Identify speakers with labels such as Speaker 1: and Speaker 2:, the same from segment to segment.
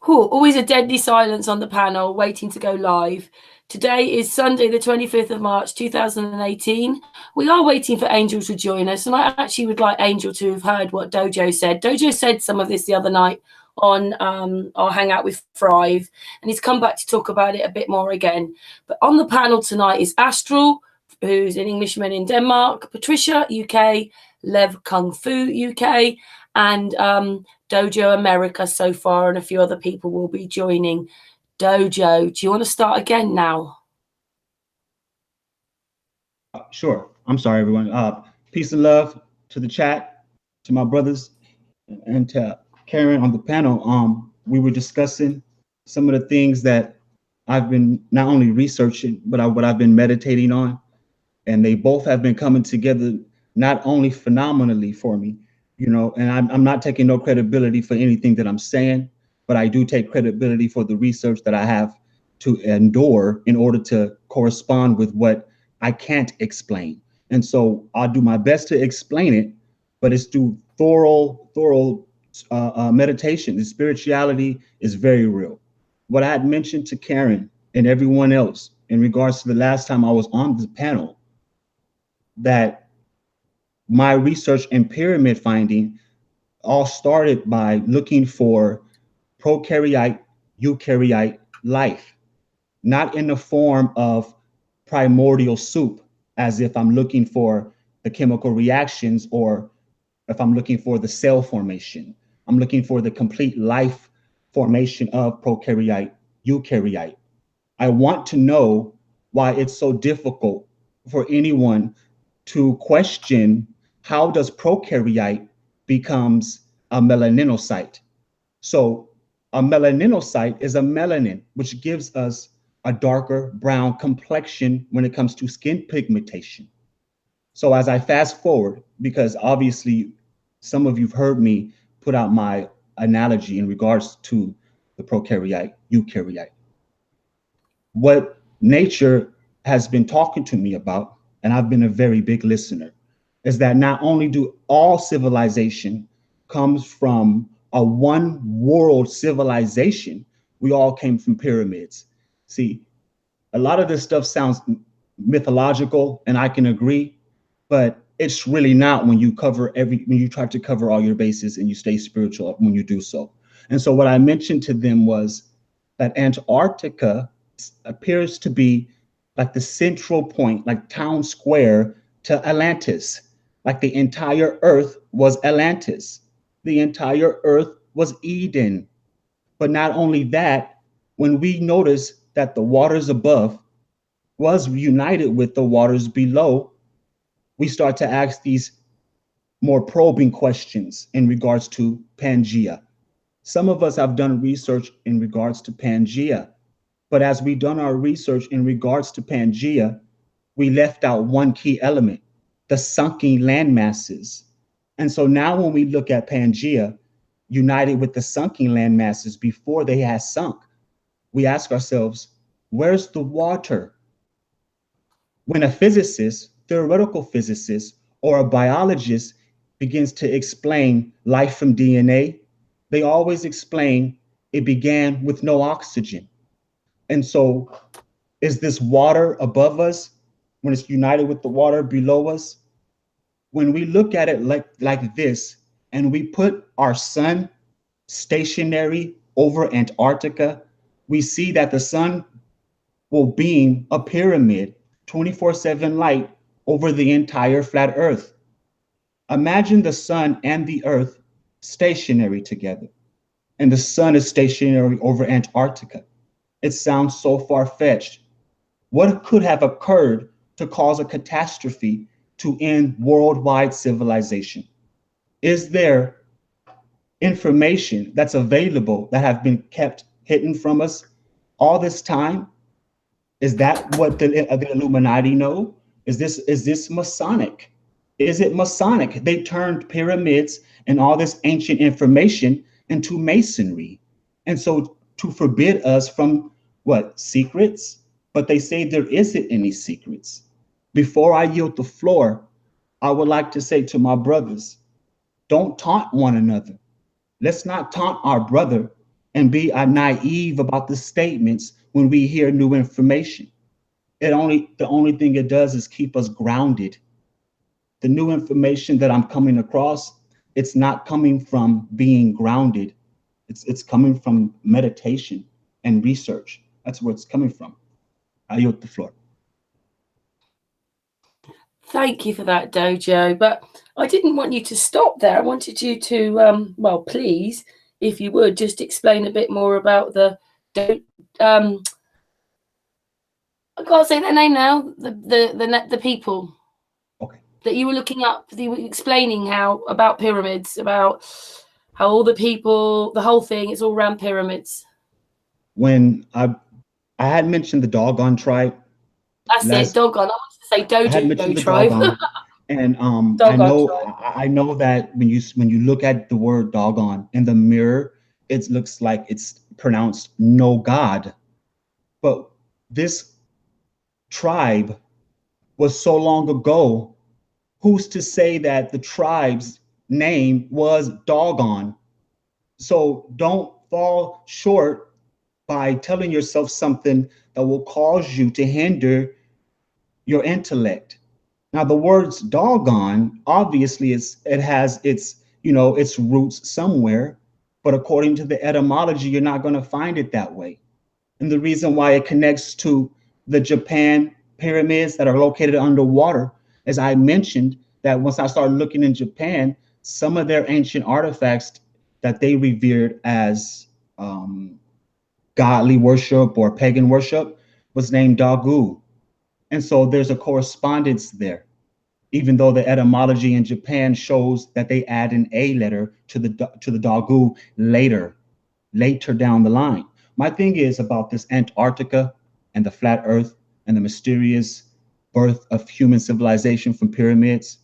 Speaker 1: Whew, always a deadly silence on the panel, waiting to go live. Today is Sunday, the 25th of March, 2018. We are waiting for Angel to join us, and I actually would like Angel to have heard what Dojo said. Dojo said some of this the other night on our Hangout with Thrive, and he's come back to talk about it a bit more again. But on the panel tonight is Astral, who's an Englishman in Denmark, Patricia, UK, Levkunfu, UK, and Dojo America so far, and a few other people will be joining. Dojo, do you want to start again now?
Speaker 2: Sure. I'm sorry, everyone. Peace and love to the chat, to my brothers, and to Karen on the panel. We were discussing some of the things that I've been not only researching, but what I've been meditating on, and they both have been coming together not only phenomenally for me, and I'm not taking no credibility for anything that I'm saying, but I do take credibility for the research that I have to endure in order to correspond with what I can't explain. And so I'll do my best to explain it, but it's through thorough meditation. The spirituality is very real. What I had mentioned to Karen and everyone else in regards to the last time I was on the panel, that my research and pyramid finding all started by looking for prokaryote, eukaryote life, not in the form of primordial soup, as if I'm looking for the chemical reactions or if I'm looking for the cell formation. I'm looking for the complete life formation of prokaryote, eukaryote. I want to know why it's so difficult for anyone to question how does prokaryote becomes a melaninocyte. So a melaninocyte is a melanin, which gives us a darker brown complexion when it comes to skin pigmentation. So as I fast forward, because obviously some of you've heard me put out my analogy in regards to the prokaryote, eukaryote. What nature has been talking to me about, and I've been a very big listener, is that not only do all civilization comes from a one world civilization, we all came from pyramids. See, a lot of this stuff sounds mythological, and I can agree, but it's really not when you try to cover all your bases and you stay spiritual when you do so. And so what I mentioned to them was that Antarctica appears to be like the central point, like town square to Atlantis. Like the entire earth was Atlantis. The entire earth was Eden. But not only that, when we notice that the waters above was united with the waters below, we start to ask these more probing questions in regards to Pangea. Some of us have done research in regards to Pangea, but as we done our research in regards to Pangea, we left out one key element, the sunken land masses. And so now when we look at Pangea united with the sunken land masses before they had sunk, we ask ourselves, where's the water? When a physicist, theoretical physicist, or a biologist begins to explain life from DNA, they always explain it began with no oxygen. And so is this water above us when it's united with the water below us? When we look at it like this, and we put our sun stationary over Antarctica, we see that the sun will beam a pyramid 24/7 light over the entire flat earth. Imagine the sun and the earth stationary together, and the sun is stationary over Antarctica. It sounds so far-fetched. What could have occurred to cause a catastrophe to end worldwide civilization? Is there information that's available that have been kept hidden from us all this time? Is that what the Illuminati know? Is this Masonic? Is it Masonic? They turned pyramids and all this ancient information into masonry. And so to forbid us from what? Secrets? But they say there isn't any secrets. Before I yield the floor, I would like to say to my brothers, don't taunt one another. Let's not taunt our brother and be naive about the statements when we hear new information. The only thing it does is keep us grounded. The new information that I'm coming across, it's not coming from being grounded. It's coming from meditation and research. That's where it's coming from. I yield the floor.
Speaker 1: Thank you for that, Dojo. But I didn't want you to stop there. I wanted you to, well, please, if you would, just explain a bit more about the, I can't say their name now. The people.
Speaker 2: Okay.
Speaker 1: That you were looking up. You were explaining how about pyramids, about how all the people, the whole thing, it's all around pyramids.
Speaker 2: When I had mentioned the Dogon tribe.
Speaker 1: That's it, Dogon. I wanted to say Dojo
Speaker 2: I had mentioned the
Speaker 1: tribe.
Speaker 2: Dogon, and I know that when you look at the word Dogon in the mirror, it looks like it's pronounced no God. But this tribe was so long ago. Who's to say that the tribe's name was Dogon? So don't fall short by telling yourself something that will cause you to hinder your intellect. Now, the words doggone, obviously, it has its roots somewhere, but according to the etymology, you're not going to find it that way. And the reason why it connects to the Japan pyramids that are located underwater, as I mentioned, that once I started looking in Japan, some of their ancient artifacts that they revered as godly worship or pagan worship was named Dagu. And so there's a correspondence there, even though the etymology in Japan shows that they add an A letter to the Dagu later down the line. My thing is about this Antarctica and the flat earth and the mysterious birth of human civilization from pyramids.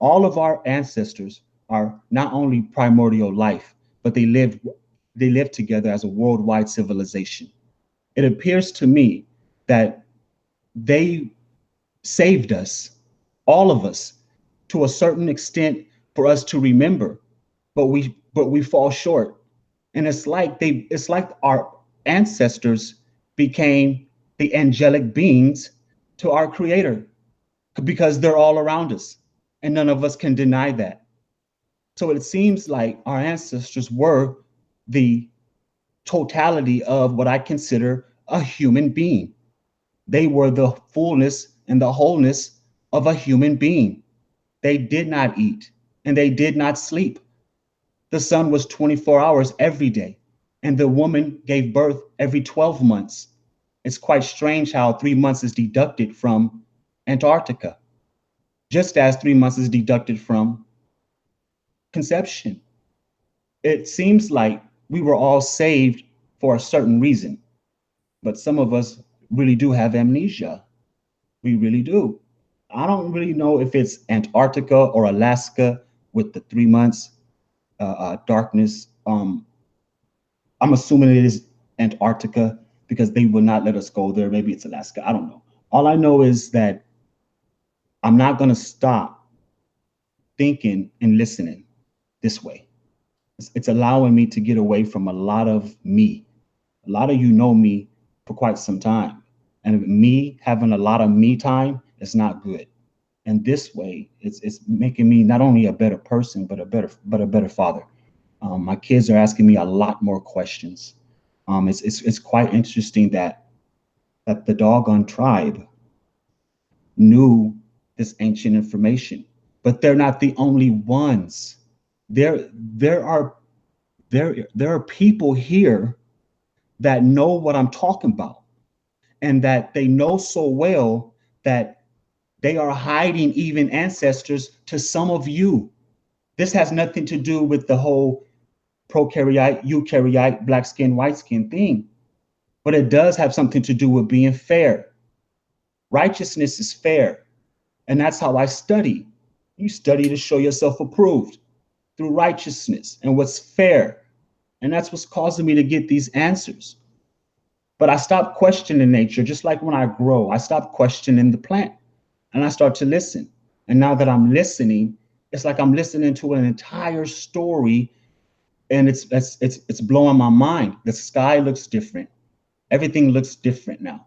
Speaker 2: All of our ancestors are not only primordial life, but they lived together as a worldwide civilization. It appears to me that they saved us, all of us, to a certain extent for us to remember, but we fall short. And it's like our ancestors became the angelic beings to our creator because they're all around us and none of us can deny that. So it seems like our ancestors were the totality of what I consider a human being. They were the fullness and the wholeness of a human being. They did not eat and they did not sleep. The sun was 24 hours every day, and the woman gave birth every 12 months. It's quite strange how 3 months is deducted from Antarctica, just as 3 months is deducted from conception. It seems like we were all saved for a certain reason, but some of us really do have amnesia. We really do. I don't really know if it's Antarctica or Alaska with the 3 months darkness. I'm assuming it is Antarctica because they will not let us go there. Maybe it's Alaska. I don't know. All I know is that I'm not going to stop thinking and listening this way. It's allowing me to get away from a lot of me. A lot of you know me for quite some time. And me having a lot of me time is not good. And this way, it's making me not only a better person, but a better father. My kids are asking me a lot more questions. It's quite interesting that the doggone tribe knew this ancient information, but they're not the only ones. There are people here that know what I'm talking about, and that they know so well that they are hiding even ancestors to some of you. This has nothing to do with the whole prokaryote, eukaryote, black skin, white skin thing, but it does have something to do with being fair. Righteousness is fair, and that's how I study. You study to show yourself approved through righteousness and what's fair, and that's what's causing me to get these answers. But I stop questioning nature, just like when I grow, I stop questioning the plant and I start to listen. And now that I'm listening, it's like I'm listening to an entire story And it's blowing my mind. The sky looks different. Everything looks different now.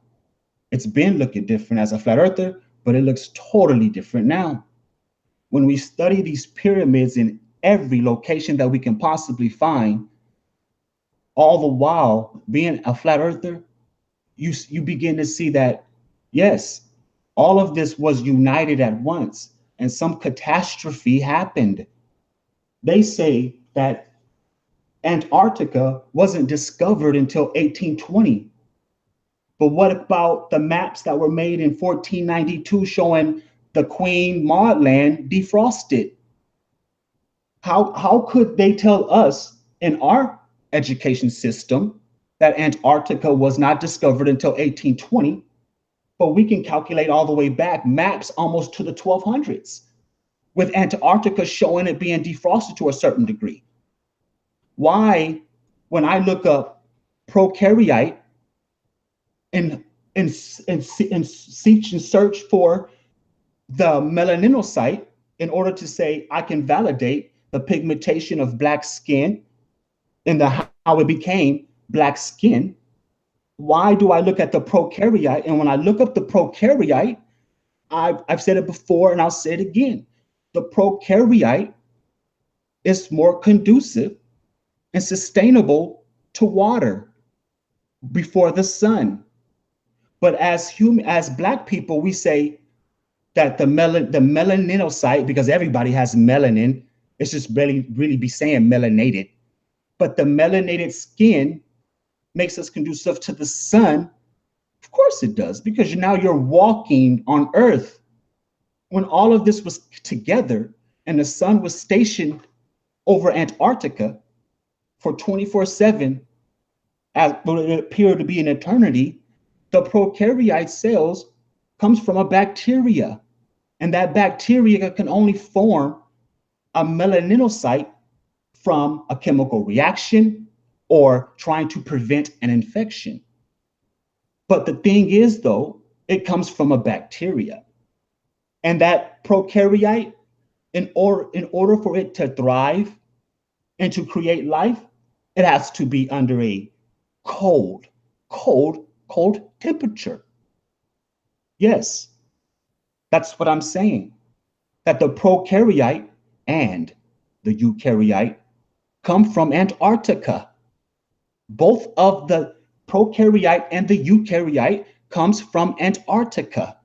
Speaker 2: It's been looking different as a flat earther, but it looks totally different now. When we study these pyramids in every location that we can possibly find, all the while being a flat earther, you begin to see that, yes, all of this was united at once and some catastrophe happened. They say that Antarctica wasn't discovered until 1820. But what about the maps that were made in 1492 showing the Queen Maud Land defrosted? How could they tell us in our education system that Antarctica was not discovered until 1820, but we can calculate all the way back maps almost to the 1200s with Antarctica showing it being defrosted to a certain degree? Why, when I look up prokaryote and seek and search for the melaninocyte in order to say I can validate the pigmentation of black skin and how it became black skin, why do I look at the prokaryote? And when I look up the prokaryote, I've said it before and I'll say it again. The prokaryote is more conducive and sustainable to water before the sun. But as black people, we say that the melaninocyte, because everybody has melanin, it's just really be saying melanated. But the melanated skin makes us conducive to the sun. Of course it does, because now you're walking on Earth. When all of this was together and the sun was stationed over Antarctica for 24/7, as what it appeared to be an eternity, the prokaryote cells comes from a bacteria. And that bacteria can only form a melaninocyte from a chemical reaction or trying to prevent an infection. But the thing is, though, it comes from a bacteria. And that prokaryote, in order for it to thrive and to create life, it has to be under a cold temperature. Yes, that's what I'm saying. That the prokaryote and the eukaryote come from Antarctica. Both of the prokaryote and the eukaryote comes from Antarctica.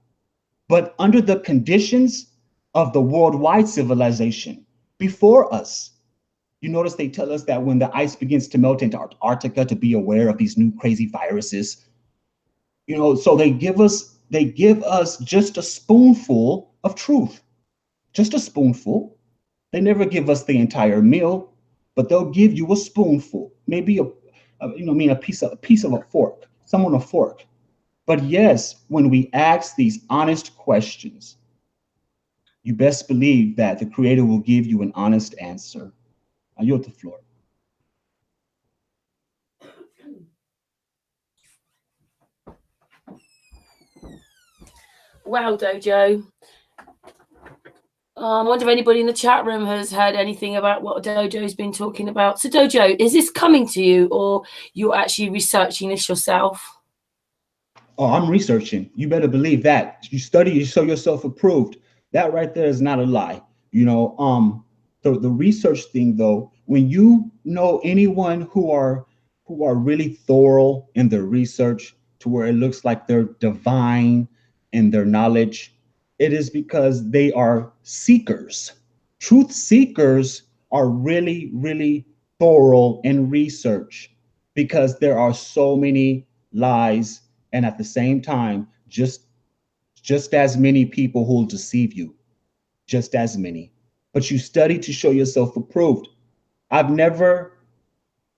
Speaker 2: But under the conditions of the worldwide civilization before us, you notice they tell us that when the ice begins to melt into Antarctica, to be aware of these new crazy viruses. So they give us just a spoonful of truth, just a spoonful. They never give us the entire meal, but they'll give you a spoonful, maybe a piece of a fork, someone a fork. But yes, when we ask these honest questions, you best believe that the Creator will give you an honest answer. I yield the floor.
Speaker 1: Wow, Dojo. I wonder if anybody in the chat room has heard anything about what Dojo's been talking about. So, Dojo, is this coming to you, or you're actually researching this yourself?
Speaker 2: Oh, I'm researching. You better believe that. You study, you show yourself approved. That right there is not a lie. The research thing, though, when you know anyone who are really thorough in their research to where it looks like they're divine in their knowledge, it is because they are seekers. Truth seekers are really, really thorough in research because there are so many lies, and at the same time, just as many people who will deceive you, just as many. But you study to show yourself approved. I've never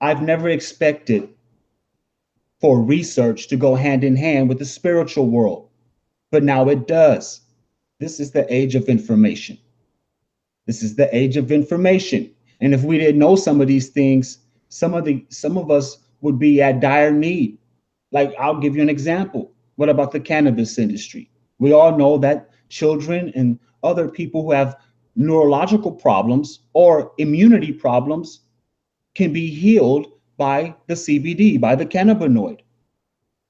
Speaker 2: expected for research to go hand in hand with the spiritual world, but now it does. This is the age of information. This is the age of information. And if we didn't know some of these things, some of us would be at dire need. Like, I'll give you an example. What about the cannabis industry? We all know that children and other people who have neurological problems or immunity problems can be healed by the CBD, by the cannabinoid.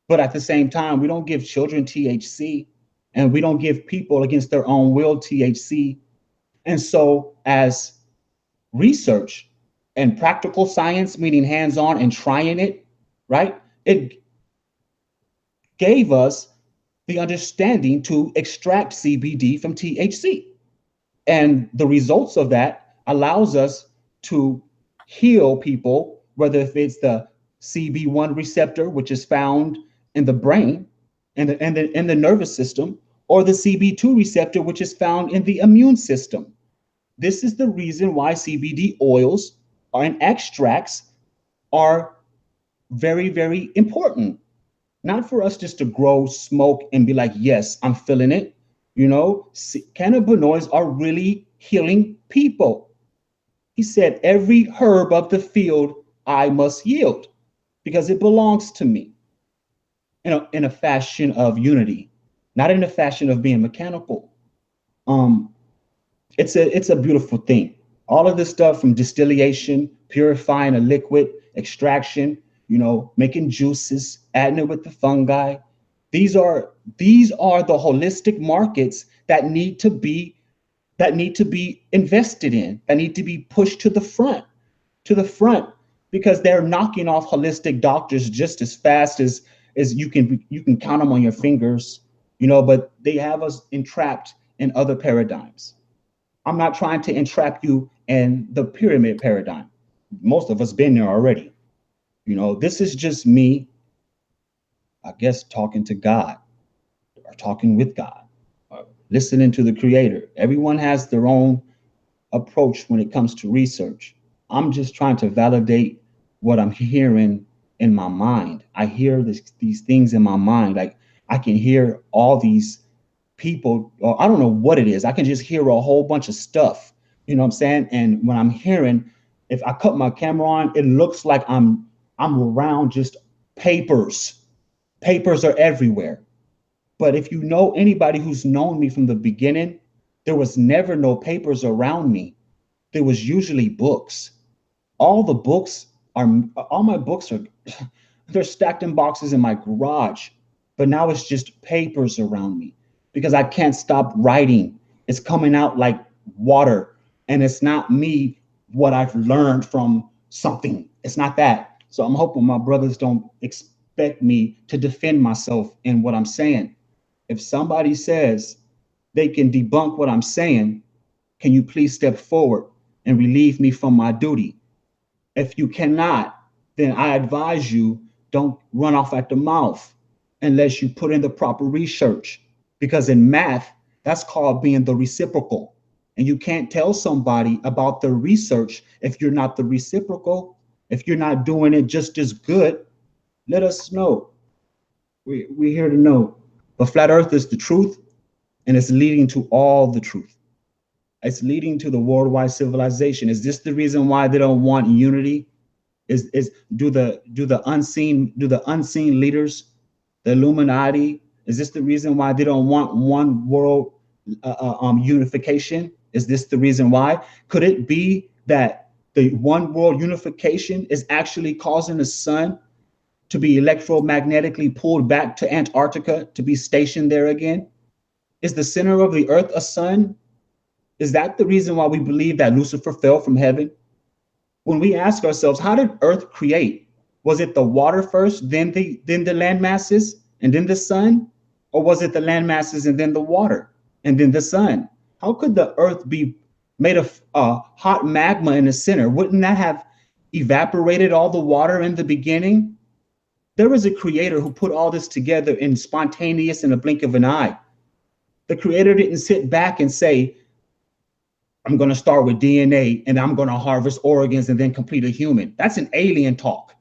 Speaker 2: But at the same time, we don't give children THC, and we don't give people against their own will THC. And so as research and practical science, meaning hands-on and trying it, right? It gave us the understanding to extract CBD from THC. And the results of that allows us to heal people, whether if it's the CB1 receptor, which is found in the brain and in the nervous system, or the CB2 receptor, which is found in the immune system. This is the reason why CBD oils and extracts are very, very important. Not for us just to grow smoke and be like, yes, I'm feeling it. You know, cannabinoids are really healing people. He said, every herb of the field I must yield because it belongs to me. In a fashion of unity, not in a fashion of being mechanical. It's a beautiful thing. All of this stuff from distillation, purifying a liquid, extraction, you know, making juices, adding it with the fungi. These are the holistic markets that need to be invested in, that need to be pushed to the front, because they're knocking off holistic doctors just as fast as you can count them on your fingers, you know, but they have us entrapped in other paradigms. I'm not trying to entrap you in the pyramid paradigm. Most of us been there already. You know, this is just me, I guess, talking to God or talking with God, or listening to the creator. Everyone has their own approach when it comes to research. I'm just trying to validate what I'm hearing in my mind. I hear these things in my mind. Like I can hear all these people, or I don't know what it is. I can just hear a whole bunch of stuff. You know what I'm saying? And when I'm hearing, if I cut my camera on, it looks like I'm around just papers. Papers are everywhere. But if you know anybody who's known me from the beginning, there was never no papers around me. There was usually books. All my books are, they're stacked in boxes in my garage. But now it's just papers around me because I can't stop writing. It's coming out like water. And it's not me, what I've learned from something. It's not that. So I'm hoping my brothers don't expect me to defend myself in what I'm saying. If somebody says they can debunk what I'm saying, can you please step forward and relieve me from my duty? If you cannot, then I advise you, don't run off at the mouth unless you put in the proper research. Because in math, that's called being the reciprocal. And you can't tell somebody about the research if you're not the reciprocal. If you're not doing it just as good, let us know. We're here to know. But flat earth is the truth, and it's leading to all the truth. It's leading to the worldwide civilization. Is this the reason why they don't want unity? Do the unseen leaders, the Illuminati, is this the reason why they don't want one world unification? Is this the reason why? Could it be that the one world unification is actually causing the sun to be electromagnetically pulled back to Antarctica to be stationed there again? Is the center of the earth a sun? Is that the reason why we believe that Lucifer fell from heaven? When we ask ourselves, how did earth create? Was it the water first, then the land masses, and then the sun? Or was it the land masses and then the water and then the sun? How could the earth be made of hot magma in the center? Wouldn't that have evaporated all the water in the beginning? There is a creator who put all this together in spontaneous in a blink of an eye. The creator didn't sit back and say, I'm going to start with DNA and I'm going to harvest organs and then complete a human. That's an alien talk.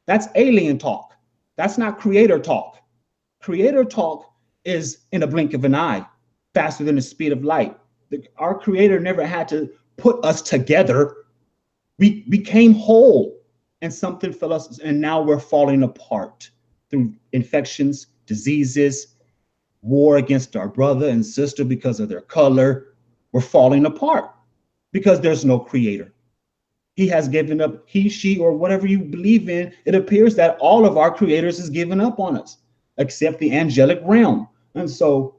Speaker 2: That's alien talk. That's not creator talk. Creator talk is in a blink of an eye, faster than the speed of light. Our creator never had to put us together. We became whole and something fell us, and now we're falling apart through infections, diseases, war against our brother and sister because of their color. We're falling apart because there's no creator. He has given up, he, she, or whatever you believe in. It appears that all of our creators has given up on us, except the angelic realm. And so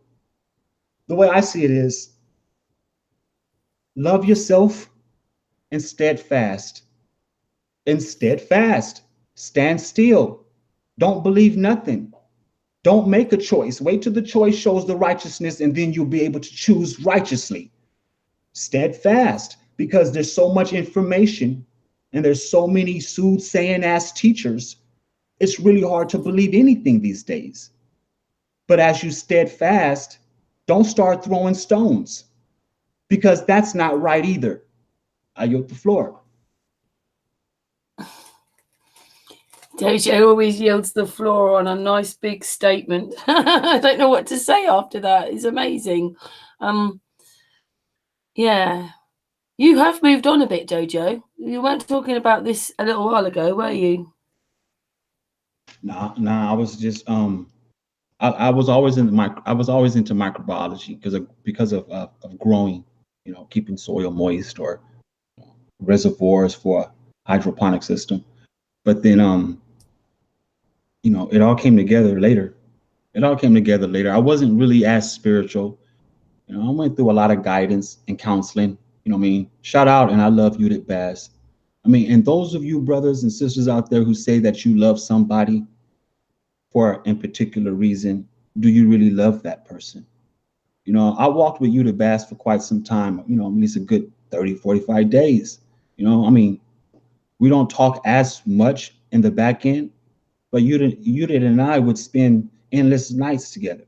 Speaker 2: the way I see it is love yourself and steadfast. And steadfast. Stand still. Don't believe nothing. Don't make a choice. Wait till the choice shows the righteousness, and then you'll be able to choose righteously. Steadfast, because there's so much information and there's so many soothsaying ass teachers. It's really hard to believe anything these days. But as you steadfast, don't start throwing stones, because that's not right either. I yield the floor.
Speaker 1: DOJO always yields the floor on a nice big statement. I don't know what to say after that. It's amazing. Yeah. You have moved on a bit, DOJO. You weren't talking about this a little while ago, were you?
Speaker 2: Nah, I was just I was always into microbiology because of growing, keeping soil moist, or reservoirs for a hydroponic system. But then it all came together later. I wasn't really as spiritual. I went through a lot of guidance and counseling. I mean, shout out, and I love you to Bass. I mean, and those of you brothers and sisters out there who say that you love somebody for a particular reason, do you really love that person? I walked with you to Bass for quite some time, at least a good 30, 45 days. I mean, we don't talk as much in the back end, but Judith and I would spend endless nights together.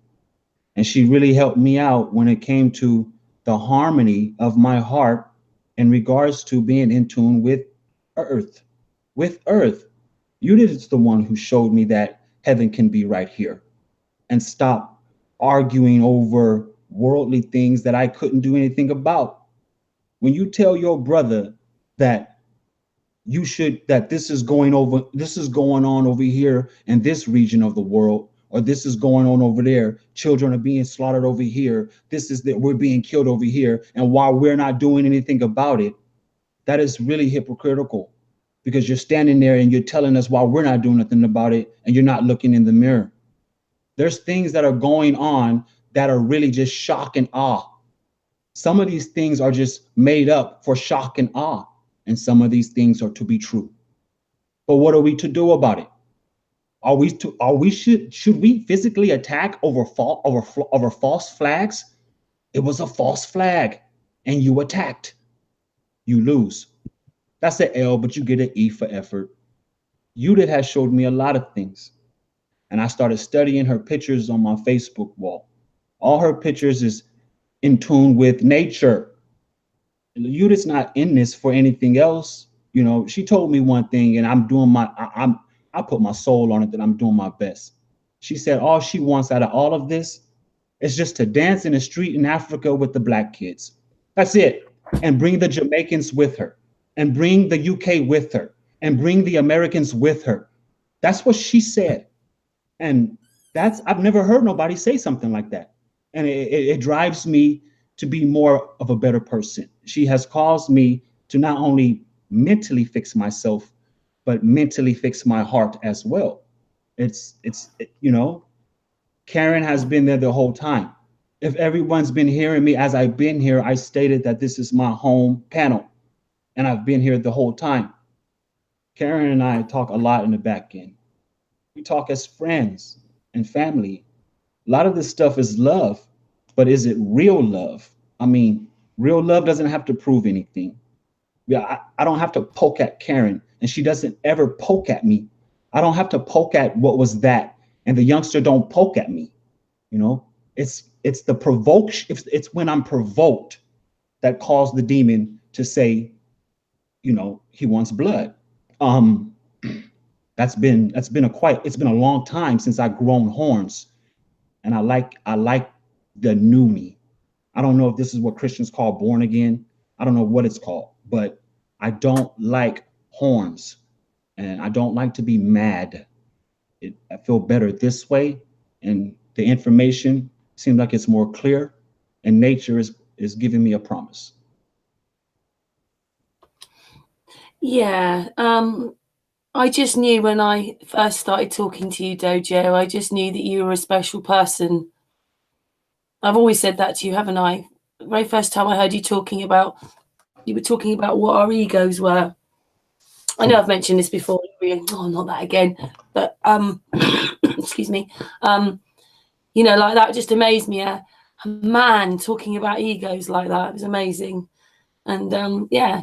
Speaker 2: And she really helped me out when it came to the harmony of my heart in regards to being in tune with earth. Judith is the one who showed me that heaven can be right here, and stop arguing over worldly things that I couldn't do anything about. When you tell your brother that this is going on over here in this region of the world, or this is going on over there, children are being slaughtered over here, we're being killed over here, and while we're not doing anything about it, that is really hypocritical, because you're standing there and you're telling us while we're not doing nothing about it, and you're not looking in the mirror. There's things that are going on that are really just shock and awe. Some of these things are just made up for shock and awe, and some of these things are to be true. But what are we to do about it? Should we physically attack over false flags? It was a false flag, and you attacked. You lose. That's an L, but you get an E for effort. Judith has showed me a lot of things, and I started studying her pictures on my Facebook wall. All her pictures is in tune with nature. Judith's not in this for anything else. She told me one thing, and I put my soul on it, that I'm doing my best. She said all she wants out of all of this is just to dance in the street in Africa with the black kids. That's it. And bring the Jamaicans with her, and bring the UK with her, and bring the Americans with her. That's what she said. And I've never heard nobody say something like that. And it drives me to be more of a better person. She has caused me to not only mentally fix myself, but mentally fix my heart as well. Karen has been there the whole time. If everyone's been hearing me as I've been here, I stated that this is my home panel, and I've been here the whole time. Karen and I talk a lot in the back end. We talk as friends and family. A lot of this stuff is love, but is it real love? I mean, real love doesn't have to prove anything. Yeah, I don't have to poke at Karen, and she doesn't ever poke at me. I don't have to poke at what was that, and the youngster don't poke at me. It's the provoke. It's when I'm provoked that caused the demon to say, he wants blood. It's been a long time since I've grown horns, and I like the new me. I don't know if this is what Christians call born again. I don't know what it's called, but I don't like horns, and I don't like to be mad. I feel better this way, and the information seems like it's more clear, and nature is giving me a promise.
Speaker 1: Yeah. I just knew when I first started talking to you, Dojo, I just knew that you were a special person. I've always said that to you, haven't I? The very first time I heard you were talking about what our egos were. I know I've mentioned this before. Oh, not that again. But excuse me. Like that just amazed me. A man talking about egos like that, it was amazing. And yeah,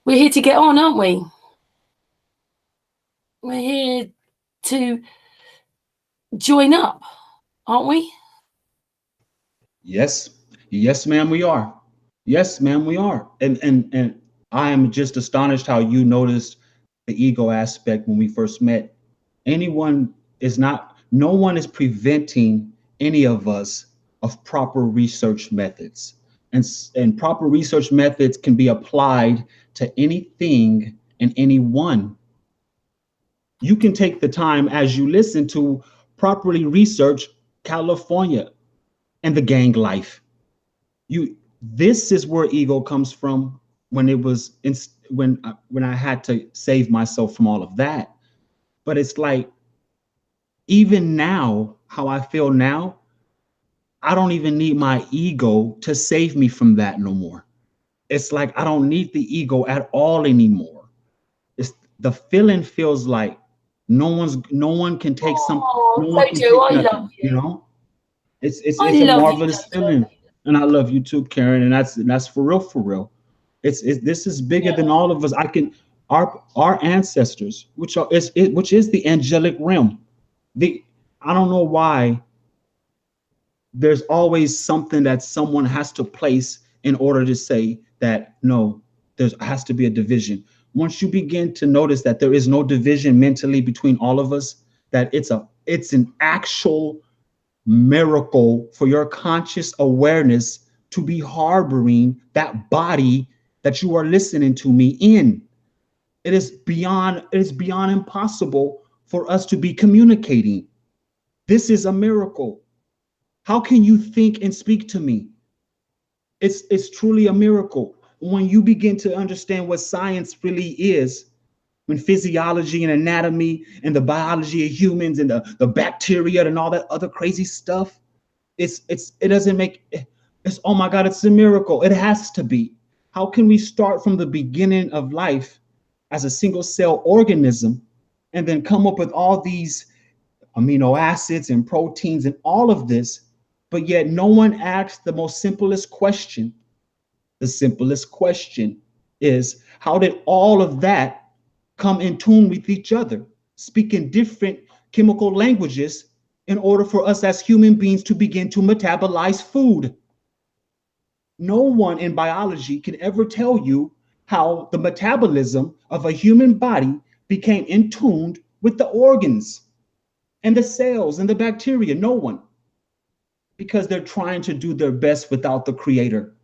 Speaker 1: we're here to get on, aren't we? We're here to join up, aren't we?
Speaker 2: Yes, yes, ma'am, we are. Yes, ma'am, we are. And I am just astonished how you noticed the ego aspect when we first met. No one is preventing any of us of proper research methods. And proper research methods can be applied to anything and anyone. You can take the time as you listen to properly research California and the gang life. This is where ego comes from when it was when I had to save myself from all of that. But it's like even now, how I feel now, I don't even need my ego to save me from that no more. It's like I don't need the ego at all anymore. It's the feeling feels like no one can take some
Speaker 1: Oh,
Speaker 2: no one can
Speaker 1: Dojo,
Speaker 2: take
Speaker 1: I love
Speaker 2: nothing, you
Speaker 1: you.
Speaker 2: know?
Speaker 1: I
Speaker 2: It's a
Speaker 1: love you,
Speaker 2: marvelous
Speaker 1: Dojo.
Speaker 2: feeling. And I love you too, Karen. And that's for real, for real. It's this is bigger
Speaker 1: Yeah.
Speaker 2: than all of us. I can our ancestors, which is the angelic realm. The I don't know why there's always something that someone has to place in order to say that no, there has to be a division. Once you begin to notice that there is no division mentally between all of us, that it's an actual miracle for your conscious awareness to be harboring that body that you are listening to me in. It is beyond impossible for us to be communicating. This is a miracle. How can you think and speak to me? It's truly a miracle. When you begin to understand what science really is, when physiology and anatomy and the biology of humans and the bacteria and all that other crazy stuff, it doesn't make it's oh my God, it's a miracle. It has to be. How can we start from the beginning of life as a single cell organism and then come up with all these amino acids and proteins and all of this, but yet no one asks the most simplest question. The simplest question is, how did all of that come in tune with each other, speaking different chemical languages in order for us as human beings to begin to metabolize food? No one in biology can ever tell you how the metabolism of a human body became in tune with the organs and the cells and the bacteria. No one, because they're trying to do their best without the creator.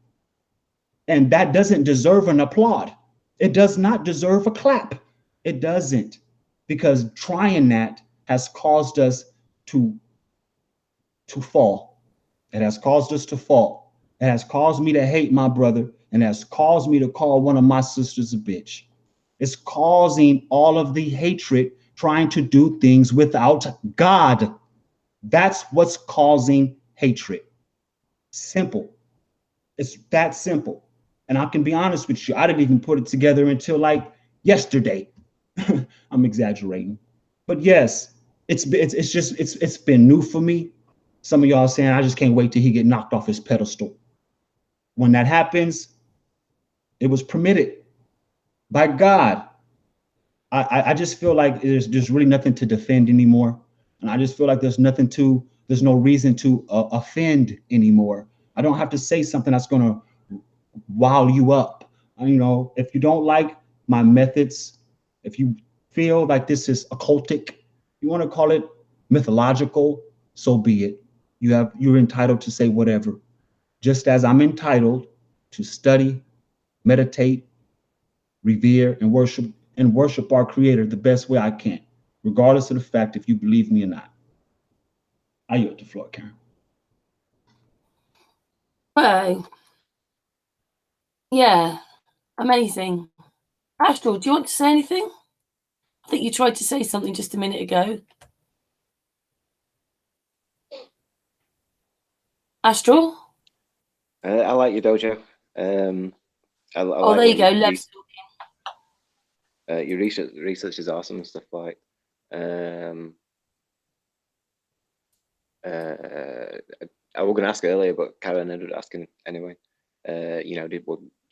Speaker 2: And that doesn't deserve an applaud. It does not deserve a clap. It doesn't, because trying that has caused us to fall. It has caused us to fall. It has caused me to hate my brother, and has caused me to call one of my sisters a bitch. It's causing all of the hatred, trying to do things without God. That's what's causing hatred. Simple. It's that simple. And I can be honest with you, I didn't even put it together until like yesterday. I'm exaggerating. But yes, it's been new for me. Some of y'all saying I just can't wait till he get knocked off his pedestal. When that happens, it was permitted by God. I just feel like there's really nothing to defend anymore. And I just feel like there's no reason to offend anymore. I don't have to say something that's going to wow you up. If you don't like my methods, if you feel like this is occultic, you want to call it mythological, so be it. You're entitled to say whatever. Just as I'm entitled to study, meditate, revere, and worship our creator the best way I can, regardless of the fact if you believe me or not. I yield the floor, Karen.
Speaker 1: Well, yeah, amazing. Astral, do you want to say anything? I think you tried to say something just a minute ago. Astral?
Speaker 3: I like your dojo. I
Speaker 1: Oh,
Speaker 3: like
Speaker 1: there you
Speaker 3: what
Speaker 1: go. Lev's
Speaker 3: your research is awesome and stuff like. I was going to ask earlier, but Karen ended up asking anyway. You know, did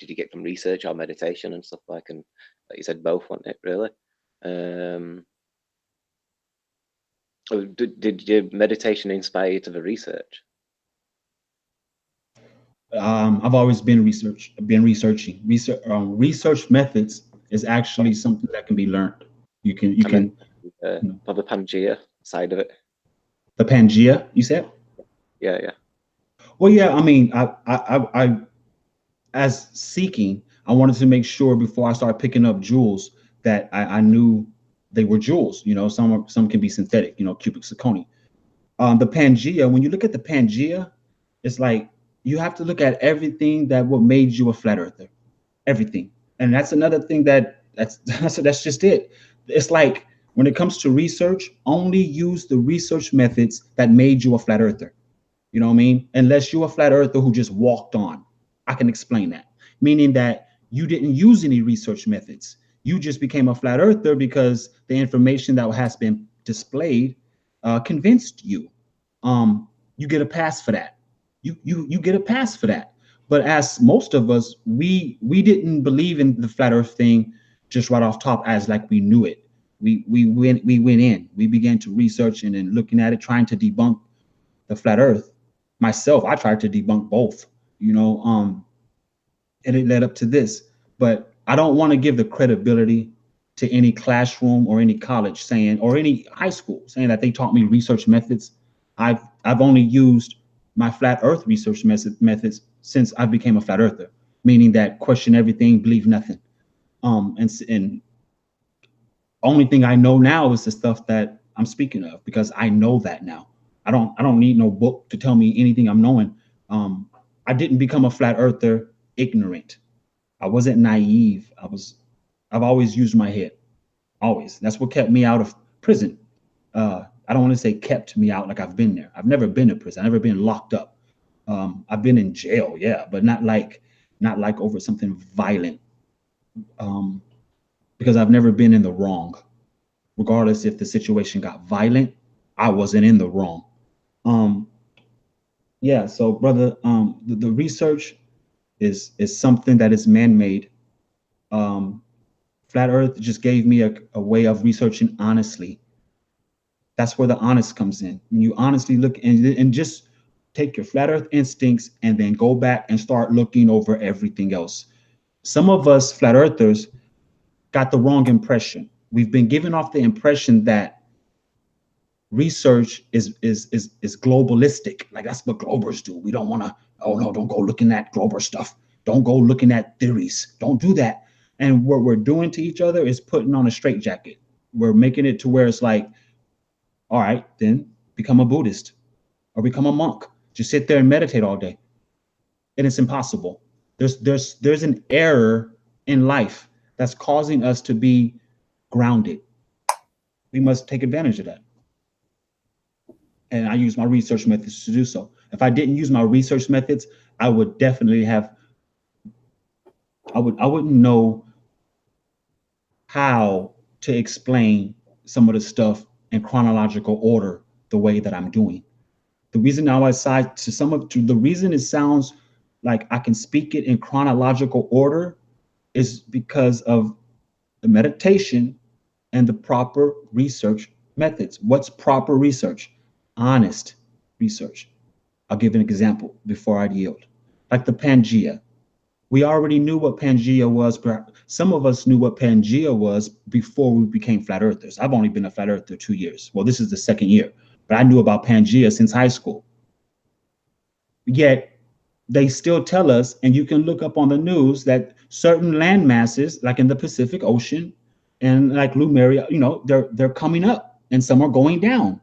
Speaker 3: you get from research or meditation and stuff like? And like you said, both, wasn't it? Really. Did your meditation inspire you to the research?
Speaker 2: I've always been researching. Research methods is actually something that can be learned. You can
Speaker 3: for the Pangea side of it.
Speaker 2: The Pangea, you said?
Speaker 3: Yeah.
Speaker 2: Well, yeah. I mean, I as seeking, I wanted to make sure before I started picking up jewels that I knew they were jewels. You know, some can be synthetic. You know, cubic zirconia. The Pangea. When you look at the Pangea, it's like you have to look at everything that what made you a flat earther, everything. And that's another thing that's just it. It's like when it comes to research, only use the research methods that made you a flat earther. You know what I mean? Unless you're a flat earther who just walked on. I can explain that. Meaning that you didn't use any research methods. You just became a flat earther because the information that has been displayed convinced you. You get a pass for that. You get a pass for that. But as most of us, we didn't believe in the flat earth thing just right off top as like we knew it. We went in. We began to research and then looking at it, trying to debunk the flat earth. Myself, I tried to debunk both, you know, and it led up to this. But I don't want to give the credibility to any classroom or any college saying, or any high school saying that they taught me research methods. I've only used my flat earth research methods since I became a flat earther, meaning that question everything, believe nothing. And only thing I know now is the stuff that I'm speaking of, because I know that now. I don't need no book to tell me anything I'm knowing. I didn't become a flat earther ignorant. I wasn't naive. I've always used my head. Always. That's what kept me out of prison. I don't want to say kept me out like I've been there. I've never been in prison. I've never been locked up. I've been in jail, yeah, but not like over something violent. Because I've never been in the wrong. Regardless if the situation got violent, I wasn't in the wrong. Yeah, so brother, the research is something that is man-made. Flat Earth just gave me a way of researching honestly. That's where the honest comes in. When you honestly look and just take your flat Earth instincts and then go back and start looking over everything else. Some of us flat earthers got the wrong impression. We've been given off the impression that research is globalistic. Like that's what Globers do. We don't want to, oh no, don't go looking at Glober stuff. Don't go looking at theories. Don't do that. And what we're doing to each other is putting on a straitjacket. We're making it to where it's like, all right, then become a Buddhist or become a monk. Just sit there and meditate all day. And it's impossible. There's an error in life that's causing us to be grounded. We must take advantage of that. And I use my research methods to do so. If I didn't use my research methods, I would definitely have, I wouldn't know how to explain some of the stuff in chronological order the way that I'm doing. The reason now I cite to the reason it sounds like I can speak it in chronological order is because of the meditation and the proper research methods. What's proper research? Honest research. I'll give an example before I yield. Like the Pangea. We already knew what Pangea was. Some of us knew what Pangea was before we became flat earthers. I've only been a flat earther 2 years. Well, this is the second year, but I knew about Pangea since high school. Yet they still tell us, and you can look up on the news, that certain land masses, like in the Pacific Ocean and like Lemuria, you know, they're coming up and some are going down.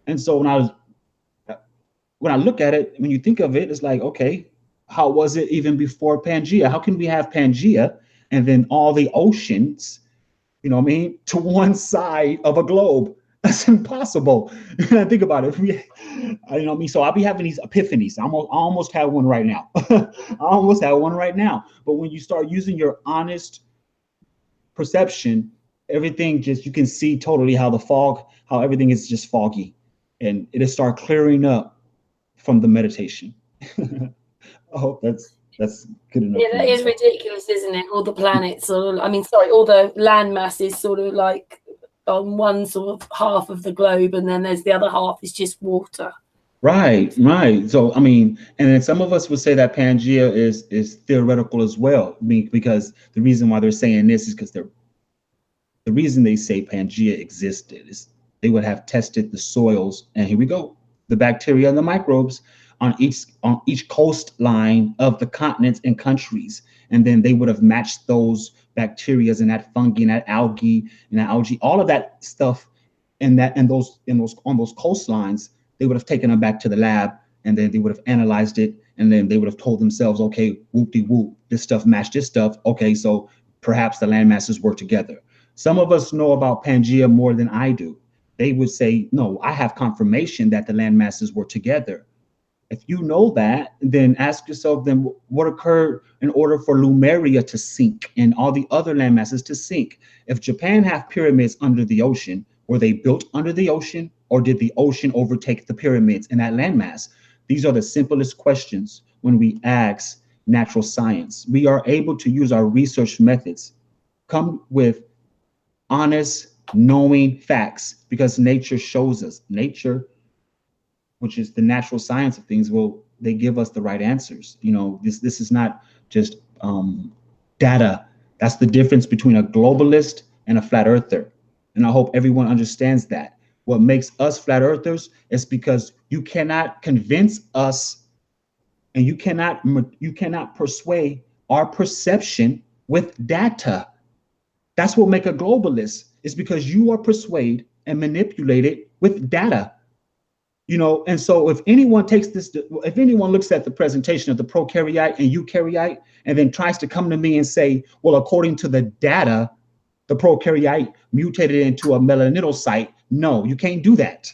Speaker 2: And so when I look at it, when you think of it, it's like, okay, how was it even before Pangea? How can we have Pangea and then all the oceans, you know what I mean, to one side of a globe. That's impossible. And think about it. You know what I mean? So I'll be having these epiphanies. I almost have one right now. I almost have one right now. But when you start using your honest perception, everything just, you can see totally how everything is just foggy, and it'll start clearing up from the meditation. I hope that's good enough.
Speaker 1: Yeah, that is ridiculous, isn't it? All the planets, all the land masses sort of like on one sort of half of the globe, and then there's the other half is just water.
Speaker 2: Right. So I mean, and then some of us would say that Pangea is theoretical as well. I mean, because the reason why they're saying this is because the reason they say Pangea existed is they would have tested the soils, and here we go, the bacteria and the microbes on each coastline of the continents and countries, and then they would have matched those bacteria and that fungi and that algae, all of that stuff, on those coastlines. They would have taken them back to the lab, and then they would have analyzed it, and then they would have told themselves, okay, whoop-de-whoop, this stuff matched this stuff. Okay, so perhaps the land masses work together. Some of us know about Pangea more than I do. They would say, no, I have confirmation that the land masses were together. If you know that, then ask yourself, then what occurred in order for Lemuria to sink and all the other land masses to sink? If Japan have pyramids under the ocean, were they built under the ocean, or did the ocean overtake the pyramids in that landmass? These are the simplest questions when we ask natural science. We are able to use our research methods, come with honest, knowing facts, because nature shows us. Nature, which is the natural science of things, they give us the right answers. You know, this is not just data. That's the difference between a globalist and a flat earther. And I hope everyone understands that. What makes us flat earthers is because you cannot convince us, and you cannot persuade our perception with data. That's what makes a globalist, is because you are persuaded and manipulated with data. You know, and so if anyone looks at the presentation of the prokaryote and eukaryote and then tries to come to me and say, well, according to the data, the prokaryote mutated into a melanocyte. No, you can't do that.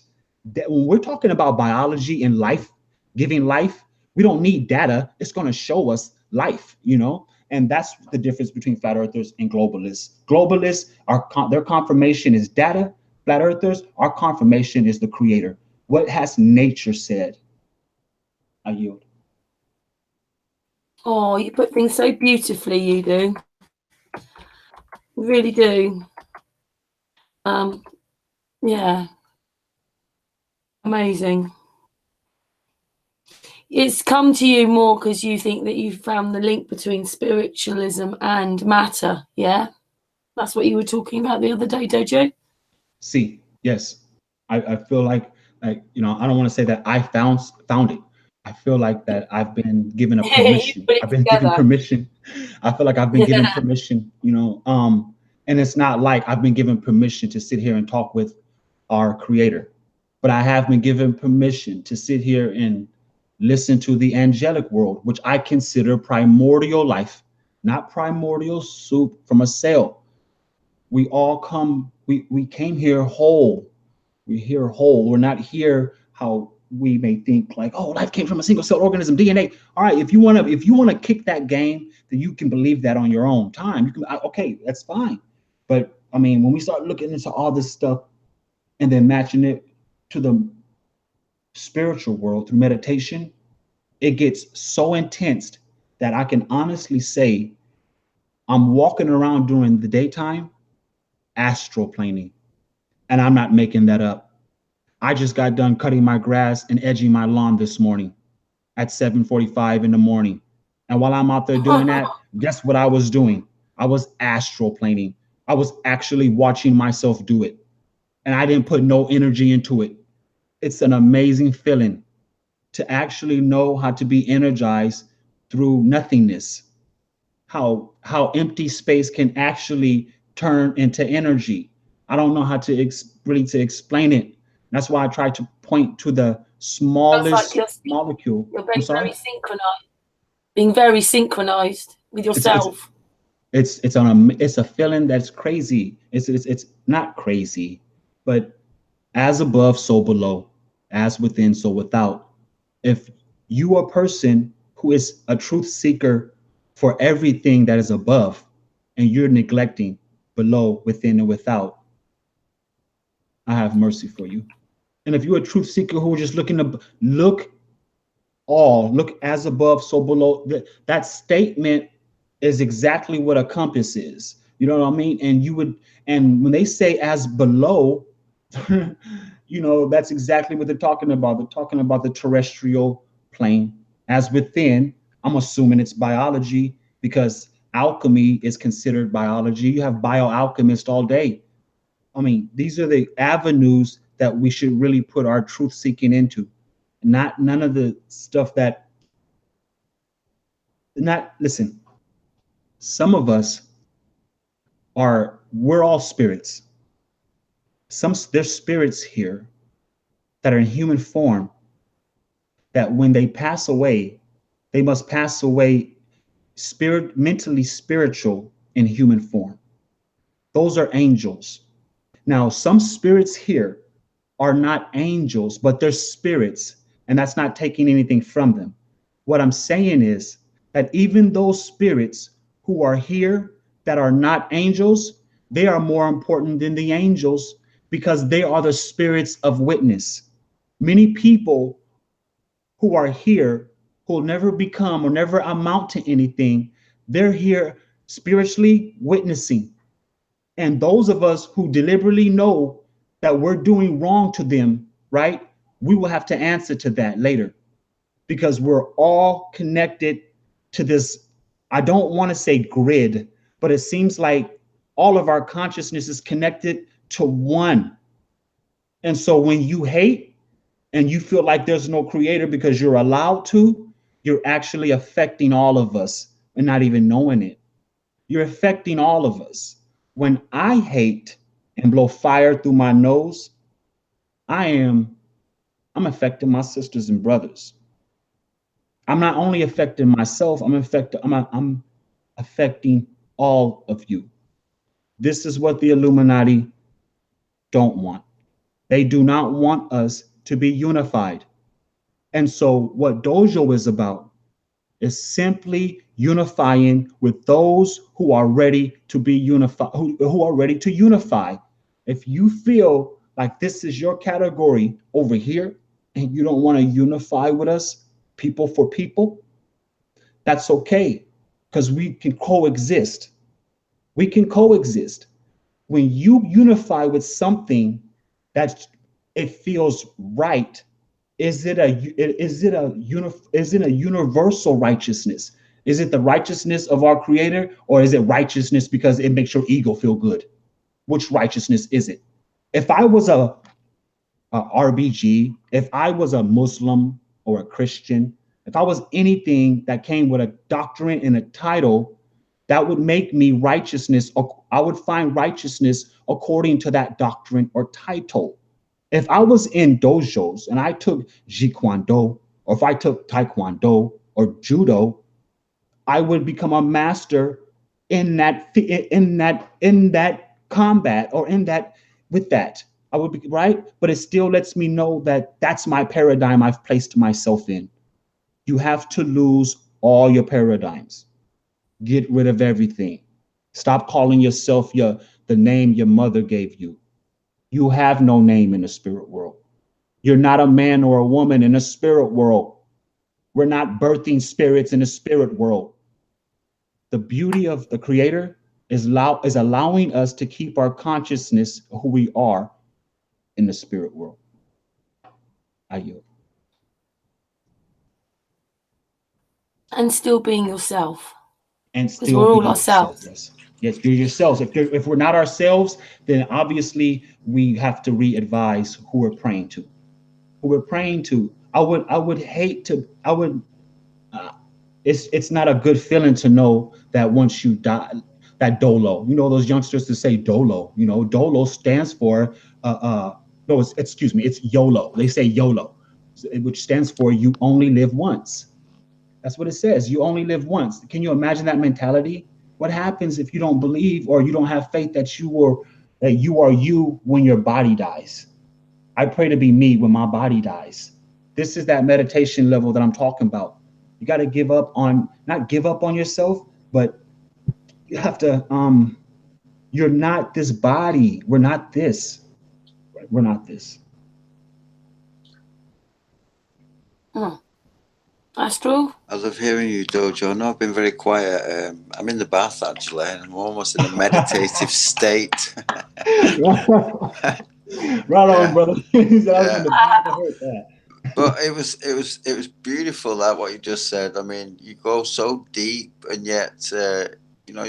Speaker 2: When we're talking about biology and life, giving life, we don't need data. It's going to show us life, you know, and that's the difference between flat earthers and globalists. Globalists, their confirmation is data. Flat earthers, our confirmation is the creator. What has nature said? I yield.
Speaker 1: Oh, you put things so beautifully, you do. You really do. Yeah. Amazing. It's come to you more because you think that you've found the link between spiritualism and matter, yeah? That's what you were talking about the other day, Dojo?
Speaker 2: See, yes. I feel like, you know, I don't want to say that I found it. I feel like that I've been given a permission. I've been given permission. I feel like I've been given permission, you know, and it's not like I've been given permission to sit here and talk with our creator, but I have been given permission to sit here and listen to the angelic world, which I consider primordial life, not primordial soup from a cell. We all we came here whole. We're here whole. We're not here how we may think like, oh, life came from a single cell organism, DNA. All right, if you want to kick that game, then you can believe that on your own time. You can, okay, that's fine. But I mean, when we start looking into all this stuff and then matching it to the spiritual world through meditation, it gets so intense that I can honestly say I'm walking around during the daytime astral planing, and I'm not making that up. I just got done cutting my grass and edging my lawn this morning at 7:45 in the morning. And while I'm out there doing that, guess what I was doing? I was astral planing. I was actually watching myself do it. And I didn't put no energy into it. It's an amazing feeling to actually know how to be energized through nothingness. How empty space can actually turn into energy. I don't know how to really explain it. That's why I try to point to the smallest molecule.
Speaker 1: You're being very synchronized. Being very synchronized with yourself.
Speaker 2: it's a feeling that's crazy. It's not crazy, but as above, so below, as within, so without. If you are a person who is a truth seeker for everything that is above, and you're neglecting below, within, and without, I have mercy for you. And if you're a truth seeker who are just looking to look as above, so below, that statement is exactly what a compass is. You know what I mean? And when they say as below, that's exactly what they're talking about. They're talking about the terrestrial plane. As within, I'm assuming it's biology, because alchemy is considered biology. You have bioalchemists all day. I mean, these are the avenues that we should really put our truth seeking into. None of the stuff listen, some of us we're all spirits. There's spirits here that are in human form, that when they pass away, they must pass away mentally spiritual in human form. Those are angels. Now, some spirits here are not angels, but they're spirits, and that's not taking anything from them. What I'm saying is that even those spirits who are here that are not angels, they are more important than the angels, because they are the spirits of witness. Many people who are here who will never become or never amount to anything, they're here spiritually witnessing. And those of us who deliberately know that we're doing wrong to them, right? We will have to answer to that later, because we're all connected to this. I don't want to say grid, but it seems like all of our consciousness is connected to one. And so when you hate and you feel like there's no creator because you're allowed to, you're actually affecting all of us and not even knowing it. You're affecting all of us. When I hate and blow fire through my nose, I'm affecting my sisters and brothers. I'm not only affecting myself, I'm affecting all of you. This is what the Illuminati don't want. They do not want us to be unified. And so what DOJO is about is simply unifying with those who are ready to be unified, who are ready to unify. If you feel like this is your category over here and you don't want to unify with us, people for people, that's okay, because we can coexist. We can coexist. When you unify with something that it feels right, is it a universal righteousness? Is it the righteousness of our creator, or is it righteousness because it makes your ego feel good? Which righteousness is it? If I was a RBG, if I was a Muslim or a Christian, if I was anything that came with a doctrine and a title, that would make me righteousness. I would find righteousness according to that doctrine or title. If I was in dojos and I took Jeet-Kune-Do, or if I took Taekwondo or Judo, I would become a master in that combat, or with that. I would be right, but it still lets me know that that's my paradigm I've placed myself in. You have to lose all your paradigms. Get rid of everything. Stop calling yourself the name your mother gave you. You have no name in the spirit world. You're not a man or a woman in the spirit world. We're not birthing spirits in the spirit world. The beauty of the creator is allowing us to keep our consciousness of who we are in the spirit world. I yield.
Speaker 1: And still being yourself.
Speaker 2: And still
Speaker 1: we're all
Speaker 2: being
Speaker 1: ourselves.
Speaker 2: Yourself, yes, you're yourselves. If we're not ourselves, then obviously we have to re-advise who we're praying to. Who we're praying to. It's not a good feeling to know that once you die, that dolo. You know, those youngsters to say dolo. You know, dolo stands for no, it's YOLO. They say YOLO, which stands for you only live once. That's what it says. You only live once. Can you imagine that mentality? What happens if you don't believe or you don't have faith that you are you when your body dies? I pray to be me when my body dies. This is that meditation level that I'm talking about. You got to not give up on yourself, but you have to, you're not this body. We're not this. We're not this.
Speaker 1: Astral?
Speaker 4: I love hearing you, Dojo. No, I've been very quiet. I'm in the bath, actually, and I'm almost in a meditative state.
Speaker 2: Right on, brother. He said, I was
Speaker 4: Yeah.
Speaker 2: in the bath. I heard that.
Speaker 4: But it was beautiful, that what you just said. I mean, you go so deep, and yet you know,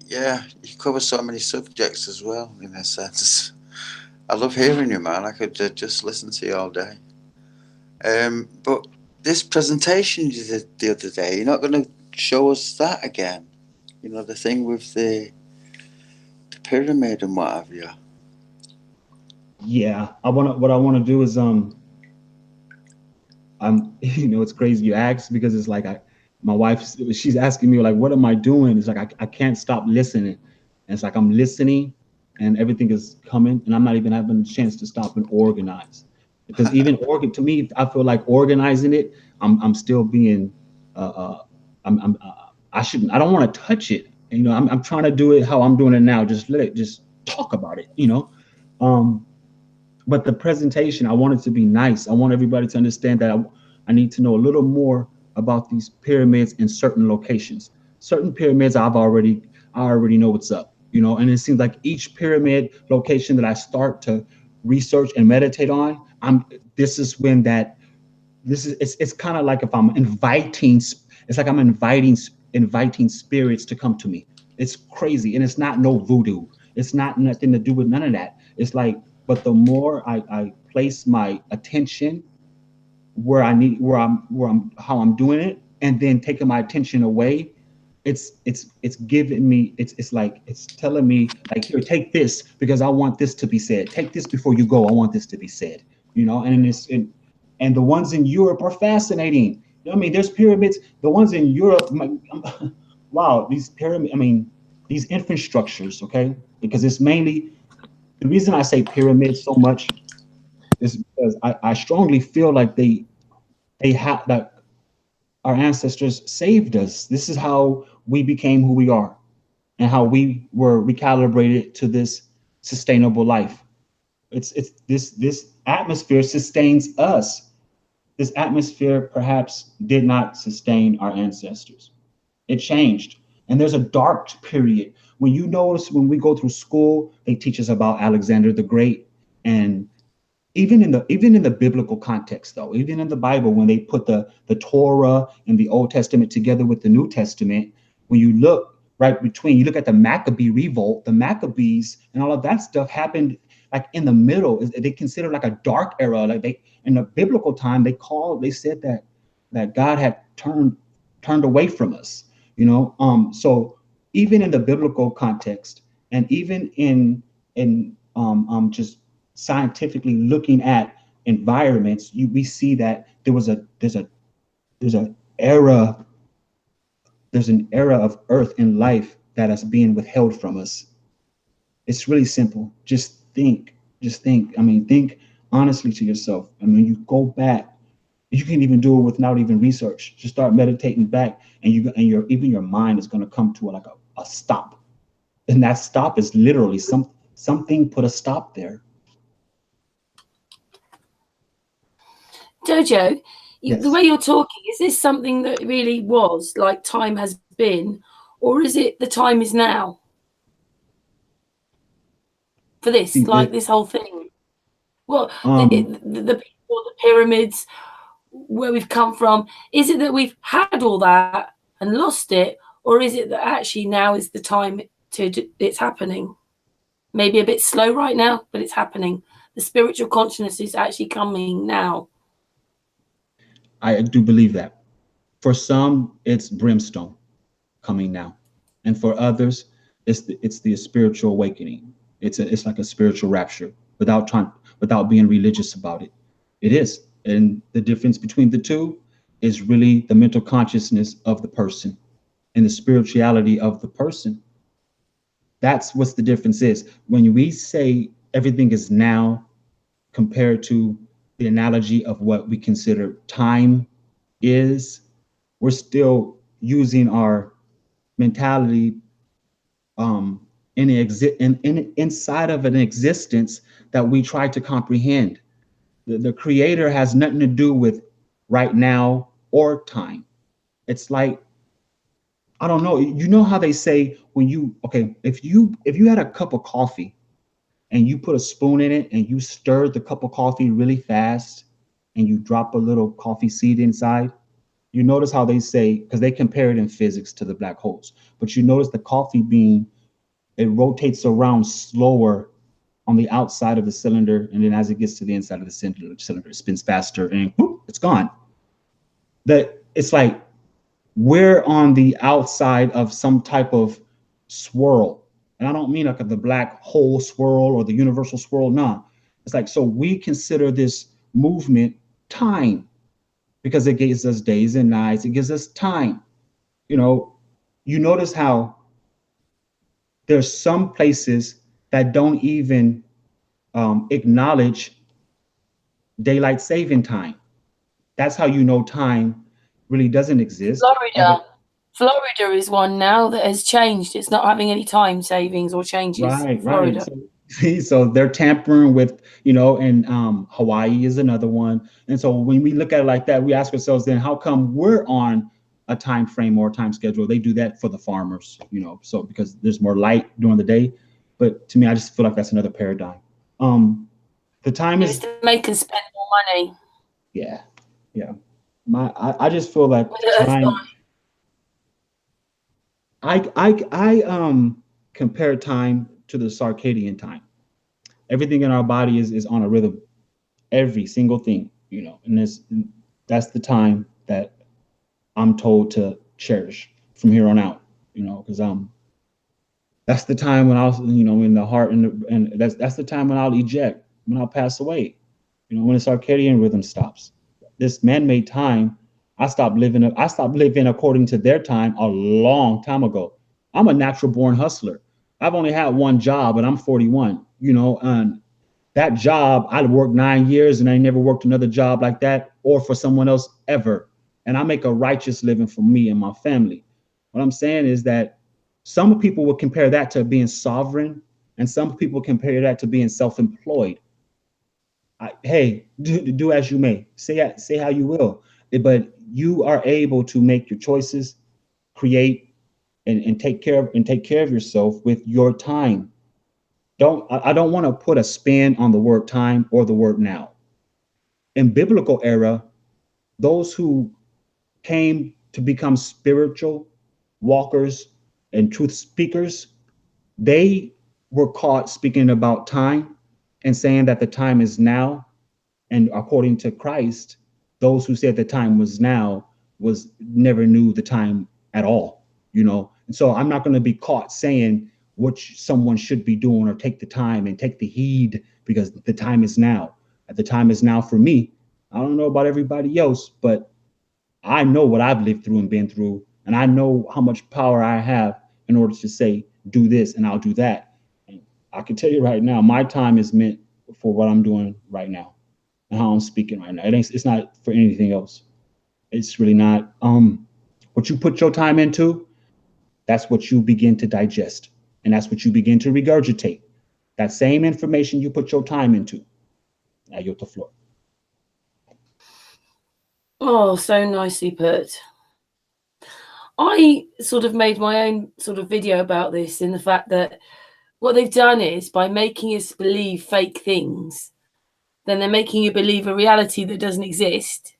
Speaker 4: yeah, you cover so many subjects as well, in a sense. I love hearing you, man. I could just listen to you all day. But this presentation you did the other day, you're not going to show us that again? You know, the thing with the pyramid and what have you.
Speaker 2: Yeah, what I want to do is I'm you know, it's crazy you ask, because it's like my wife, she's asking me like, what am I doing? It's like I can't stop listening. And it's like I'm listening and everything is coming and I'm not even having a chance to stop and organize. Because even to me, I feel like organizing it, I'm still being I don't want to touch it. You know, I'm trying to do it how I'm doing it now. Just talk about it, you know. But the presentation, I want it to be nice. I want everybody to understand that I need to know a little more about these pyramids in certain locations. Certain pyramids I already know what's up, you know, and it seems like each pyramid location that I start to research and meditate on, it's kind of like if I'm inviting, it's like I'm inviting spirits to come to me. It's crazy. And it's not no voodoo. It's not nothing to do with none of that. It's like, but the more I place my attention where how I'm doing it, and then taking my attention away, it's giving me, it's like, it's telling me like, here, take this because I want this to be said. Take this before you go. I want this to be said, you know, and the ones in Europe are fascinating. You know what I mean? There's pyramids, the ones in Europe, wow, these infrastructures, okay? Because it's mainly, the reason I say pyramids so much is because I strongly feel like they have that our ancestors saved us. This is how we became who we are and how we were recalibrated to this sustainable life. It's this atmosphere sustains us. This atmosphere perhaps did not sustain our ancestors. It changed. And there's a dark period. When you notice, when we go through school, they teach us about Alexander the Great. And even in the biblical context, though, even in the Bible, when they put the Torah and the Old Testament together with the New Testament, when you look you look at the Maccabee revolt, the Maccabees and all of that stuff happened like in the middle. They consider like a dark era. Like in the biblical time, they said that God had turned away from us, you know. So even in the biblical context, and even in just scientifically looking at environments, we see that there's an era of Earth and life that is being withheld from us. It's really simple. Just think. I mean, think honestly to yourself. I mean, you go back. You can even do it without even research. Just start meditating back, and your mind is going to come to a stop, and that stop is literally something put a stop there.
Speaker 1: Dojo,
Speaker 2: Yes.
Speaker 1: the way you're talking, is this something that really was like time has been, or is it the time is now for this, this whole thing? Well, the people, the pyramids, where we've come from, is it that we've had all that and lost it, or is it that actually now is the time it's happening? Maybe a bit slow right now, but it's happening. The spiritual consciousness is actually coming now.
Speaker 2: I do believe that. For some, it's brimstone coming now, and for others, it's the spiritual awakening. It's like a spiritual rapture without being religious about it. It is, and the difference between the two is really the mental consciousness of the person. and the spirituality of the person. That's what the difference is. When we say everything is now compared to the analogy of what we consider time is, we're still using our mentality inside of an existence that we try to comprehend. The creator has nothing to do with right now or time. It's like, I don't know. You know how they say when you, okay, if you had a cup of coffee and you put a spoon in it and you stir the cup of coffee really fast and you drop a little coffee seed inside, you notice how they say, because they compare it in physics to the black holes, but you notice the coffee bean, it rotates around slower on the outside of the cylinder, and then as it gets to the inside of the cylinder, it spins faster and whoop, it's gone. That it's like we're on the outside of some type of swirl. And I don't mean like the black hole swirl or the universal swirl. Nah, it's like, so we consider this movement time because it gives us days and nights. It gives us time. You know, you notice how there's some places that don't even acknowledge daylight saving time. That's how you know time really doesn't exist.
Speaker 1: Florida is one now that has changed. It's not having any time savings or changes.
Speaker 2: Right,
Speaker 1: Florida.
Speaker 2: right. So they're tampering with, you know, and Hawaii is another one. And so when we look at it like that, we ask ourselves, then how come we're on a time frame or a time schedule? They do that for the farmers, you know, so because there's more light during the day. But to me, I just feel like that's another paradigm. The time is
Speaker 1: to make us spend more money.
Speaker 2: Yeah. I just feel like time. I compare time to the circadian time. Everything in our body is on a rhythm. Every single thing, you know, and that's the time that I'm told to cherish from here on out, you know, because that's the time when I'll, you know, in the heart and that's the time when I'll eject, when I'll pass away, you know, when the circadian rhythm stops. This man-made time, I stopped living according to their time a long time ago. I'm a natural born hustler. I've only had one job and I'm 41, you know, and that job, I worked 9 years and I never worked another job like that or for someone else ever. And I make a righteous living for me and my family. What I'm saying is that some people will compare that to being sovereign and some people compare that to being self-employed. Hey, do as you may, say how you will, but you are able to make your choices, create and take care of yourself with your time. I don't want to put a spin on the word time or the word now. In biblical era, those who came to become spiritual walkers and truth speakers, they were caught speaking about time and saying that the time is now. And according to Christ, those who said the time was now was never knew the time at all, you know. And so I'm not going to be caught saying what someone should be doing or take the time and take the heed because the time is now. The time is now for me. I don't know about everybody else, but I know what I've lived through and been through, and I know how much power I have in order to say, do this and I'll do that. And I can tell you right now, my time is meant for what I'm doing right now and how I'm speaking right now. It's not for anything else. It's really not. What you put your time into, that's what you begin to digest. And that's what you begin to regurgitate. That same information you put your time into. I yield the floor.
Speaker 1: Oh, so nicely put. I sort of made my own sort of video about this in the fact that what they've done is by making us believe fake things, then they're making you believe a reality that doesn't exist.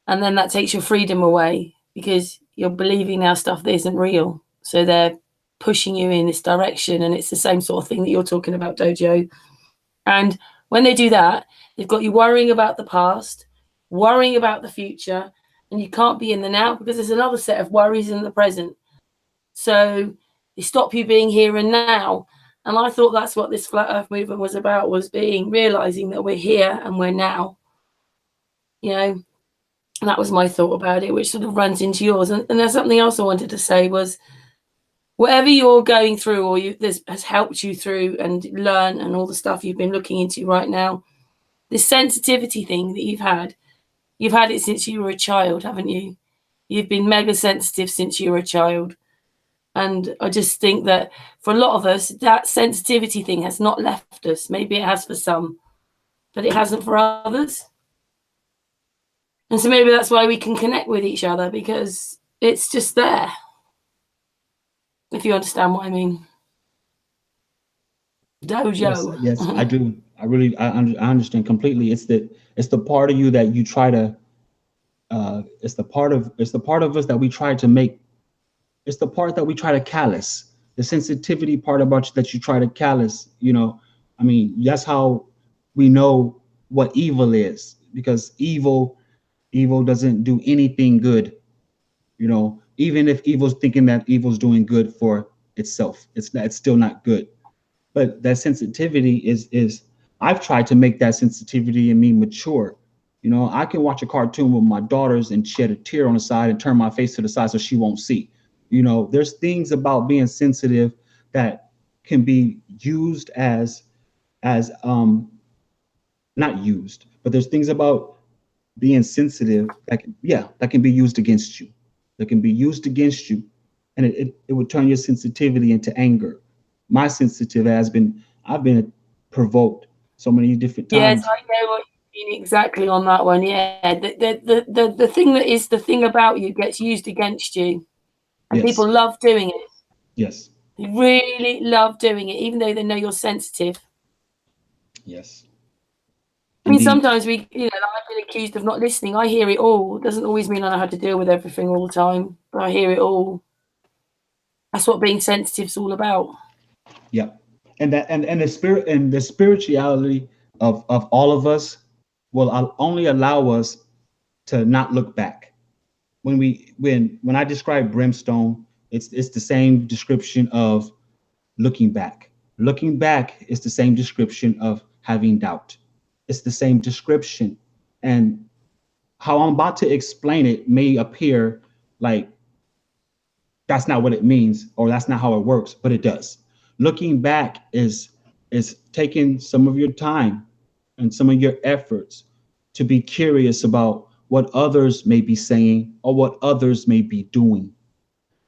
Speaker 1: And then that takes your freedom away because you're believing now stuff that isn't real. So they're pushing you in this direction. And it's the same sort of thing that you're talking about, Dojo. And when they do that, they've got you worrying about the past, worrying about the future, and you can't be in the now because there's another set of worries in the present. So they stop you being here and now. And I thought that's what this flat earth movement was about, was realizing that we're here and we're now. You know, And that was my thought about it, which sort of runs into yours. And there's something else I wanted to say was, whatever you're going through or this has helped you through and learn and all the stuff you've been looking into right now, this sensitivity thing that you've had it since you were a child, haven't you? You've been mega sensitive since you were a child. And I just think that for a lot of us, that sensitivity thing has not left us. Maybe it has for some, but it hasn't for others. And so maybe that's why we can connect with each other, because it's just there. If you understand what I mean. DOJO.
Speaker 2: Yes, I do. I understand completely. It's the part of you that you try to it's the part of us that we try to make, it's the part that we try to callous, the sensitivity part about you that you try to callous, you know. I mean, that's how we know what evil is, because evil doesn't do anything good, you know. Even if evil's thinking that evil's doing good for itself, it's still not good. But that sensitivity is I've tried to make that sensitivity in me mature. You know, I can watch a cartoon with my daughters and shed a tear on the side and turn my face to the side so she won't see. You know, there's things about being sensitive that can be used as not used, but there's things about being sensitive that can be used against you. That can be used against you, and it would turn your sensitivity into anger. My sensitive I've been provoked so many different times.
Speaker 1: Yes, I know what you mean exactly on that one. Yeah, the thing that is the thing about you gets used against you, and
Speaker 2: Yes.
Speaker 1: people love doing it.
Speaker 2: Yes.
Speaker 1: They really love doing it, even though they know you're sensitive.
Speaker 2: Yes.
Speaker 1: I mean,
Speaker 2: Indeed.
Speaker 1: sometimes I've been accused of not listening. I hear it all. It doesn't always mean I know how to deal with everything all the time, but I hear it all. That's what being sensitive is all about.
Speaker 2: Yeah. And the spirituality of all of us will only allow us to not look back. When I describe brimstone, it's the same description of looking back. Looking back is the same description of having doubt. It's the same description. And how I'm about to explain it may appear like that's not what it means or that's not how it works, but it does. Looking back is taking some of your time and some of your efforts to be curious about what others may be saying or what others may be doing.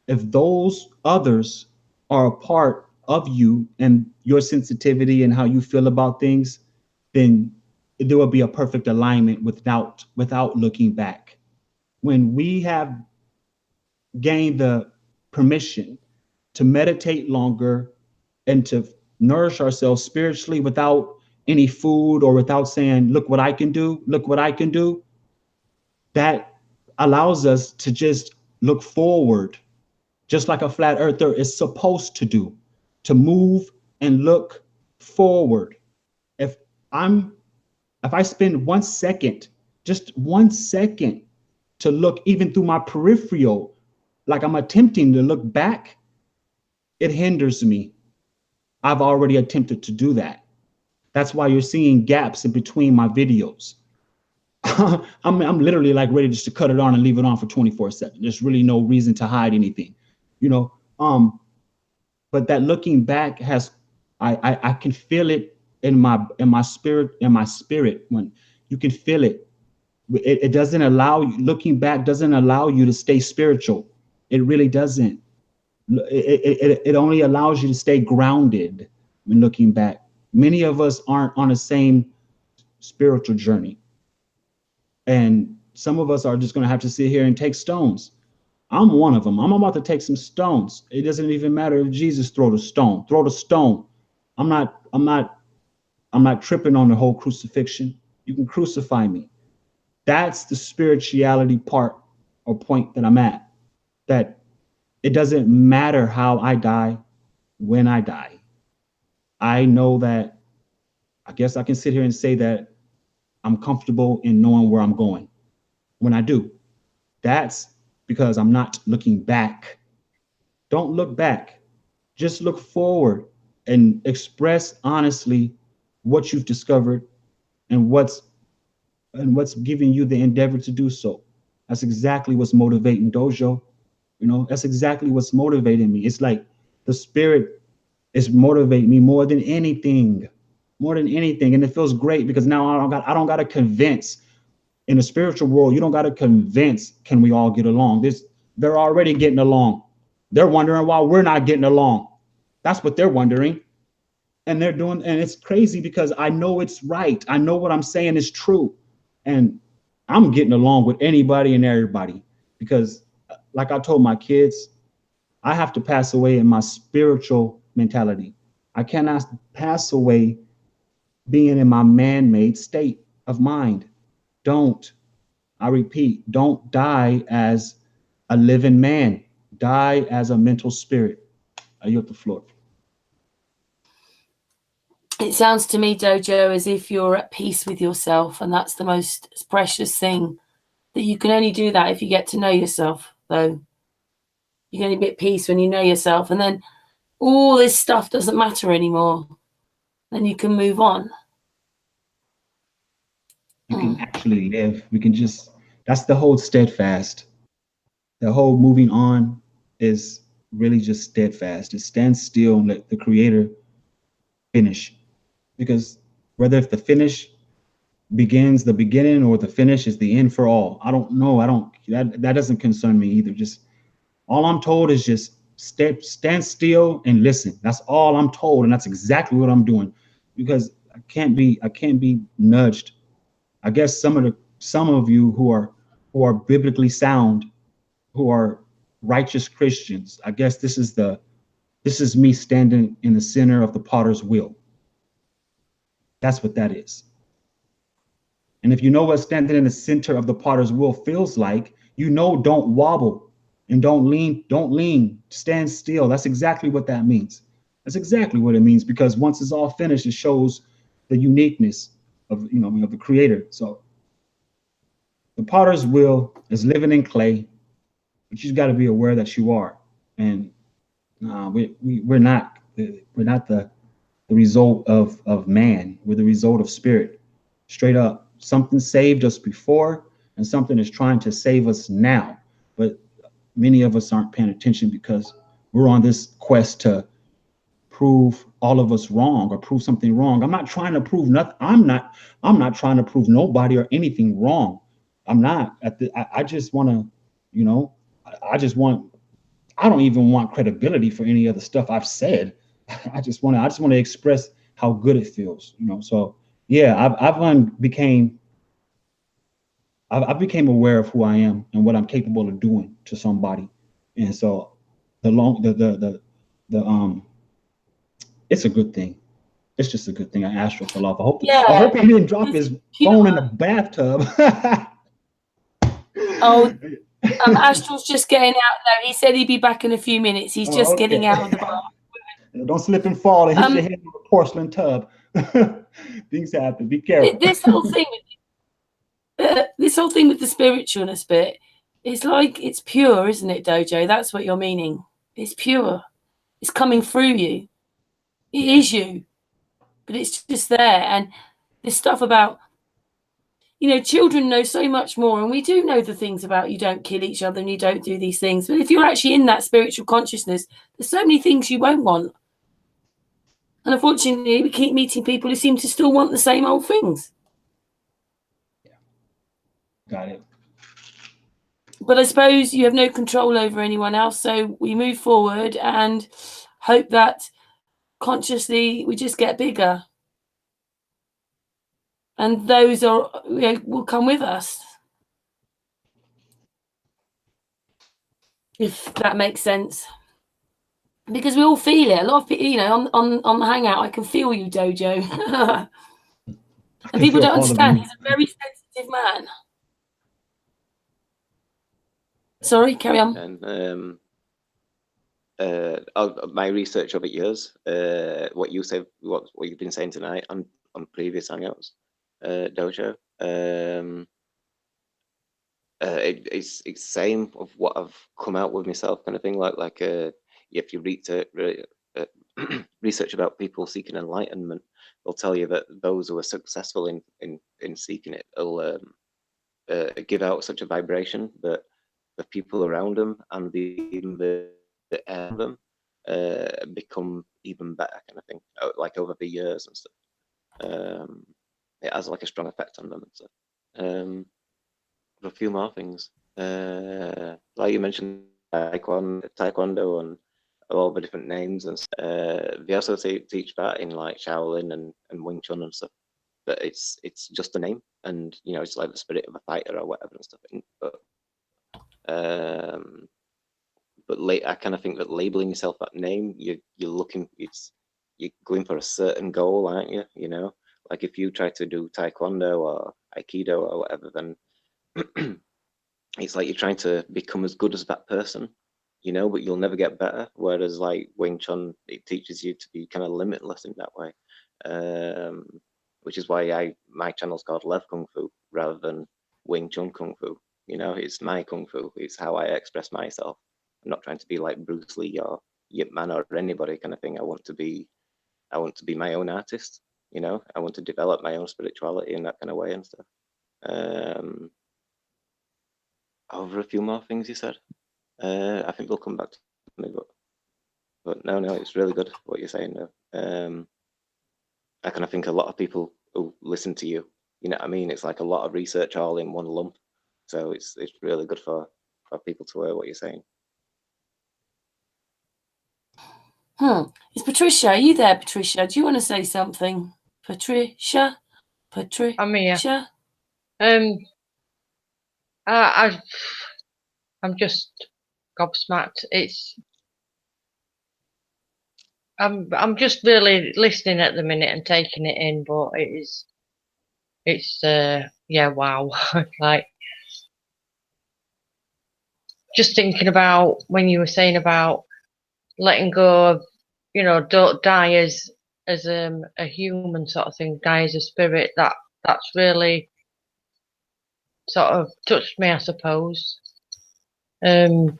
Speaker 2: If those others are a part of you and your sensitivity and how you feel about things, then there will be a perfect alignment without looking back. When we have gained the permission to meditate longer and to nourish ourselves spiritually without any food or without saying, look what I can do, look what I can do, that allows us to just look forward, just like a flat earther is supposed to do, to move and look forward. If I spend 1 second, just 1 second to look even through my peripheral, like I'm attempting to look back, it hinders me. I've already attempted to do that. That's why you're seeing gaps in between my videos. I'm literally like ready just to cut it on and leave it on for 24/7. There's really no reason to hide anything, you know. But that looking back has, I can feel it in my spirit when you can feel it. It doesn't allow you, looking back doesn't allow you to stay spiritual. It really doesn't. It only allows you to stay grounded when looking back. Many of us aren't on the same spiritual journey. And some of us are just going to have to sit here and take stones. I'm one of them. I'm about to take some stones. It doesn't even matter if Jesus throw the stone. Throw the stone. I'm not tripping on the whole crucifixion. You can crucify me. That's the spirituality part or point that I'm at. That it doesn't matter how I die, when I die. I know that, I guess I can sit here and say that I'm comfortable in knowing where I'm going when I do. That's because I'm not looking back. Don't look back. Just look forward and express honestly what you've discovered and what's giving you the endeavor to do so. That's exactly what's motivating DOJO. You know, that's exactly what's motivating me. It's like the spirit is motivating me more than anything, and it feels great because now I don't got to convince. In the spiritual world, you don't got to convince, can we all get along? They're already getting along. They're wondering why we're not getting along. That's what they're wondering. And they're doing, and it's crazy because I know it's right. I know what I'm saying is true. And I'm getting along with anybody and everybody because, like I told my kids, I have to pass away in my spiritual mentality. I cannot pass away being in my man-made state of mind. Don't, I repeat, don't die as a living man. Die as a mental spirit. I yield the floor.
Speaker 1: It sounds to me, DOJO, as if you're at peace with yourself, and that's the most precious thing. That you can only do that if you get to know yourself, though. You can only be at peace when you know yourself, and then all this stuff doesn't matter anymore. Then you can move on.
Speaker 2: You can actually live. We can just, that's the whole steadfast. The whole moving on is really just steadfast. Just stand still and let the creator finish. Because whether if the finish begins the beginning or the finish is the end for all, I don't know. That doesn't concern me either. Just all I'm told is just stand still and listen. That's all I'm told, and that's exactly what I'm doing. Because I can't be nudged. I guess some of you who are biblically sound, who are righteous Christians, I guess this is me standing in the center of the potter's wheel. That's what that is. And if you know what standing in the center of the potter's wheel feels like, you know, don't wobble and don't lean, stand still. That's exactly what that means. That's exactly what it means, because once it's all finished, it shows the uniqueness of, you know, of the creator. So the potter's wheel is living in clay, but you've got to be aware that you are. And we're not the result of man. We're the result of spirit. Straight up. Something saved us before, and something is trying to save us now. But many of us aren't paying attention because we're on this quest to prove all of us wrong or prove something wrong. I'm not trying to prove nothing. I'm not trying to prove nobody or anything wrong. I'm not. I just want to, you know, I don't even want credibility for any of the stuff I've said. I just want to express how good it feels, you know. So yeah, I became aware of who I am and what I'm capable of doing to somebody. And so it's a good thing. It's just a good thing. Astral fell off. I hope he didn't drop his phone in the bathtub.
Speaker 1: Oh, Astral's just getting out now. He said he'd be back in a few minutes. He's just getting out of the bar.
Speaker 2: Don't slip and fall and hit your head on the porcelain tub. Things happen. Be careful.
Speaker 1: This whole thing with the spiritualness bit, it's like it's pure, isn't it, DOJO? That's what you're meaning. It's pure. It's coming through you. It is you, but it's just there. And this stuff about, you know, children know so much more, and we do know the things about you don't kill each other and you don't do these things. But if you're actually in that spiritual consciousness, there's so many things you won't want. And unfortunately, we keep meeting people who seem to still want the same old things.
Speaker 2: Yeah. Got it.
Speaker 1: But I suppose you have no control over anyone else. So we move forward and hope that consciously we just get bigger. And those are, you know, will come with us. If that makes sense. Because we all feel it. A lot of people, you know, on the hangout, I can feel you, DOJO. And people don't understand. He's a very sensitive man. Sorry, carry on.
Speaker 3: And my research over years, what you said, what you've been saying tonight on previous hangouts, DOJO, it's same of what I've come out with myself, kind of thing. Like if you research about people seeking enlightenment, they'll tell you that those who are successful in seeking it will give out such a vibration that the people around them and the air around them become even better, kind of thing, like over the years and stuff. It has like a strong effect on them and stuff. A few more things, like you mentioned, taekwondo and all the different names, and they also teach that in like Shaolin and Wing Chun and stuff. But it's just a name, and you know, it's like the spirit of a fighter or whatever and stuff. But I kind of think that labeling yourself that name, you're looking, you're going for a certain goal, aren't you? You know, like if you try to do taekwondo or aikido or whatever, then it's like you're trying to become as good as that person, you know, but you'll never get better. Whereas like Wing Chun, it teaches you to be kind of limitless in that way, which is why my channel's called Levkunfu rather than Wing Chun Kung Fu. You know, it's my Kung Fu. It's how I express myself. I'm not trying to be like Bruce Lee or Yip Man or anybody kind of thing. I want to be my own artist. You know, I want to develop my own spirituality in that kind of way and stuff. Over a few more things you said. I think they'll come back to me, but no, it's really good what you're saying though. I kind of think a lot of people who listen to you, you know what I mean? It's like a lot of research all in one lump. So it's really good for people to hear what you're saying.
Speaker 1: Is Patricia, are you there, Patricia? Do you want to say something? Patricia?
Speaker 5: I'm here. I'm just gobsmacked. I'm just really listening at the minute and taking it in, but it's yeah, wow. Like just thinking about when you were saying about letting go of, you know, don't die as a human sort of thing, die as a spirit. That's really sort of touched me, I suppose. I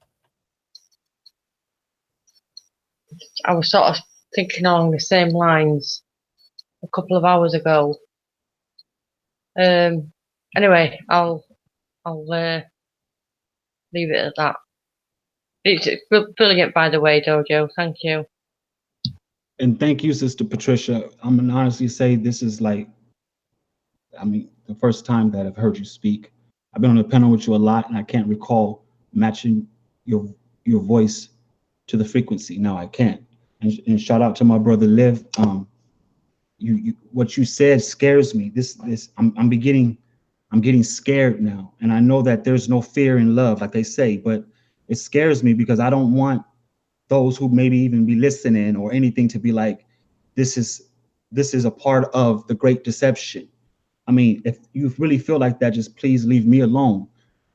Speaker 5: was sort of thinking along the same lines a couple of hours ago. Anyway, I'll leave it at that. It's brilliant, by the way, Dojo. Thank you.
Speaker 2: And thank you, Sister Patricia. I'm gonna honestly say this is like, I mean, the first time that I've heard you speak. I've been on the panel with you a lot, and I can't recall matching your voice to the frequency. No, I can't. And shout out to my brother Lev. You what you said scares me. I'm getting scared now, and I know that there's no fear in love, like they say, but it scares me because I don't want those who maybe even be listening or anything to be like, this is a part of the great deception. I mean, if you really feel like that, just please leave me alone.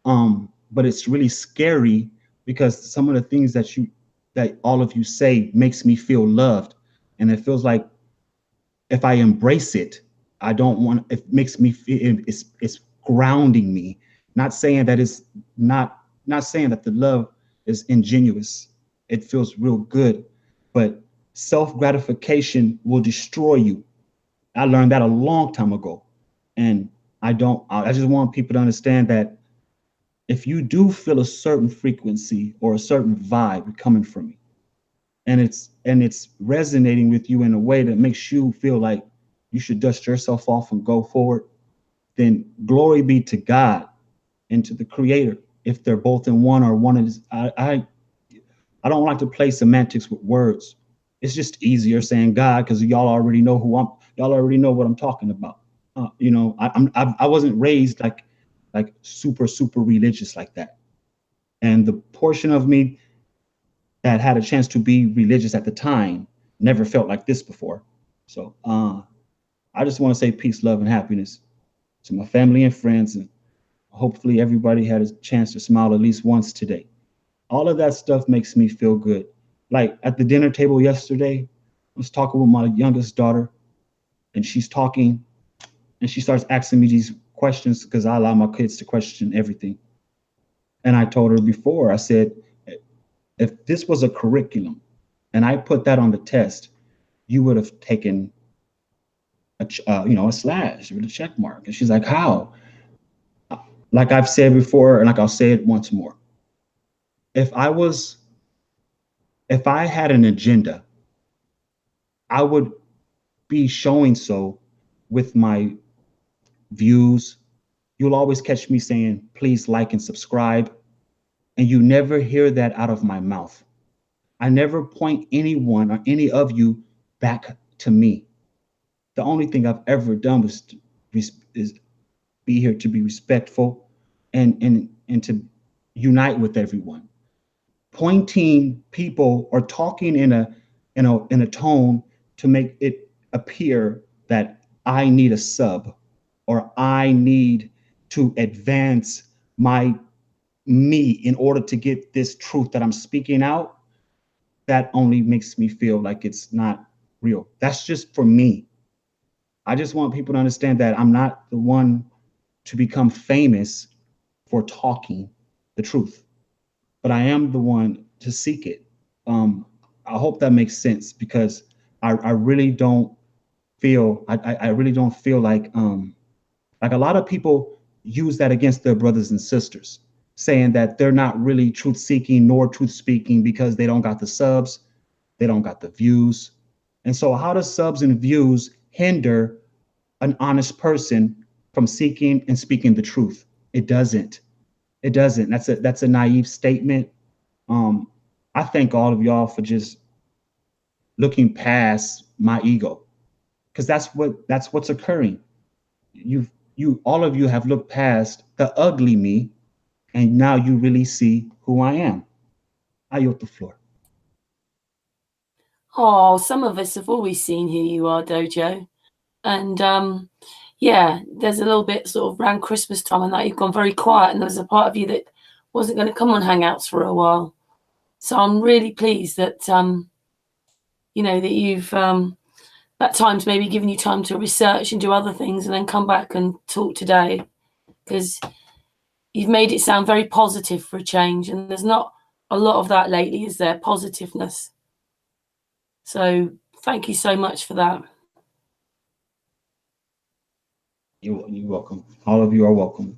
Speaker 2: But it's really scary because some of the things that all of you say makes me feel loved, and it feels like if I embrace it, I don't want. It makes me feel it's grounding me. Not saying that it's not saying that the love is ingenuous. It feels real good, but self-gratification will destroy you. I learned that a long time ago, and I just want people to understand that if you do feel a certain frequency or a certain vibe coming from me, and it's resonating with you in a way that makes you feel like you should dust yourself off and go forward, then glory be to God and to the Creator. If they're both in one or one is, I don't like to play semantics with words. It's just easier saying God because y'all already know y'all already know what I'm talking about. You know, I wasn't raised like super religious like that, and the portion of me that had a chance to be religious at the time never felt like this before. So I just want to say peace, love, and happiness to my family and friends, and hopefully everybody had a chance to smile at least once today. All of that stuff makes me feel good. Like at the dinner table yesterday, I was talking with my youngest daughter, and she's talking, and she starts asking me these questions because I allow my kids to question everything. And I told her before, I said, if this was a curriculum and I put that on the test, you would have taken a slash with a check mark. And she's like, how? like I've said before, and like I'll say it once more, if I had an agenda, I would be showing so with my views. You'll always catch me saying, please like and subscribe. And you never hear that out of my mouth. I never point anyone or any of you back to me. The only thing I've ever done was is be here to be respectful and to unite with everyone. Pointing people or talking in a tone to make it appear that I need a sub or I need to advance me in order to get this truth that I'm speaking out, that only makes me feel like it's not real. That's just for me. I just want people to understand that I'm not the one to become famous for talking the truth, but I am the one to seek it. I hope that makes sense, because I really don't feel I really don't feel like a lot of people use that against their brothers and sisters, saying that they're not really truth seeking nor truth speaking because they don't got the subs, they don't got the views. And so how does subs and views hinder an honest person from seeking and speaking the truth? It doesn't. It doesn't. That's a naive statement. I thank all of y'all for just looking past my ego, because that's what's occurring. All of you have looked past the ugly me, and now you really see who I am. I yield the floor.
Speaker 1: Oh, some of us have always seen who you are, Dojo. And yeah, there's a little bit sort of around Christmas time and that you've gone very quiet, and there was a part of you that wasn't going to come on Hangouts for a while. So I'm really pleased that that you've at times maybe given you time to research and do other things and then come back and talk today, because you've made it sound very positive for a change, and there's not a lot of that lately, is there? Positiveness. So thank you so much for that.
Speaker 2: You're welcome. All of you are welcome.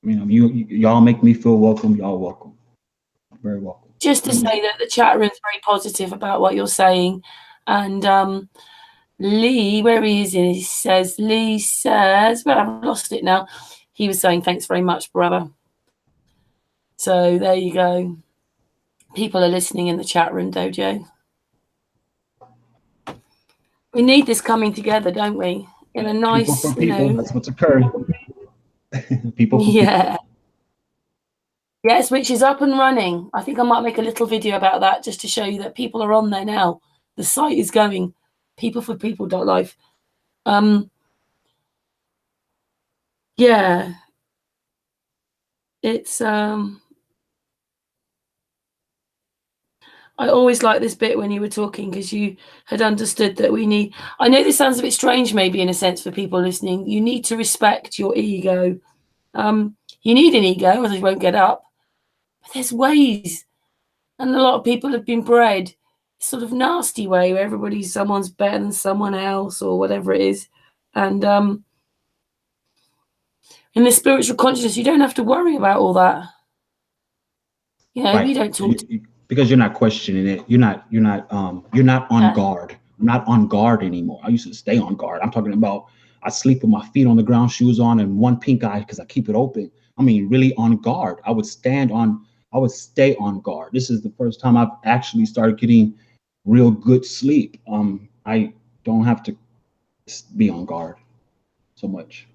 Speaker 2: Y'all make me feel welcome. Y'all welcome. Very welcome.
Speaker 1: Just to say that the chat room's very positive about what you're saying. And Lee, where he is, Lee says, well, I've lost it now. He was saying, thanks very much, brother. So there you go. People are listening in the chat room, Dojo. We need this coming together, don't we? In a nice,
Speaker 2: people for people. That's what's occurring. People for
Speaker 1: yeah. People. Yes, which is up and running. I think I might make a little video about that just to show you that people are on there now. The site is going. peopleforpeople.life. Yeah. It's I always like this bit when you were talking, because you had understood that we need, I know this sounds a bit strange maybe in a sense for people listening, you need to respect your ego. You need an ego, otherwise you won't get up. But there's ways. And a lot of people have been bred sort of nasty way where someone's better than someone else or whatever it is. And in the spiritual consciousness, you don't have to worry about all that.
Speaker 2: Right.
Speaker 1: We don't talk
Speaker 2: because you're not questioning it. You're not on guard. I'm not on guard anymore. I used to stay on guard. I'm talking about I sleep with my feet on the ground, shoes on, and one pink eye because I keep it open. I mean, really on guard. I would stay on guard. This is the first time I've actually started getting real good sleep. I don't have to be on guard so much.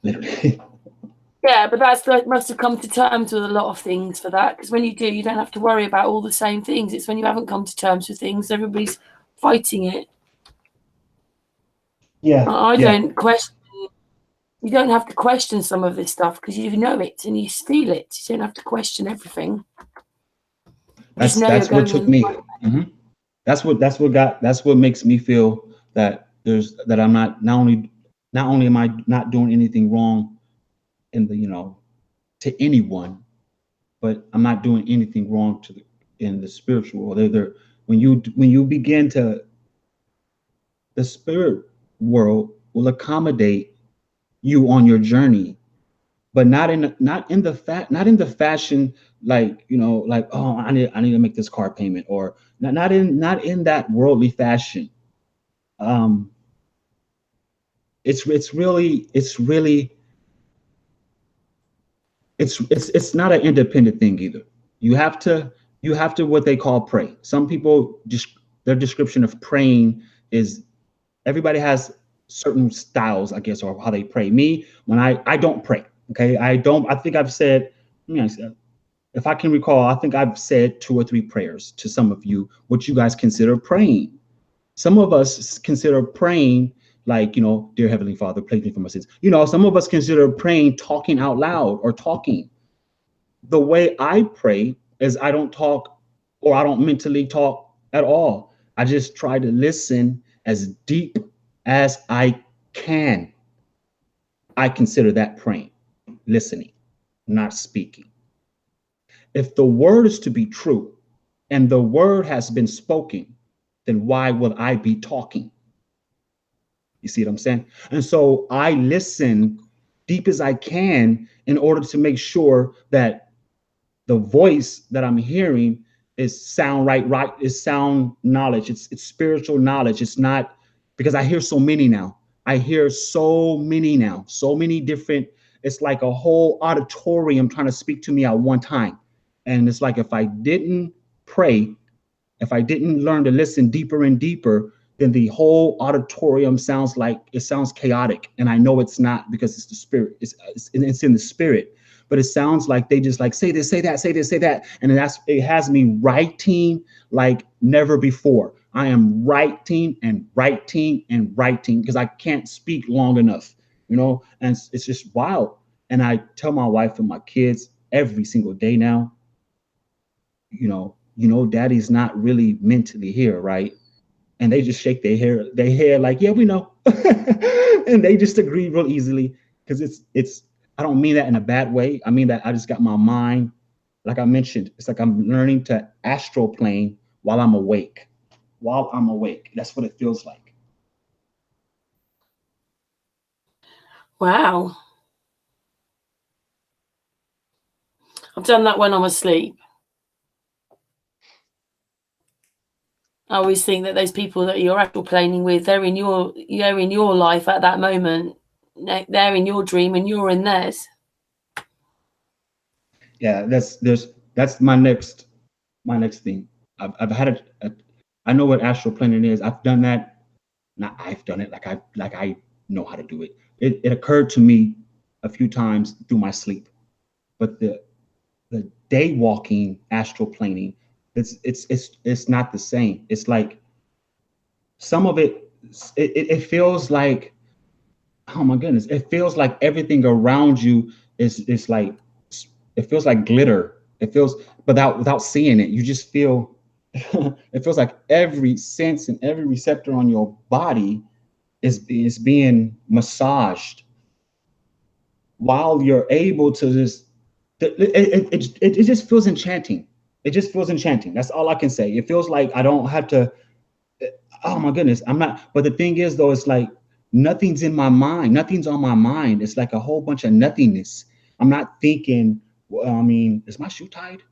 Speaker 2: Literally.
Speaker 1: Yeah, but that's like must have come to terms with a lot of things for that, because when you do, you don't have to worry about all the same things. It's when you haven't come to terms with things, everybody's fighting it.
Speaker 2: Yeah.
Speaker 1: I don't question. You don't have to question some of this stuff because you know it and you feel it. You don't have to question everything.
Speaker 2: That's what took me. Mm-hmm. That's what makes me feel that I'm not only am I not doing anything wrong in the to anyone, but I'm not doing anything wrong in the spiritual world. When you begin to, the spirit world will accommodate you on your journey but not in the fashion like, you know, like, oh, I need to make this car payment, or not in that worldly fashion. It's not an independent thing either. You have to what they call pray. Some people just, their description of praying is, everybody has certain styles, I guess, or how they pray. Me, when I don't pray. Okay, I think I've said, if I can recall, I think I've said 2 or 3 prayers to some of you, what you guys consider praying. Some of us consider praying like, you know, dear Heavenly Father, please me for my sins. You know, some of us consider praying talking out loud or talking. The way I pray is I don't talk, or I don't mentally talk at all. I just try to listen as deep as I can. I consider that praying, listening, not speaking. If the word is to be true and the word has been spoken, then why will I be talking? You see what I'm saying? And so I listen deep as I can in order to make sure that the voice that I'm hearing is sound right, is sound knowledge. It's spiritual knowledge. It's not, because I hear so many now. I hear so many now, so many different, it's like a whole auditorium trying to speak to me at one time. And it's like, if I didn't pray, if I didn't learn to listen deeper and deeper, then the whole auditorium sounds chaotic. And I know it's not, because it's the spirit, it's in the spirit, but it sounds like they just like say this, say that, say this, say that. And it has me writing like never before. I am writing and writing and writing because I can't speak long enough, you know, and it's just wild. And I tell my wife and my kids every single day now, you know, daddy's not really mentally here, right? And they just shake their head like, yeah, we know. And they just agree real easily, because it's, I don't mean that in a bad way. I mean that I just got my mind, like I mentioned, it's like I'm learning to astral plane while I'm awake. That's what it feels like.
Speaker 1: Wow. I've done that when I'm asleep. I always think that those people that you're astral planing with, they're in your life at that moment. They're in your dream and you're in theirs.
Speaker 2: Yeah, that's my next thing. I've had I know what astral planning is. I've done that. Not I've done it, like I know how to do it. It occurred to me a few times through my sleep, but the day walking astral planing, it's not the same. It's like some of it feels like, oh my goodness, it feels like everything around you is like, it feels like glitter. It feels, without seeing it, you just feel, it feels like every sense and every receptor on your body is being massaged, while you're able to just, it just feels enchanting. It just feels enchanting. That's all I can say. It feels like I don't have to, oh my goodness, I'm not, but the thing is though, it's like nothing's in my mind. Nothing's on my mind. It's like a whole bunch of nothingness. I'm not thinking, well, I mean, is my shoe tied?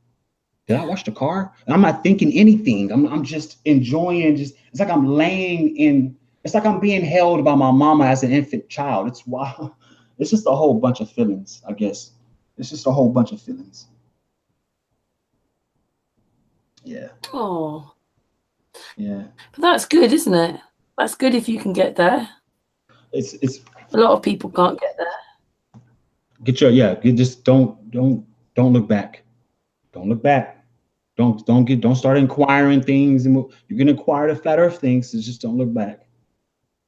Speaker 2: Did I wash the car? I'm not thinking anything. I'm just enjoying, it's like I'm laying in, it's like I'm being held by my mama as an infant child. It's wild. It's just a whole bunch of feelings, I guess. It's just a whole bunch of feelings. Yeah.
Speaker 1: Oh.
Speaker 2: Yeah.
Speaker 1: But that's good, isn't it? That's good if you can get there.
Speaker 2: It's
Speaker 1: a lot of people can't get there.
Speaker 2: You just don't look back. Don't look back. Don't start inquiring things, and you can inquire the flat earth things. So just don't look back.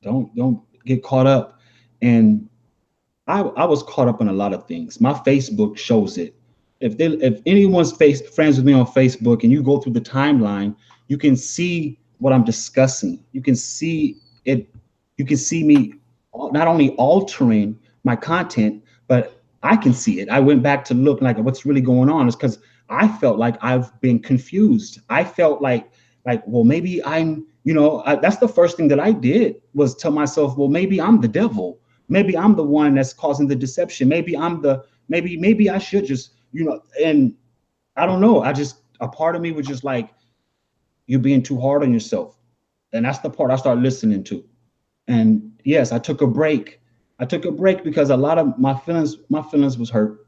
Speaker 2: Don't get caught up. And I was caught up in a lot of things. My Facebook shows it. If anyone's friends with me on Facebook and you go through the timeline, you can see what I'm discussing. You can see it. You can see me not only altering my content, but I can see it. I went back to look like what's really going on. Is because I felt like I've been confused. I felt like, well, maybe I'm, that's the first thing that I did was tell myself, well, maybe I'm the devil. Maybe I'm the one that's causing the deception. Maybe I'm the maybe I should just, and I don't know. A part of me was just like, you're being too hard on yourself. And that's the part I started listening to. And yes, I took a break. Because a lot of my feelings was hurt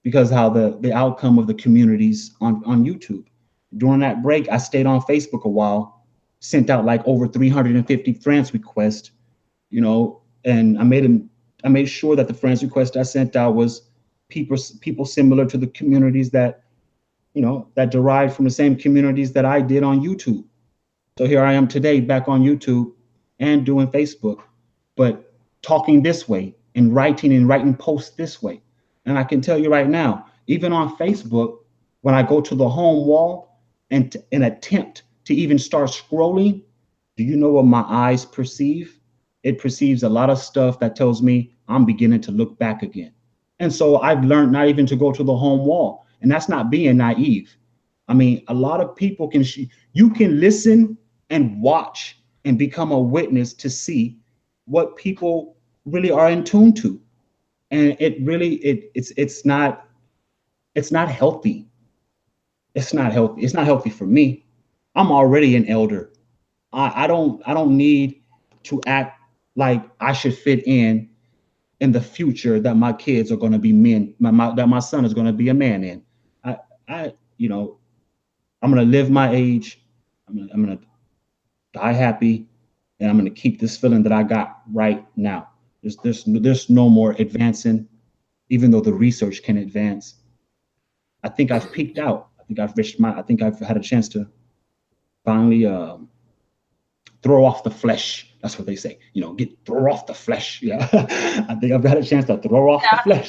Speaker 2: because how the outcome of the communities on YouTube. During that break, I stayed on Facebook a while, sent out like over 350 friends requests, and I made sure that the friends request I sent out was people similar to the communities that, that derived from the same communities that I did on YouTube. So here I am today back on YouTube and doing Facebook, but talking this way and writing posts this way. And I can tell you right now, even on Facebook, when I go to the home wall and attempt to even start scrolling, do you know what my eyes perceive? It perceives a lot of stuff that tells me I'm beginning to look back again. And so I've learned not even to go to the home wall. And that's not being naive. I mean, a lot of people you can listen and watch and become a witness to see what people really are in tune to. And it's not healthy. It's not healthy. It's not healthy for me. I'm already an elder. I don't need to act like I should fit in the future that my kids are going to be men, that my son is going to be a man in. I'm going to live my age. I'm going to die happy, and I'm going to keep this feeling that I got right now. There's no more advancing, even though the research can advance. I think I've peaked out. I think I've had a chance to finally throw off the flesh. That's what they say. Throw off the flesh. Yeah. I think I've got a chance to throw off the flesh.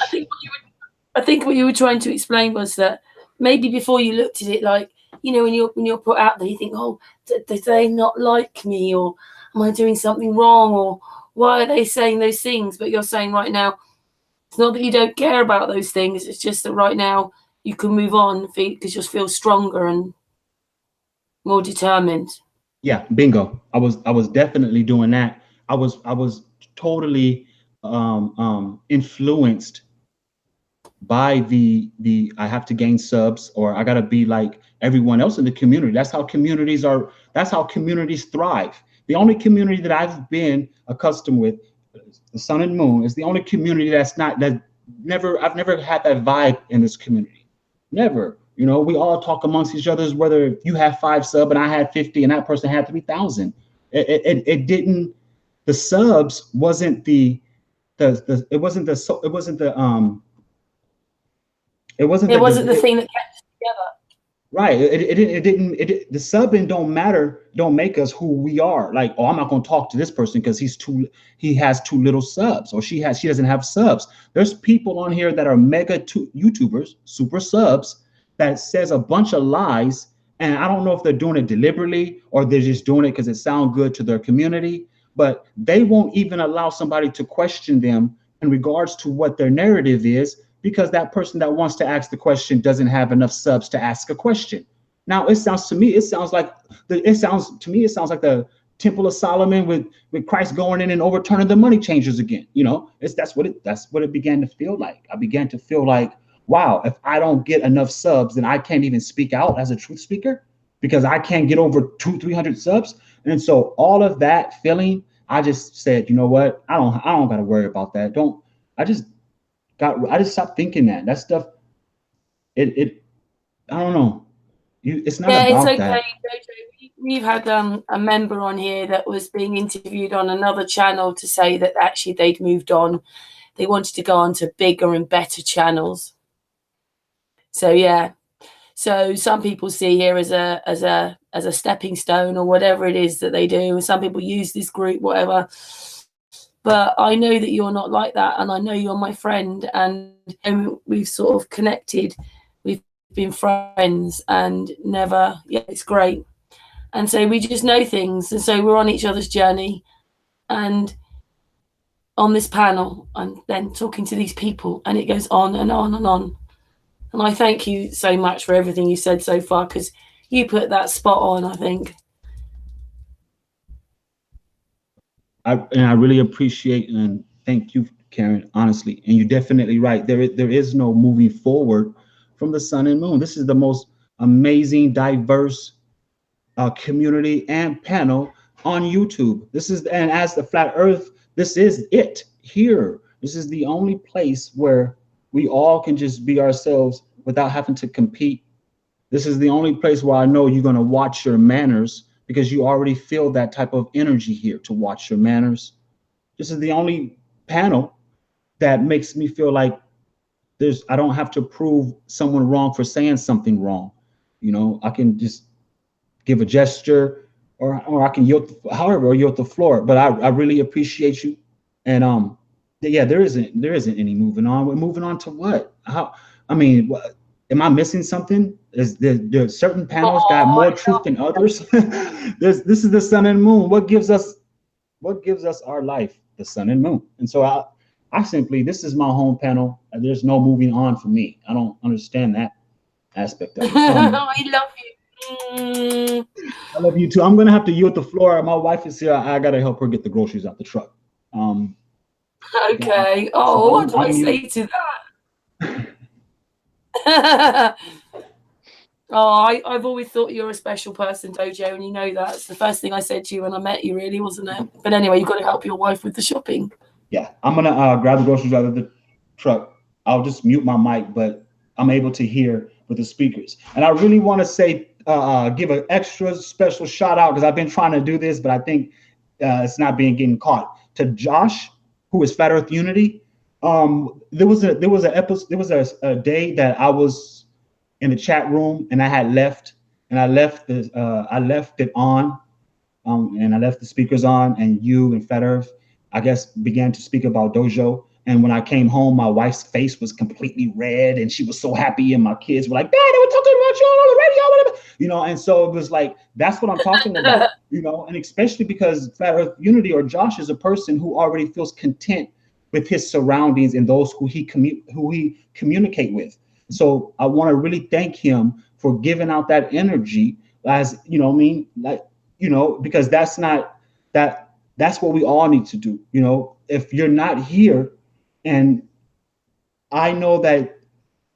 Speaker 1: I think what you were trying to explain was that maybe before you looked at it, like, when you're put out there, you think, oh, do they not like me, or am I doing something wrong, or why are they saying those things? But you're saying right now, it's not that you don't care about those things. It's just that right now you can move on because you just feel stronger and more determined.
Speaker 2: Yeah, bingo. I was definitely doing that. I was totally influenced by the I have to gain subs, or I gotta be like everyone else in the community. That's how communities thrive. The only community that I've been accustomed with, the Sun and Moon, is the only community I've never had that vibe in this community. Never. We all talk amongst each other, whether you have 5 subs and I had 50 and that person had 3,000. It didn't. The subs wasn't the thing that kept us together. Right. The subbing don't make us who we are. Like, oh, I'm not going to talk to this person because he has too little subs, or she doesn't have subs. There's people on here that are mega YouTubers, super subs, that says a bunch of lies. And I don't know if they're doing it deliberately or they're just doing it because it sounds good to their community, but they won't even allow somebody to question them in regards to what their narrative is, because that person that wants to ask the question doesn't have enough subs to ask a question. Now, it sounds like the Temple of Solomon with Christ going in and overturning the money changers again. That's what it began to feel like. I began to feel like, wow, if I don't get enough subs, then I can't even speak out as a truth speaker because I can't get over 200-300 subs. And so all of that feeling, I just said, you know what? I don't got to worry about that. I just stopped thinking that stuff. I don't know. It's not about
Speaker 1: it's okay,
Speaker 2: that.
Speaker 1: DOJO. We've had a member on here that was being interviewed on another channel to say that actually they'd moved on. They wanted to go on to bigger and better channels. So yeah. So some people see here as a stepping stone or whatever it is that they do. Some people use this group, whatever. But I know that you're not like that, and I know you're my friend, and we've sort of connected. We've been friends, and never. Yeah, it's great. And so we just know things, and so we're on each other's journey, and on this panel, and then talking to these people, and it goes on and on and on. And I thank you so much for everything you said so far, because you put that spot on, I think.
Speaker 2: I really appreciate and thank you, Karen, honestly. And you're definitely right. There is no moving forward from the sun and moon. This is the most amazing, diverse community and panel on YouTube. This is, and as the Flat Earth, this is it here. This is the only place where we all can just be ourselves without having to compete. This is the only place where I know you're going to watch your manners, because you already feel that type of energy here to watch your manners. This is the only panel that makes me feel like I don't have to prove someone wrong for saying something wrong. You know, I can just give a gesture, or I can yield, however, or yield the floor. But I really appreciate you. And yeah, there isn't any moving on. We're moving on to what? How? I mean, am I missing something? Is there certain panels got more truth than others? This is the sun and moon. What gives us our life? The sun and moon. And so I simply, this is my home panel, and there's no moving on for me. I don't understand that aspect of it.
Speaker 1: I love you.
Speaker 2: I love you too. I'm gonna have to yield the floor. My wife is here. I gotta help her get the groceries out the truck.
Speaker 1: Okay.
Speaker 2: Yeah.
Speaker 1: Oh,
Speaker 2: So
Speaker 1: what do I say to that? Oh, I've always thought you're a special person, Dojo, and you know that. It's the first thing I said to you when I met you, really, wasn't it? But anyway, you've got to help your wife with the shopping.
Speaker 2: Yeah, I'm gonna grab the groceries out of the truck. I'll just mute my mic, but I'm able to hear with the speakers. And I really want to say, give an extra special shout out, because I've been trying to do this, but I think it's not getting caught. To Josh, who is Flat Earth Unity. There was a day that I was in the chat room and I had left, and I left it on, and I left the speakers on, and you and Flat Earth, I guess, began to speak about DOJO. And when I came home, my wife's face was completely red, and she was so happy. And my kids were like, "Dad, they were talking about you on the radio," whatever. You know. And so it was like, that's what I'm talking about, you know. And especially because Flat Earth Unity, or Josh, is a person who already feels content with his surroundings and those who he communicate with. So I want to really thank him for giving out that energy, as you know, because that's what we all need to do. You know, if you're not here, and I know that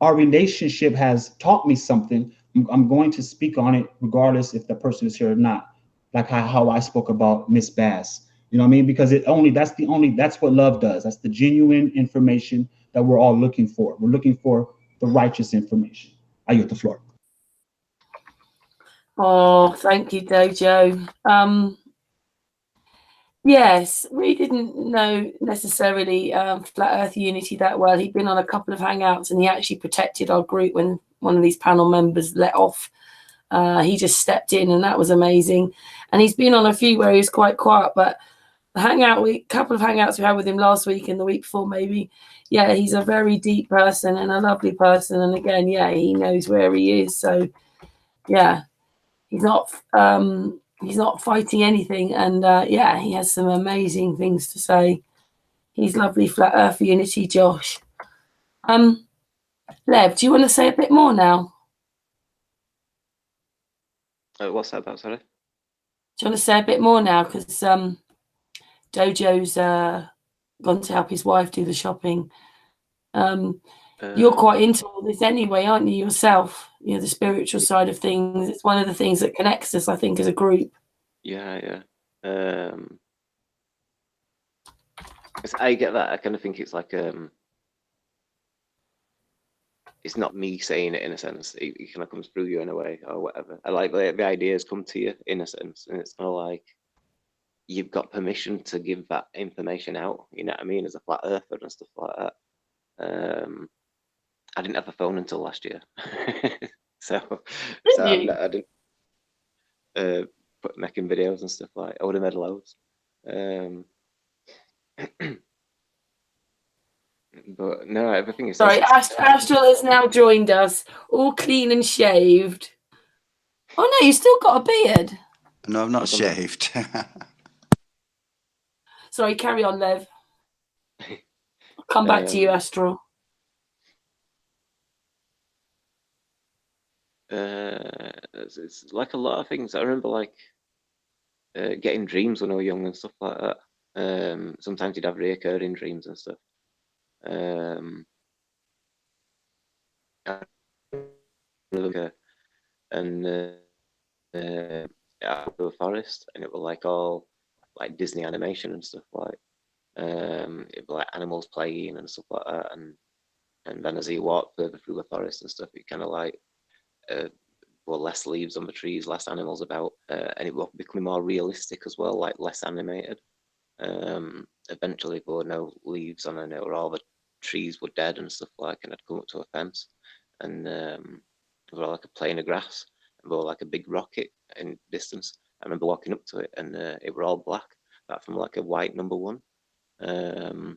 Speaker 2: our relationship has taught me something, I'm going to speak on it regardless if the person is here or not. Like how I spoke about Miss Bass. You know what I mean? Because that's what love does. That's the genuine information that we're all looking for. We're looking for the righteous information. I yield the floor.
Speaker 1: Oh, thank you, Dojo. Yes, we didn't know necessarily Flat Earth Unity that well. He'd been on a couple of hangouts, and he actually protected our group when one of these panel members let off. He just stepped in, and that was amazing. And he's been on a few where he was quite quiet, but the couple of hangouts we had with him last week and the week before, maybe, yeah, he's a very deep person and a lovely person. And again, yeah, he knows where he is. So yeah, he's not fighting anything, and yeah, he has some amazing things to say. He's lovely. Flat Earth Unity, Josh. Lev, do you want to say a bit more now?
Speaker 3: What's that about, sorry?
Speaker 1: Do you want to say a bit more now? Because Dojo's gone to help his wife do the shopping. You're quite into all this anyway, aren't you, yourself? You know, the spiritual side of things. It's one of the things that connects us, I think, as a group.
Speaker 3: Yeah. I get that. I kind of think it's like it's not me saying it in a sense. It kind of comes through you in a way, or whatever. I like the ideas come to you in a sense, and it's kind of like you've got permission to give that information out. You know what I mean? As a flat earther and stuff like that. I didn't have a phone until last year, so I didn't put making videos and stuff like. I would have made loads. But no, everything is.
Speaker 1: Sorry, Astral has now joined us, all clean and shaved. Oh no, you still got a beard.
Speaker 4: No, I'm not shaved.
Speaker 1: Sorry, carry on, Lev. I'll come back to you, Astral.
Speaker 3: It's like a lot of things. I remember like getting dreams when I was young and stuff like that. Sometimes you'd have reoccurring dreams and stuff. And out of the forest, and it was like all like Disney animation and stuff like. It was like animals playing and stuff like that, and then as you walk further through the forest and stuff, it kind of like well, less leaves on the trees, less animals about, and it was becoming more realistic as well, like less animated. Eventually there were no leaves on it, or all the trees were dead and stuff like, and I'd come up to a fence, and there were like a plane of grass, and there were like a big rocket in distance. I remember walking up to it, and it were all black, apart from like a white number one. I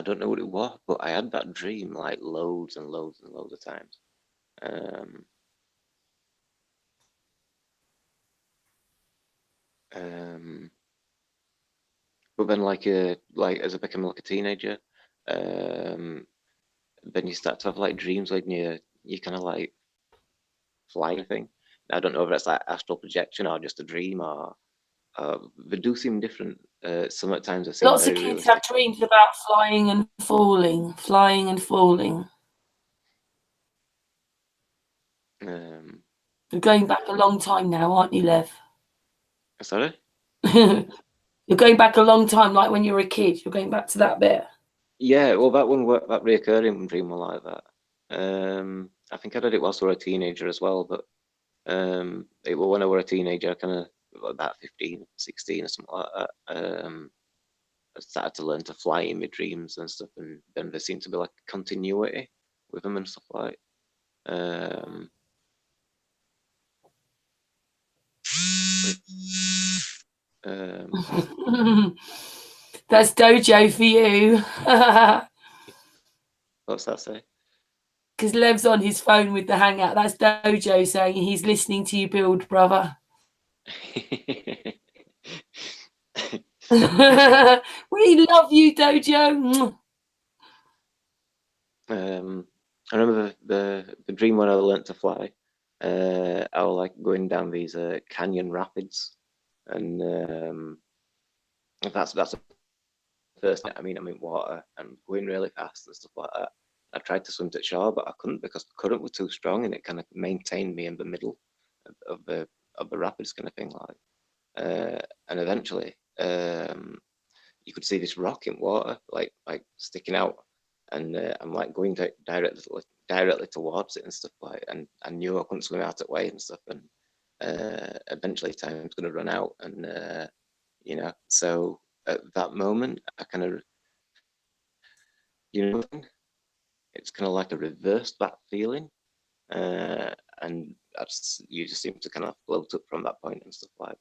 Speaker 3: don't know what it was, but I had that dream like loads and loads and loads of times. But then like as I become like a teenager, then you start to have like dreams when you kind of like flying thing. I don't know if that's like astral projection or just a dream, or they do seem different. Some at times they seem
Speaker 1: Lots of
Speaker 3: very
Speaker 1: kids
Speaker 3: realistic.
Speaker 1: have dreams about flying and falling, flying and falling. You're going back a long time now, aren't you, Lev?
Speaker 3: Sorry?
Speaker 1: You're going back a long time, like when you were a kid. You're going back to that bit.
Speaker 3: Yeah, well, that reoccurring dream was like that. I think I did it whilst I was a teenager as well, but it was when I was a teenager, kind of about 15, 16 or something like that. I started to learn to fly in my dreams and stuff, and then there seemed to be like continuity with them and stuff like.
Speaker 1: That's DOJO for you.
Speaker 3: What's that say?
Speaker 1: Because Lev's on his phone with the Hangout. That's DOJO saying he's listening to you build, brother. We love you, DOJO.
Speaker 3: I remember the dream when I learnt to fly. I was like going down these canyon rapids, and that's the first night. I mean, I'm in water and going really fast and stuff like that. I tried to swim to shore, but I couldn't because the current was too strong, and it kind of maintained me in the middle of the rapids, kind of thing, like. And eventually, you could see this rock in water, like sticking out, and I'm like going directly towards it and stuff like. And I knew I couldn't swim out of the way and stuff, and eventually time's going to run out, and so at that moment, I kind of, it's kind of like a reversed that feeling, and you just seem to kind of float up from that point and stuff like.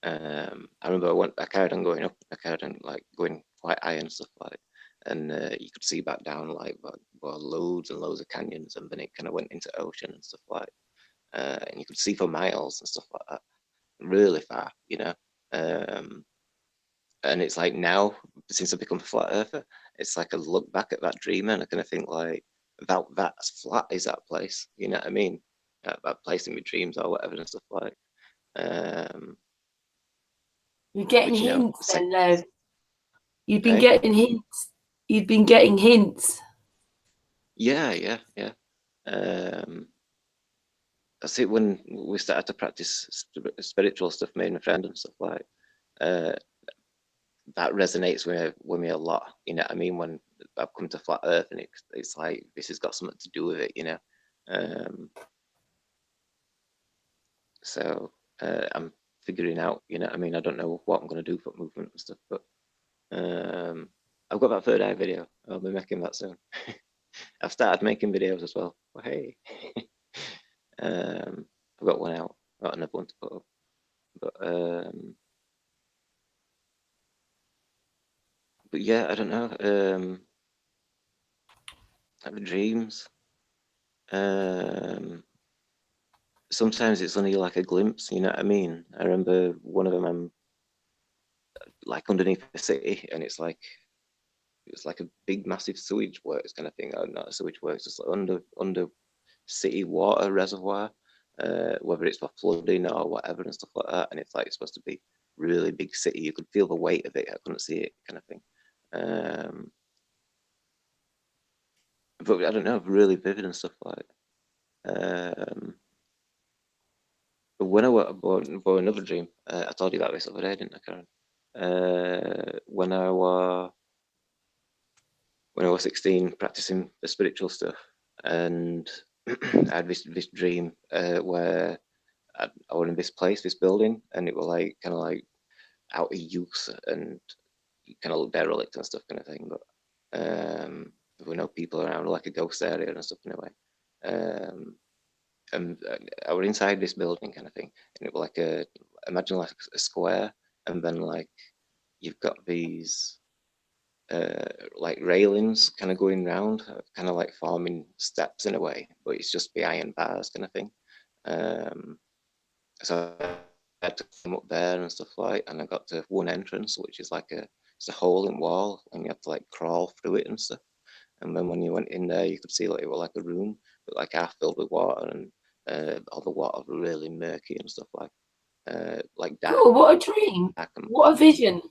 Speaker 3: I remember I carried on going up, I carried on like going quite high and stuff like, and you could see back down like loads and loads of canyons, and then it kind of went into ocean and stuff like, and you could see for miles and stuff like that, really far, and it's like now, since I've become a flat earther, it's like I look back at that dream and I kind of think like, that's flat is that place, you know what I mean? That place in my dreams or whatever and stuff like.
Speaker 1: You're getting
Speaker 3: Which,
Speaker 1: hints then, Lev. You've been
Speaker 3: Eh?
Speaker 1: getting hints. You've been getting hints.
Speaker 3: Yeah. That's it. When we started to practice spiritual stuff, me and my friend and stuff like, that resonates with me a lot. You know what I mean? When I've come to flat Earth, and it's like this has got something to do with it. So I'm figuring out. You know what I mean? I don't know what I'm going to do for movement and stuff, but I've got that third eye video. I'll be making that soon. I've started making videos as well. Well, hey. I've got one out. I've got another one to put up. But yeah, I don't know. Like the dreams. Sometimes it's only like a glimpse, you know what I mean? I remember one of them, I'm like underneath the city, and it's like a big massive sewage works kind of thing. Oh, not a sewage works, just like under city water reservoir, whether it's for flooding or whatever and stuff like that. And it's like it's supposed to be really big city. You could feel the weight of it. I couldn't see it, kind of thing. but I don't know, really vivid and stuff like. But when I bought another dream, I told you about this the other day, didn't I, Karen? When I was 16, practicing the spiritual stuff, and I had this dream where I was in this place, this building, and it was like kind of like out of use and kind of derelict and stuff, kind of thing. But there were no people around, like a ghost area and stuff in a way. And I was inside this building, kind of thing, and it was like imagine like a square, and then like you've got these like railings kind of going round, kind of like forming steps in a way, but it's just the iron bars kind of thing. So I had to come up there and stuff like, and I got to one entrance, which is like it's a hole in wall, and you have to like crawl through it and stuff. And then when you went in there, you could see like it was like a room, but like half filled with water, and all the water was really murky and stuff like dark.
Speaker 1: Cool, what a dream. What a vision.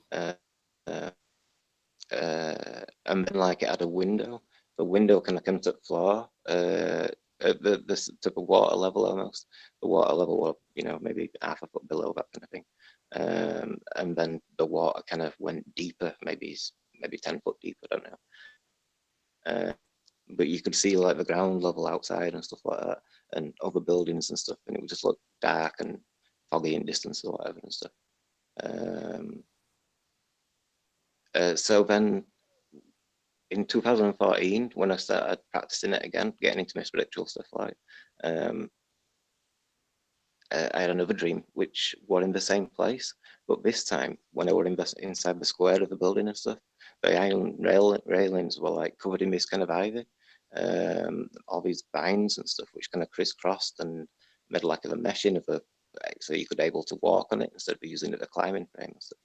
Speaker 3: And then like it had a window. The window kind of came to the floor, at this type of water level almost. The water level was, maybe half a foot below that kind of thing. And then the water kind of went deeper, maybe 10 foot deep, I don't know. But you could see like the ground level outside and stuff like that, and other buildings and stuff, and it would just look dark and foggy in distance or whatever and stuff. So then in 2014, when I started practicing it again, getting into my spiritual stuff, like I had another dream which were in the same place, but this time when I were inside the square of the building and stuff, the iron railings were like covered in this kind of ivy, all these vines and stuff which kind of crisscrossed and made like a meshing of so you could able to walk on it instead of using it as a climbing frame and stuff.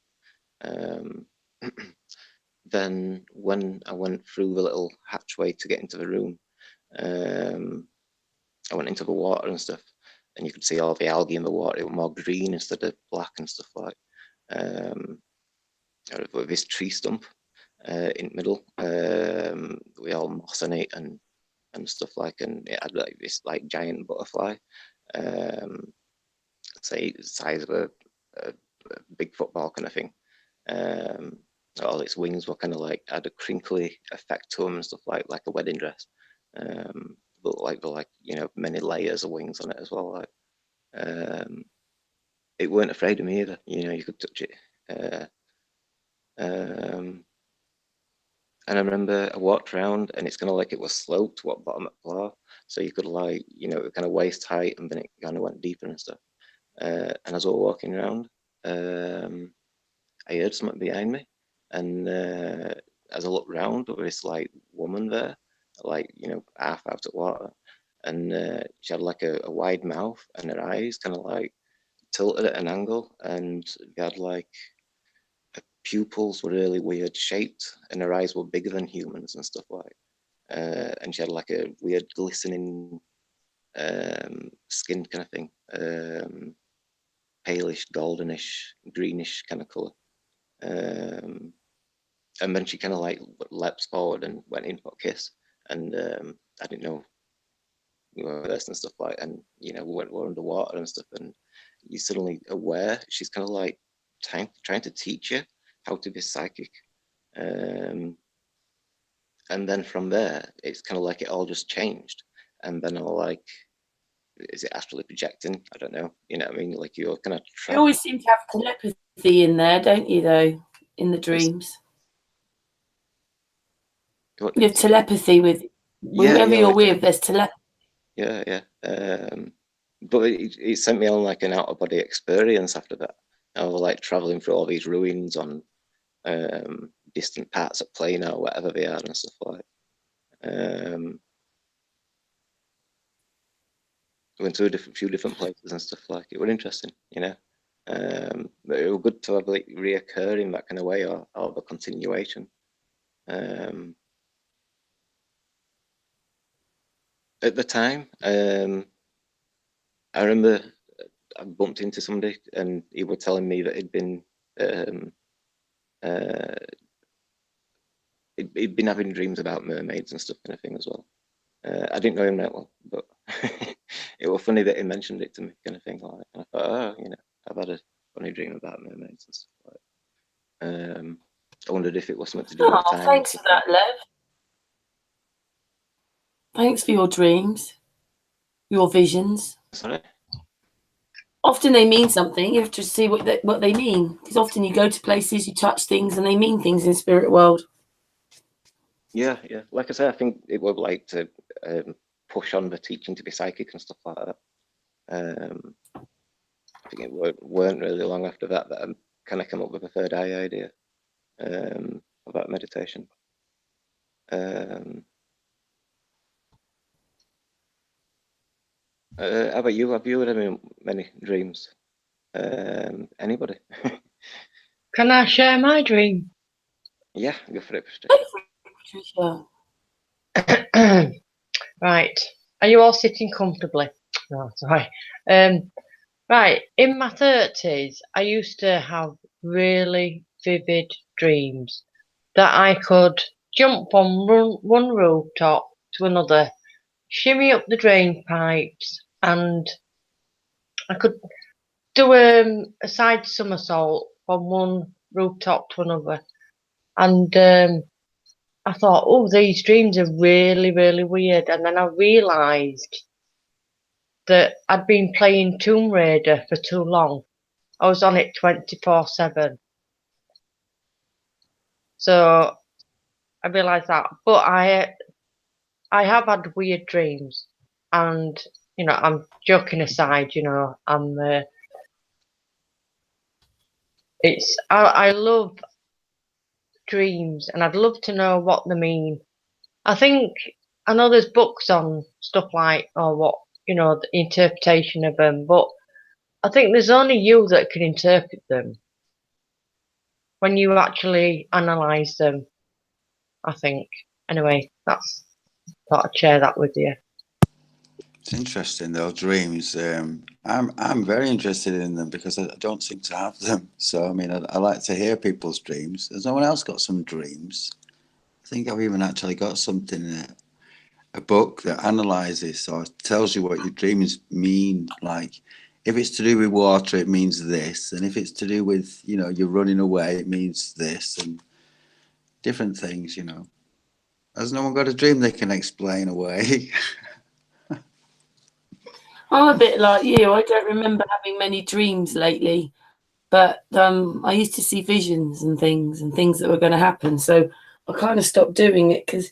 Speaker 3: Then when I went through the little hatchway to get into the room, I went into the water and stuff, and you could see all the algae in the water. It was more green instead of black and stuff like. With this tree stump in the middle, we all moss on it and stuff like, and it had like this like giant butterfly, say the size of a big football kind of thing. All its wings were kind of like had a crinkly effect to them and stuff like a wedding dress. But like many layers of wings on it as well. Like it weren't afraid of me either. You could touch it. And I remember I walked around, and it's kind of like it was sloped to what bottom of the floor, so you could like it kind of waist height, and then it kind of went deeper and stuff. And as I was walking around, I heard something behind me, and as I looked round, there was this like woman there, like half out of water, and she had like a wide mouth, and her eyes kind of like tilted at an angle, and they had like her pupils were really weird shaped, and her eyes were bigger than humans and stuff like. And she had like a weird glistening skin kind of thing, palish, goldenish, greenish kind of color. And then she kind of like leapt forward and went in for a kiss, and I didn't know this and stuff like, and we were underwater and stuff, and you're suddenly aware she's kind of like trying to teach you how to be psychic, and then from there it's kind of like it all just changed, and then all like, is it astrally projecting? I don't know. You know what I mean? Like you're kind of.
Speaker 1: You always seem to have telepathy in there, don't you? Though in the dreams, you have telepathy with whoever you're with. There's telepathy.
Speaker 3: Yeah. But it sent me on like an out of body experience after that. I was like traveling through all these ruins on distant parts of Plano or whatever they are and stuff like. Went to a few different places and stuff like. It was interesting, but it was good to have like reoccur in that kind of way, or the continuation. At the time, I remember I bumped into somebody, and he was telling me that he'd been having dreams about mermaids and stuff kind of thing as well. I didn't know him that well, but it was funny that he mentioned it to me, kind of thing. Like, and I thought, oh, you know, I've had a funny dream about mermaids and stuff like that. I wondered if it was something to do with
Speaker 1: Oh,
Speaker 3: the time.
Speaker 1: thanks for that, Lev. Thanks for your dreams, your visions.
Speaker 3: Sorry?
Speaker 1: Often they mean something. You have to see what they mean, because often you go to places, you touch things, and they mean things in spirit world.
Speaker 3: Yeah. Like I said, I think it would like to push on the teaching to be psychic and stuff like that. I think it weren't really long after that I kind of come up with a third eye idea about meditation. How about you? Have you had many dreams? Anybody?
Speaker 5: Can I share my dream?
Speaker 3: Yeah, go for it,
Speaker 1: Patricia.
Speaker 5: Right. Are you all sitting comfortably? No, sorry. Right. In my 30s, I used to have really vivid dreams that I could jump from one rooftop to another, shimmy up the drain pipes, and I could do a side somersault from one rooftop to another. And I thought, oh, these dreams are really, really weird. And then I realised that I'd been playing Tomb Raider for too long. I was on it 24/7. So I realised that. But I have had weird dreams. And, you know, I'm joking aside, you know, I love dreams, and I'd love to know what they mean. I know there's books on stuff like, or what, you know, the interpretation of them, but I think there's only you that can interpret them when you actually analyse them, I think. Anyway, thought I'd share that with you.
Speaker 4: It's interesting though, dreams. I'm very interested in them because I don't seem to have them. So I mean, I like to hear people's dreams. Has no one else got some dreams? I think I've even actually got something in a book that analyzes or tells you what your dreams mean. Like if it's to do with water, it means this, and if it's to do with, you know, you're running away, it means this, and different things. You know, has no one got a dream they can explain away?
Speaker 1: I'm a bit like you. I don't remember having many dreams lately, but I used to see visions and things that were going to happen. So I kind of stopped doing it because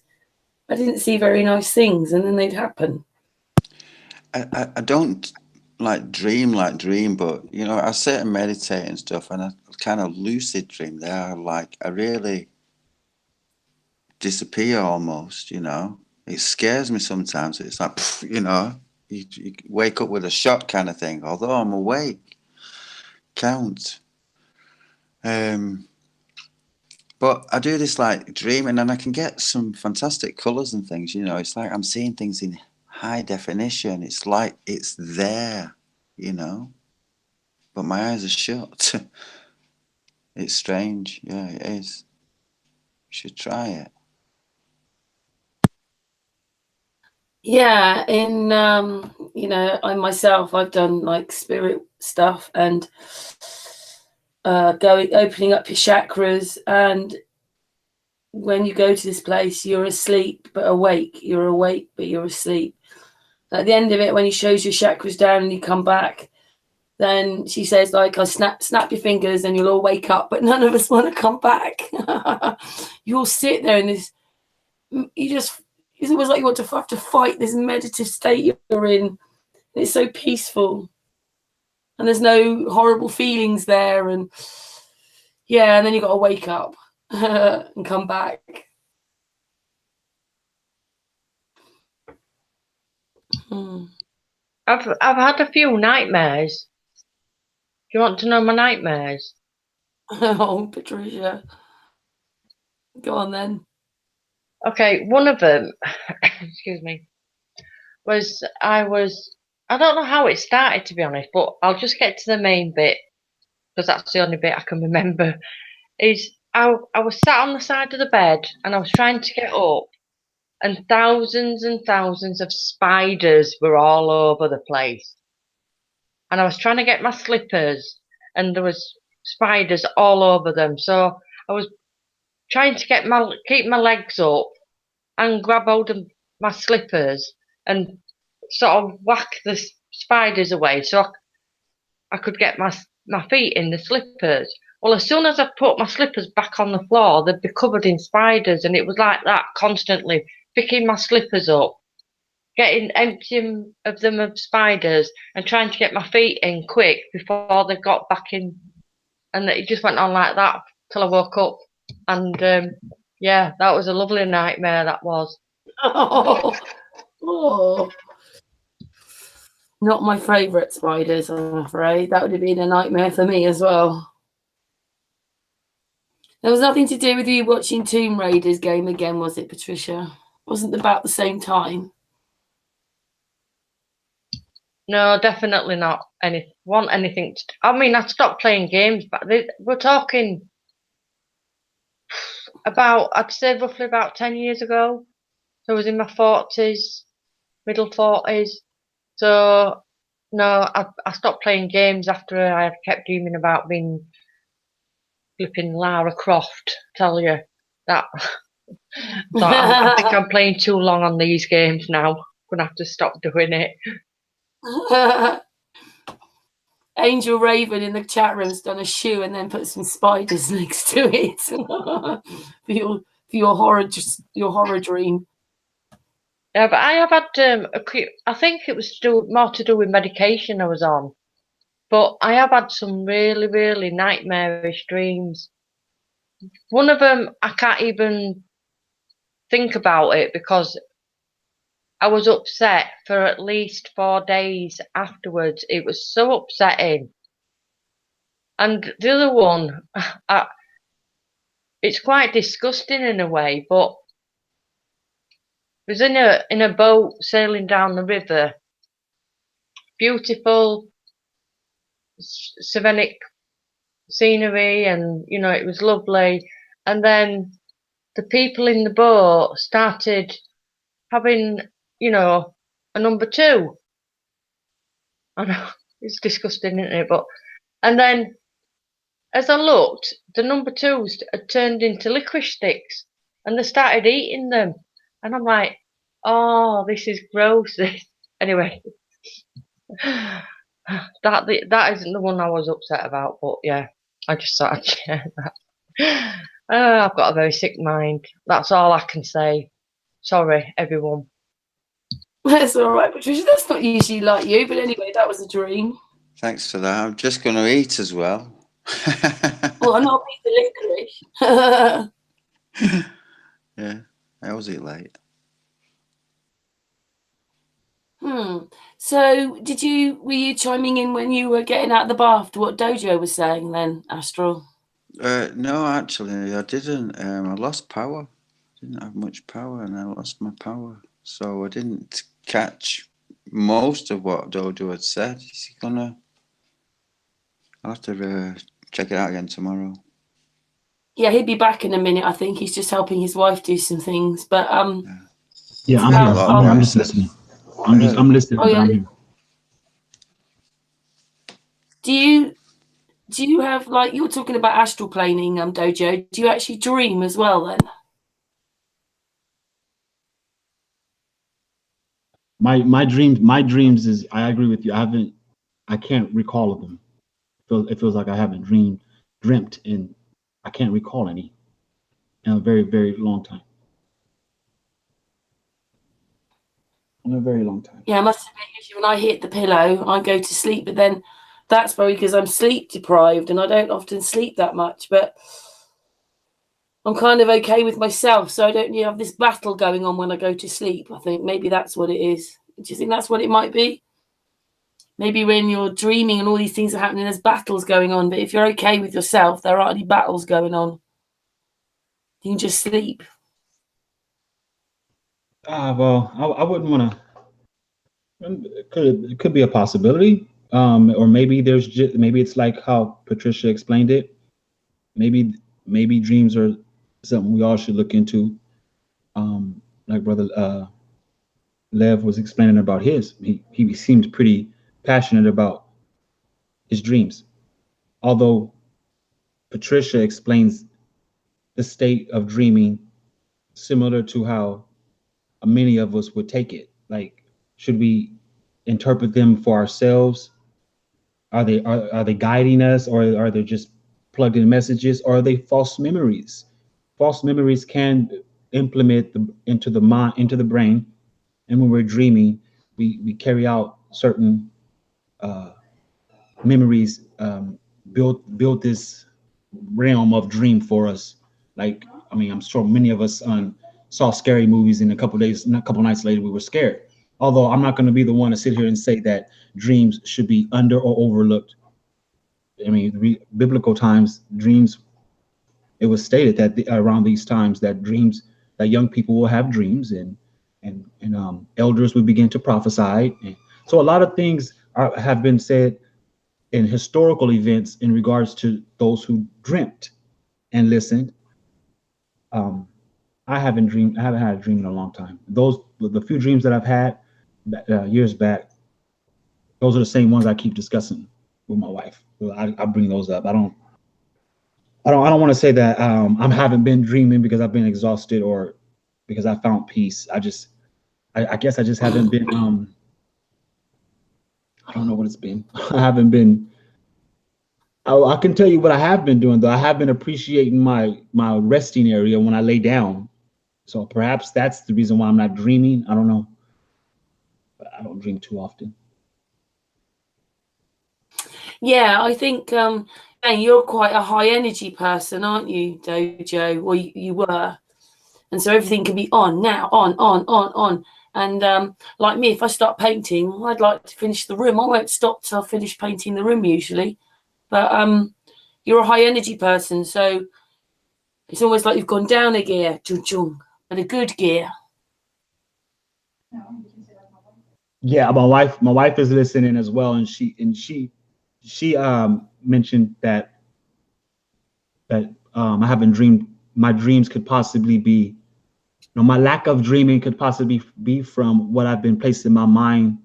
Speaker 1: I didn't see very nice things, and then they'd happen.
Speaker 4: I don't dream, but you know, I sit and meditate and stuff, and I kind of lucid dream there. Like I really disappear almost, you know. It scares me sometimes. It's like, you know, you wake up with a shock kind of thing, although I'm awake. Count. But I do this like dreaming, and I can get some fantastic colours and things, you know. It's like I'm seeing things in high definition. It's like it's there, you know, but my eyes are shut. It's strange. Yeah, it is. You should try it.
Speaker 1: Yeah, in you know, I've done like spirit stuff and opening up your chakras, and when you go to this place, you're asleep but awake. You're awake but you're asleep. At the end of it, when he shows your chakras down and you come back, then she says, like, I'll snap your fingers and you'll all wake up, but none of us want to come back. You'll sit there in this, it's almost like you want to have to fight this meditative state you're in. It's so peaceful. And there's no horrible feelings there. And yeah, and then you've got to wake up and come back.
Speaker 5: I've had a few nightmares. Do you want to know my nightmares?
Speaker 1: Oh, Patricia. Go on then.
Speaker 5: Okay, one of them, excuse me, was I don't know how it started, to be honest, but I'll just get to the main bit because that's the only bit I can remember. Is I was sat on the side of the bed and I was trying to get up, and thousands of spiders were all over the place. And I was trying to get my slippers, and there was spiders all over them. So I was trying to keep my legs up and grab hold of my slippers and sort of whack the spiders away so I could get my feet in the slippers. Well, as soon as I put my slippers back on the floor, they'd be covered in spiders, and it was like that constantly, picking my slippers up, getting emptying of them of spiders, and trying to get my feet in quick before they got back in. And it just went on like that till I woke up. And yeah, that was a lovely nightmare, that was.
Speaker 1: Oh. Not my favourite spiders, I'm afraid. That would have been a nightmare for me as well. There was nothing to do with you watching Tomb Raider's game again, was it, Patricia? Wasn't about the same time?
Speaker 5: No, definitely not. Anything. I mean, I stopped playing games, but we're talking about, I'd say roughly about 10 years ago. So I was in my 40s, middle 40s. So, no, I stopped playing games after I had kept dreaming about being flipping Lara Croft, tell you. That. I think I'm playing too long on these games now. I'm going to have to stop doing it.
Speaker 1: Angel Raven in the chat room's done a shoe and then put some spiders next to it for your horror dream.
Speaker 5: Yeah, but I have had I think it was more to do with medication I was on. But I have had some really, really nightmarish dreams. One of them, I can't even think about it because I was upset for at least 4 days afterwards. It was so upsetting. And the other one, it's quite disgusting in a way, but I was in a boat sailing down the river. Beautiful, scenic scenery, and it was lovely. And then the people in the boat started having, a number two. I know it's disgusting, isn't it? And then as I looked, the number twos had turned into licorice sticks, and they started eating them. And I'm like, oh, this is gross. Anyway, that isn't the one I was upset about, but yeah, I just thought I'd share that. I've got a very sick mind. That's all I can say. Sorry, everyone.
Speaker 1: That's all right, Patricia. That's not usually like you, but anyway, that was a dream.
Speaker 4: Thanks for that. I'm just going to eat as well.
Speaker 1: Well, I'm not a piece of licorice.
Speaker 4: Yeah, I always eat late.
Speaker 1: So, were you chiming in when you were getting out of the bath to what Dojo was saying then, Astral?
Speaker 4: No, actually, I didn't. I lost power. I didn't have much power, and I lost my power. So I didn't catch most of what Dojo had said. Is he gonna? I'll have to check it out again tomorrow.
Speaker 1: Yeah, he'll be back in a minute. I think he's just helping his wife do some things. But
Speaker 2: yeah, I'm here. I'm just listening. I'm listening.
Speaker 1: Oh, yeah.
Speaker 2: I'm here.
Speaker 1: Do you have, like, you're talking about astral planing, Dojo? Do you actually dream as well then?
Speaker 2: My dreams is, I agree with you. I can't recall of them. It feels like I haven't dreamt, and I can't recall any in a very, very long time. In a very long time.
Speaker 1: Yeah, I must admit, usually when I hit the pillow, I go to sleep, but then that's probably because I'm sleep deprived and I don't often sleep that much, but I'm kind of okay with myself, so I don't have this battle going on when I go to sleep. I think maybe that's what it is. Do you think that's what it might be? Maybe when you're dreaming and all these things are happening, there's battles going on, but if you're okay with yourself, there aren't any battles going on. You can just sleep.
Speaker 2: Well, I wouldn't want to. It could be a possibility, or maybe maybe it's like how Patricia explained it. Maybe dreams are something we all should look into. Like like Brother Lev was explaining about his. He seemed pretty passionate about his dreams. Although Patricia explains the state of dreaming similar to how many of us would take it. Like, should we interpret them for ourselves? Are they guiding us, or are they just plugged in messages, or are they false memories? False memories can implement into the mind, into the brain, and when we're dreaming, we carry out certain memories, build this realm of dream for us. Like, I mean, I'm sure many of us saw scary movies, and a couple nights later we were scared. Although I'm not going to be the one to sit here and say that dreams should be under or overlooked. I mean, biblical times, dreams, it was stated that around these times that young people will have dreams, and elders would begin to prophesy. And so a lot of things have been said in historical events in regards to those who dreamt and listened. I haven't had a dream in a long time. The few dreams that I've had years back, those are the same ones I keep discussing with my wife. I bring those up. I don't want to say that I haven't been dreaming because I've been exhausted or because I found peace. I guess I just haven't been. I don't know what it's been. I haven't been. I can tell you what I have been doing though. I have been appreciating my resting area when I lay down. So perhaps that's the reason why I'm not dreaming. I don't know. But I don't dream too often.
Speaker 1: Yeah, I think you're quite a high energy person, aren't you, Dojo? Well, you were. And so everything can be on now, on. And like me, if I start painting, I'd like to finish the room. I won't stop till I finish painting the room usually. But you're a high energy person, so it's almost like you've gone down a gear, but a good gear.
Speaker 2: Yeah, my wife is listening as well, and she mentioned that I haven't dreamed. My dreams could possibly be, my lack of dreaming could possibly be from what I've been placing my mind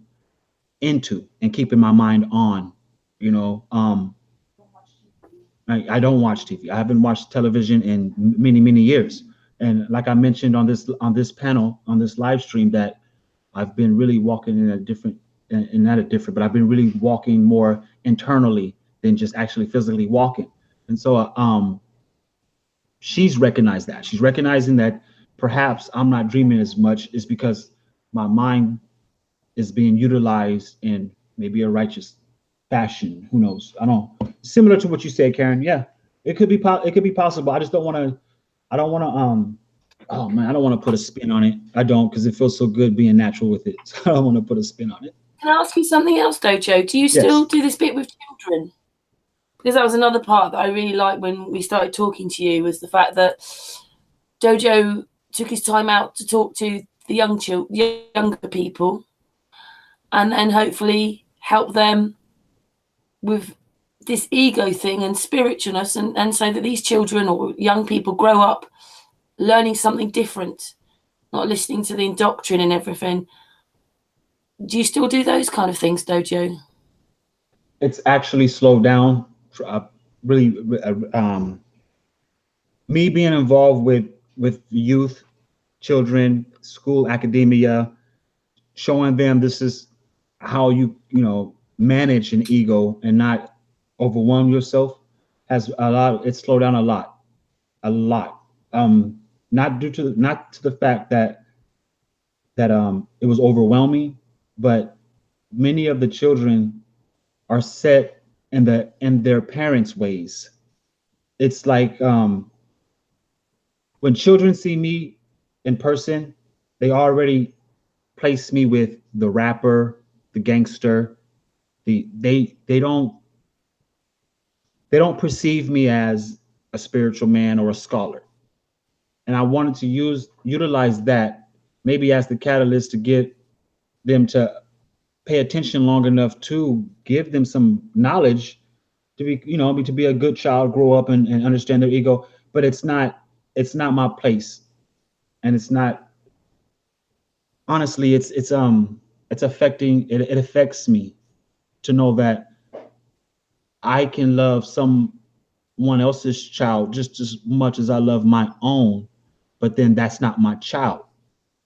Speaker 2: into and keeping my mind on. I don't watch TV. I haven't watched television in many years. And like I mentioned on this panel, on this live stream, that I've been really walking but I've been really walking more internally than just actually physically walking. And so she's recognized that. She's recognizing that perhaps I'm not dreaming as much is because my mind is being utilized in maybe a righteous fashion. Who knows? I don't. Similar to what you said, Karen. Yeah, it could be possible. I just don't want to. I don't want to. Oh man, I don't want to put a spin on it. I don't, because it feels so good being natural with it. So I don't want to put a spin on it.
Speaker 1: Can I ask you something else, Dojo? Do you still do this bit with children? Because that was another part that I really liked when we started talking to you, was the fact that Dojo took his time out to talk to the younger people, and then hopefully help them with this ego thing and spiritualness, and so that these children or young people grow up learning something different, not listening to the indoctrination and everything. Do you still do those kind of things, Dojo?
Speaker 2: It's actually slowed down. Really, me being involved with youth, children, school, academia, showing them this is how you manage an ego and not overwhelm yourself it's slowed down a lot. Not to the fact that it was overwhelming, but many of the children are set in their parents' ways. It's like when children see me in person, they already place me with the rapper, the gangster. They don't perceive me as a spiritual man or a scholar. And I wanted to utilize that maybe as the catalyst to get them to pay attention long enough to give them some knowledge to be a good child, grow up and understand their ego. But it's not my place, and it's not honestly, it's affecting. It affects me to know that I can love someone else's child just as much as I love my own, but then that's not my child.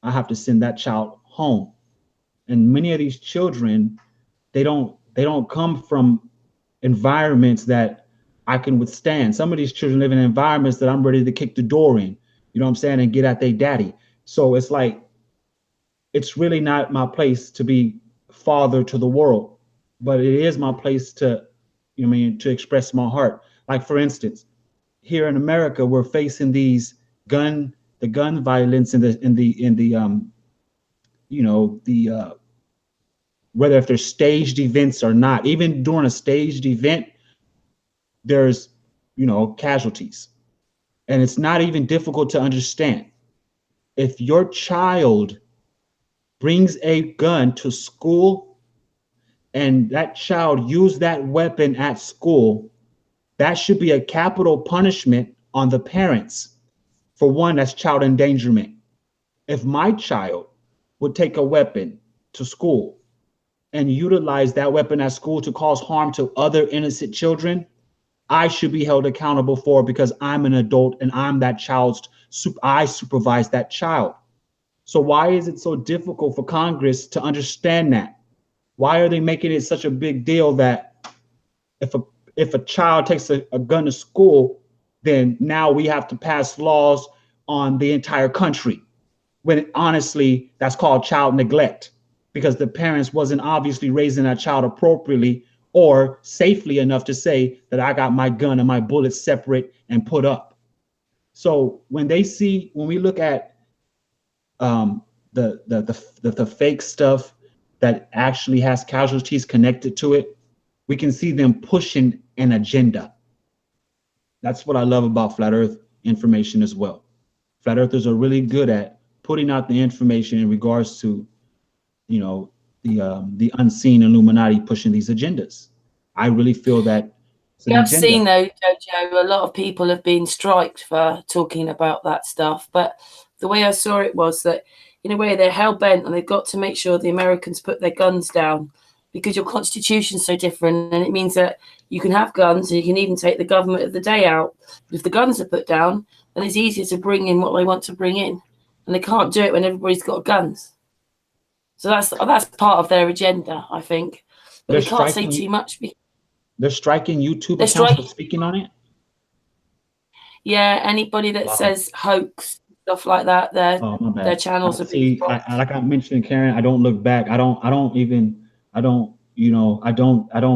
Speaker 2: I have to send that child home. And many of these children, they don't come from environments that I can withstand. Some of these children live in environments that I'm ready to kick the door in, you know what I'm saying, and get at their daddy. So it's like, it's really not my place to be father to the world, but it is my place to, you know what I mean, to express my heart. Like for instance, here in America, we're facing the gun violence in the you know, whether if there's staged events or not. Even during a staged event, there's, you know, casualties. And it's not even difficult to understand. If your child brings a gun to school and that child used that weapon at school, that should be a capital punishment on the parents. For one, that's child endangerment. If my child would take a weapon to school and utilize that weapon at school to cause harm to other innocent children, I should be held accountable for it because I'm an adult and I'm that child's, I supervise that child. So why is it so difficult for Congress to understand that? Why are they making it such a big deal that if a child takes a gun to school, then now we have to pass laws on the entire country? When honestly, that's called child neglect, because the parents wasn't obviously raising that child appropriately or safely enough to say that I got my gun and my bullets separate and put up. So when we look at the fake stuff that actually has casualties connected to it, we can see them pushing an agenda. That's what I love about flat earth information as well. Flat earthers are really good at putting out the information in regards to, you know, the unseen Illuminati pushing these agendas. I really feel that it's an
Speaker 1: I've
Speaker 2: agenda.
Speaker 1: seen though, Jojo, a lot of people have been striked for talking about that stuff. But the way I saw it was that, in a way, they're hell bent and they've got to make sure the Americans put their guns down, because your constitution's so different, and it means that you can have guns and you can even take the government of the day out. But if the guns are put down, then it's easier to bring in what they want to bring in, and they can't do it when everybody's got guns. So that's part of their agenda, I think. But
Speaker 2: They're
Speaker 1: they can't say
Speaker 2: striking-
Speaker 1: too much.
Speaker 2: They're striking YouTube
Speaker 1: They're
Speaker 2: accounts for
Speaker 1: striking-
Speaker 2: speaking on it.
Speaker 1: Yeah, anybody that
Speaker 2: Wow.
Speaker 1: says hoax, stuff like that,
Speaker 2: Oh, my bad.
Speaker 1: their channels are being
Speaker 2: See, like I mentioned, Karen, I don't look back. I don't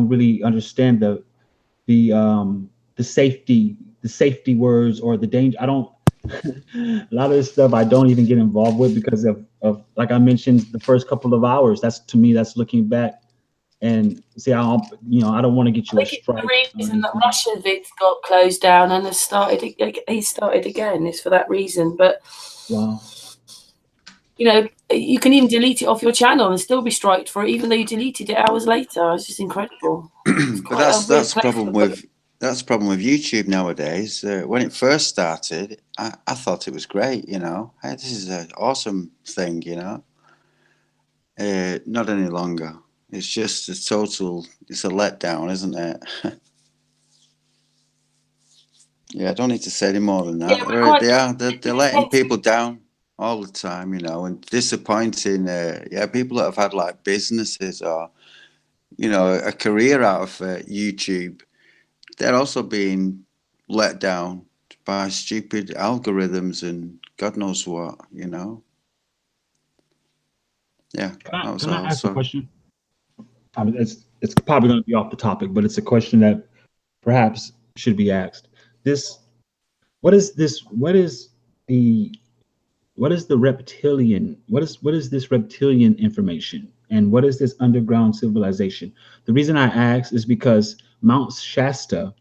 Speaker 2: really understand the safety words or the danger. I don't a lot of this stuff I don't even get involved with because of like I mentioned the first couple of hours. That's, to me, that's looking back. And see, I don't want to get you a strike.
Speaker 1: The reason that Russian vids got closed down and he started again is for that reason. But
Speaker 2: wow,
Speaker 1: you know, you can even delete it off your channel and still be striked for it, even though you deleted it hours later. It's just incredible.
Speaker 4: But that's the problem with YouTube nowadays. When it first started, I thought it was great. You know, hey, this is an awesome thing. You know, not any longer. It's just it's a letdown, isn't it? Yeah, I don't need to say any more than that.
Speaker 1: Yeah,
Speaker 4: they're letting people down all the time, you know, and disappointing. People that have had like businesses or, you know, a career out of YouTube, they're also being let down by stupid algorithms and God knows what, you know. Yeah.
Speaker 2: Can I ask a question? It's probably going to be off the topic, but it's a question that perhaps should be asked. What is this reptilian information, and what is this underground civilization? The reason I ask is because Mount Shasta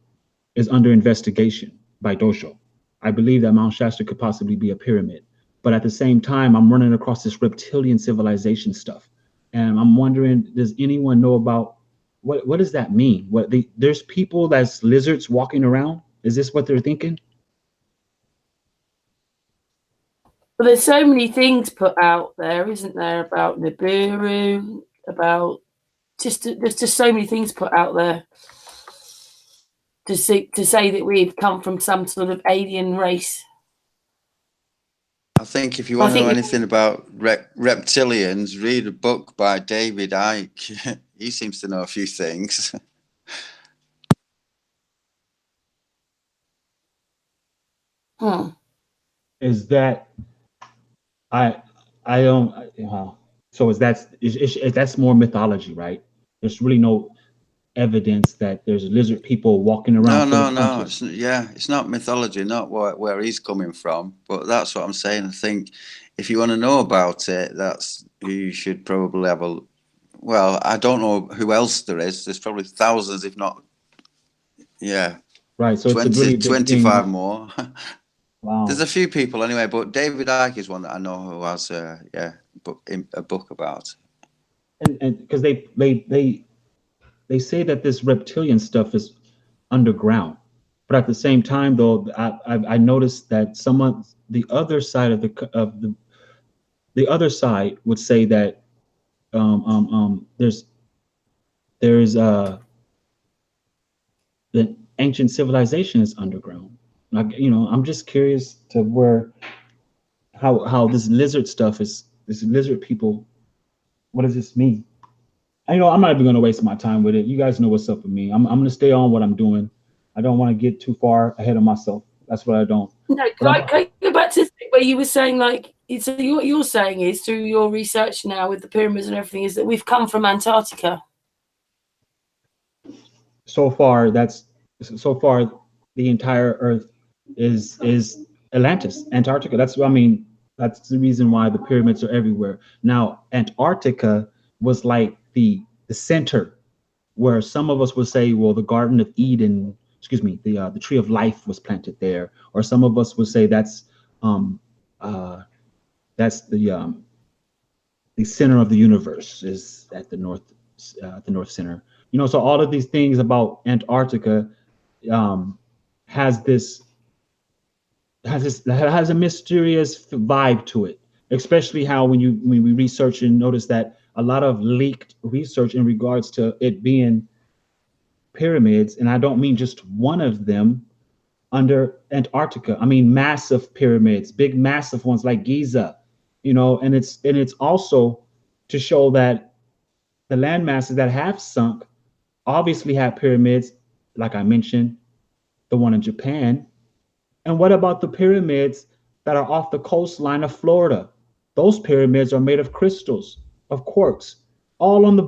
Speaker 2: is under investigation by DOJO. I believe that Mount Shasta could possibly be a pyramid, but at the same time, I'm running across this reptilian civilization stuff. And I'm wondering, does anyone know about what does that mean? There's people that's lizards walking around. Is this what they're thinking?
Speaker 1: Well, there's so many things put out there, isn't there, about Nibiru, about there's just so many things put out there to say that we've come from some sort of alien race.
Speaker 4: I think if you want to know anything about reptilians, read a book by David Icke. He seems to know a few things.
Speaker 2: Is that I don't so is that's more mythology, right? There's really no evidence that there's lizard people walking around.
Speaker 4: No. It's not mythology, not where he's coming from. But that's what I'm saying. I think if you want to know about it, that's you should probably have a. Well, I don't know who else there is. There's probably thousands, if not,
Speaker 2: right. So
Speaker 4: 20,
Speaker 2: it's a really
Speaker 4: 25 more.
Speaker 2: Wow.
Speaker 4: There's a few people anyway, but David Icke is one that I know who has a book about.
Speaker 2: And because they say that this reptilian stuff is underground, but at the same time, though, I noticed that the other side of the other side would say that there's the ancient civilization is underground. Like, I'm just curious to how this lizard stuff is, this lizard people, what does this mean? I'm not even going to waste my time with it. You guys know what's up with me. I'm going to stay on what I'm doing. I don't want to get too far ahead of myself. That's what I don't.
Speaker 1: No, can I go back to where you were saying, like, so what you're saying is, through your research now with the pyramids and everything, is that we've come from Antarctica.
Speaker 2: So far, the entire Earth is Atlantis, Antarctica. That's the reason why the pyramids are everywhere. Now, Antarctica was like the center, where some of us would say, well, the Garden of Eden, the Tree of Life was planted there, or some of us would say that's the center of the universe is at the north center. So all of these things about Antarctica has a mysterious vibe to it, especially how when we research and notice that a lot of leaked research in regards to it being pyramids, and I don't mean just one of them under Antarctica. I mean massive pyramids, big massive ones like Giza, and it's also to show that the land masses that have sunk obviously have pyramids, like I mentioned, the one in Japan. And what about the pyramids that are off the coastline of Florida? Those pyramids are made of crystals, of quartz, all on the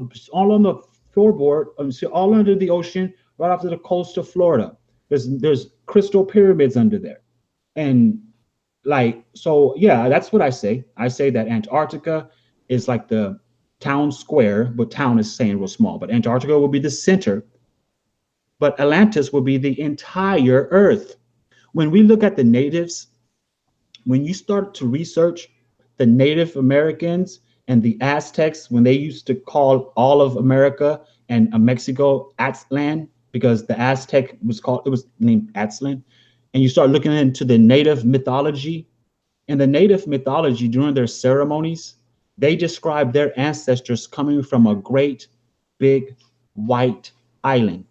Speaker 2: floorboard, all under the ocean, right off to the coast of Florida. There's crystal pyramids under there. And that's what I say. I say that Antarctica is like the town square, but town is saying real small, but Antarctica will be the center, but Atlantis will be the entire Earth. When we look at the natives, when you start to research the Native Americans and the Aztecs, when they used to call all of America and Mexico Aztlan, because the Aztec was named Aztlan, and you start looking into the native mythology, and the native mythology during their ceremonies, they describe their ancestors coming from a great big white island.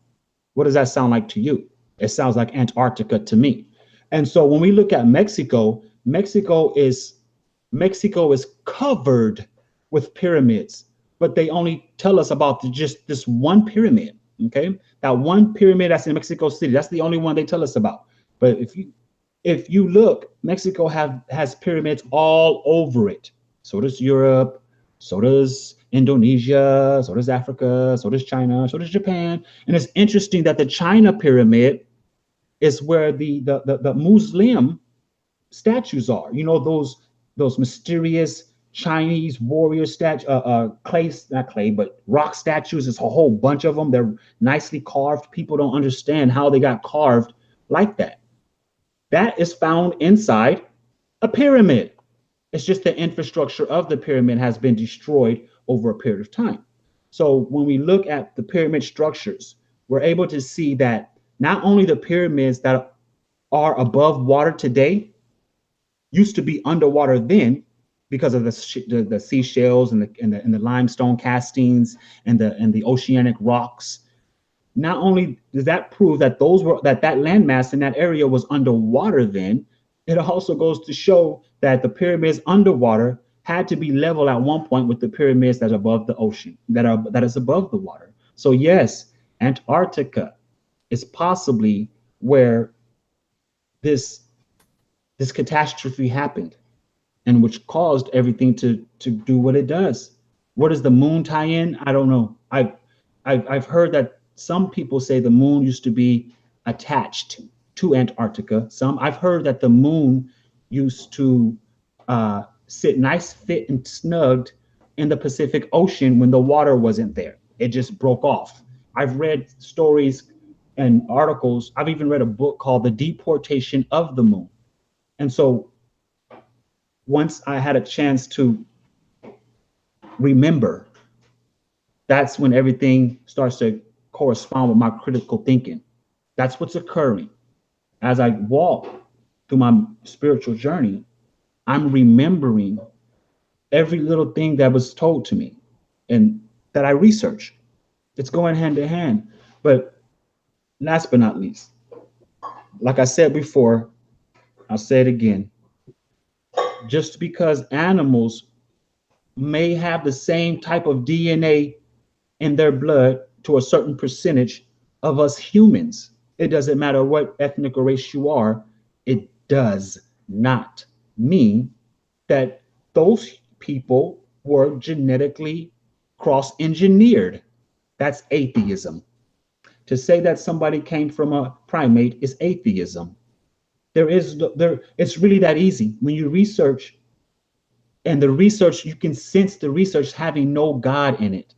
Speaker 2: What does that sound like to you? It sounds like Antarctica to me. And so when we look at Mexico is covered with pyramids, but they only tell us about just this one pyramid. Okay, that one pyramid that's in Mexico City, that's the only one they tell us about. But if you look, Mexico has pyramids all over it. So does Europe, so does Indonesia, so does Africa, so does China, so does Japan. And it's interesting that the China pyramid is where the Muslim statues are. Those mysterious Chinese warrior rock statues. There's a whole bunch of them. They're nicely carved. People don't understand how they got carved like that. That is found inside a pyramid. It's just the infrastructure of the pyramid has been destroyed over a period of time. So when we look at the pyramid structures, we're able to see that not only the pyramids that are above water today, used to be underwater then because of the seashells and the limestone castings and the oceanic rocks. Not only does that prove that that landmass in that area was underwater then, it also goes to show that the pyramids underwater had to be level at one point with the pyramids that are above the ocean, that is above the water. So yes, Antarctica is possibly where this catastrophe happened, and which caused everything to do what it does. Where does the moon tie in? I don't know. I've heard that some people say the moon used to be attached to Antarctica. I've heard that the moon used to sit nice, fit, and snugged in the Pacific Ocean when the water wasn't there. It just broke off. I've read stories and articles. I've even read a book called The Deportation of the Moon. And so once I had a chance to remember, that's when everything starts to correspond with my critical thinking. That's what's occurring. As I walk through my spiritual journey, I'm remembering every little thing that was told to me and that I researched. It's going hand in hand. But last but not least, like I said before, I'll say it again. Just because animals may have the same type of DNA in their blood to a certain percentage of us humans, it doesn't matter what ethnic or race you are, it does not mean that those people were genetically cross-engineered. That's atheism. To say that somebody came from a primate is atheism. It's really that easy. When you research, and the research, you can sense the research having no God in it.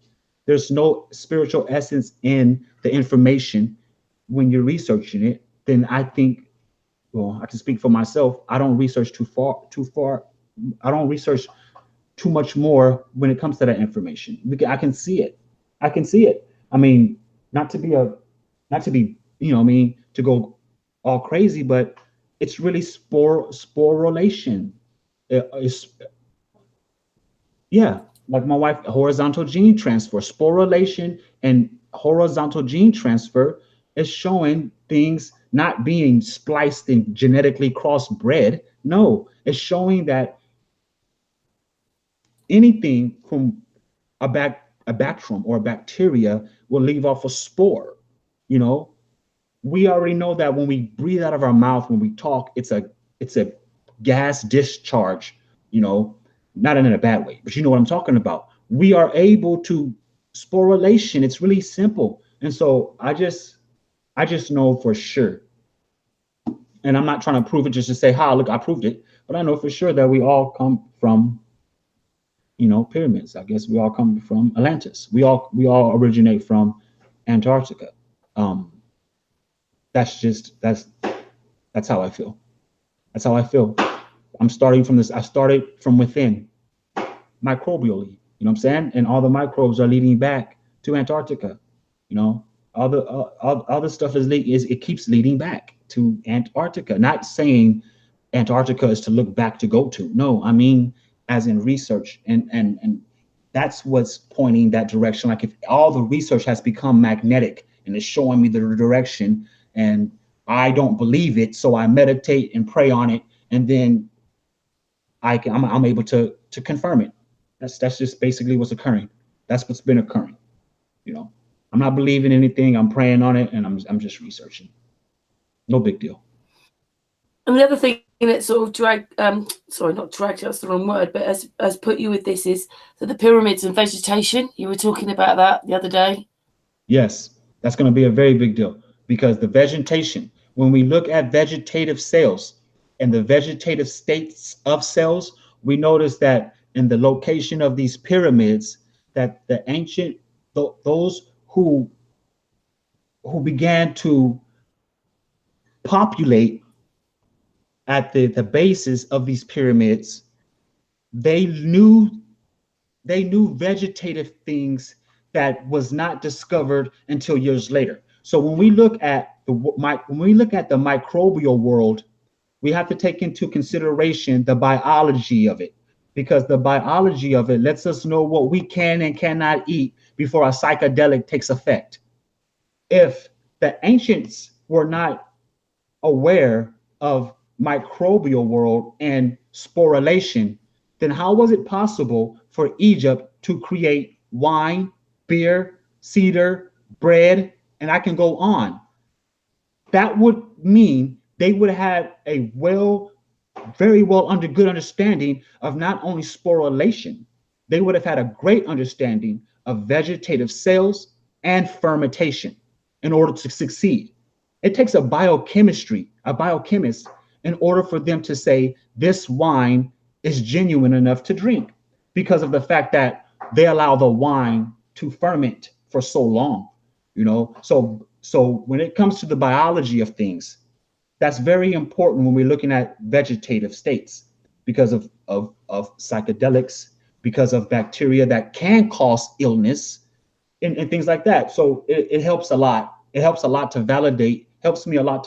Speaker 2: There's no spiritual essence in the information when you're researching it. Then I think, well, I can speak for myself. I don't research too far. I don't research too much more when it comes to that information. I can see it. I mean, not to be, to go all crazy, but it's really sporulation. Like my wife, horizontal gene transfer, sporulation and horizontal gene transfer is showing things not being spliced and genetically crossbred. No, it's showing that anything from a bacterium or a bacteria will leave off a spore. We already know that when we breathe out of our mouth, when we talk, it's a gas discharge, not in a bad way, but you know what I'm talking about. We are able to sporulation. It's really simple. And so I just know for sure, and I'm not trying to prove it just to say, look, I proved it, but I know for sure that we all come from, pyramids. I guess we all come from Atlantis. We all originate from Antarctica. That's how I feel. That's how I feel. I'm starting from this. I started from within, microbially. You know what I'm saying? And all the microbes are leading back to Antarctica. All the stuff it keeps leading back to Antarctica. Not saying Antarctica is to look back to go to. No, I mean as in research, and that's what's pointing that direction. Like if all the research has become magnetic and is showing me the direction, and I don't believe it, so I meditate and pray on it, and then I'm able to confirm it. That's just basically what's occurring. That's what's been occurring. I'm not believing anything. I'm praying on it, and I'm just researching. No big deal.
Speaker 1: And the other thing that sort of not dragged, that's the wrong word, but has put you with this is that the pyramids and vegetation. You were talking about that the other day.
Speaker 2: Yes, that's going to be a very big deal, because the vegetation, when we look at vegetative cells and the vegetative states of cells, we notice that in the location of these pyramids, that the ancient, those who began to populate at the bases of these pyramids, they knew vegetative things that was not discovered until years later. So when we look at the microbial world we have to take into consideration the biology of it, because the biology of it lets us know what we can and cannot eat before a psychedelic takes effect. If the ancients were not aware of microbial world and sporulation, then how was it possible for Egypt to create wine, beer, cedar, bread, and I can go on? That would mean they would have a very good understanding of not only sporulation, they would have had a great understanding of vegetative cells and fermentation in order to succeed. It takes a biochemist, in order for them to say this wine is genuine enough to drink, because of the fact that they allow the wine to ferment for so long, you know. So when it comes to the biology of things, that's very important when we're looking at vegetative states, because of psychedelics, because of bacteria that can cause illness and things like that. So it helps a lot. It helps me a lot to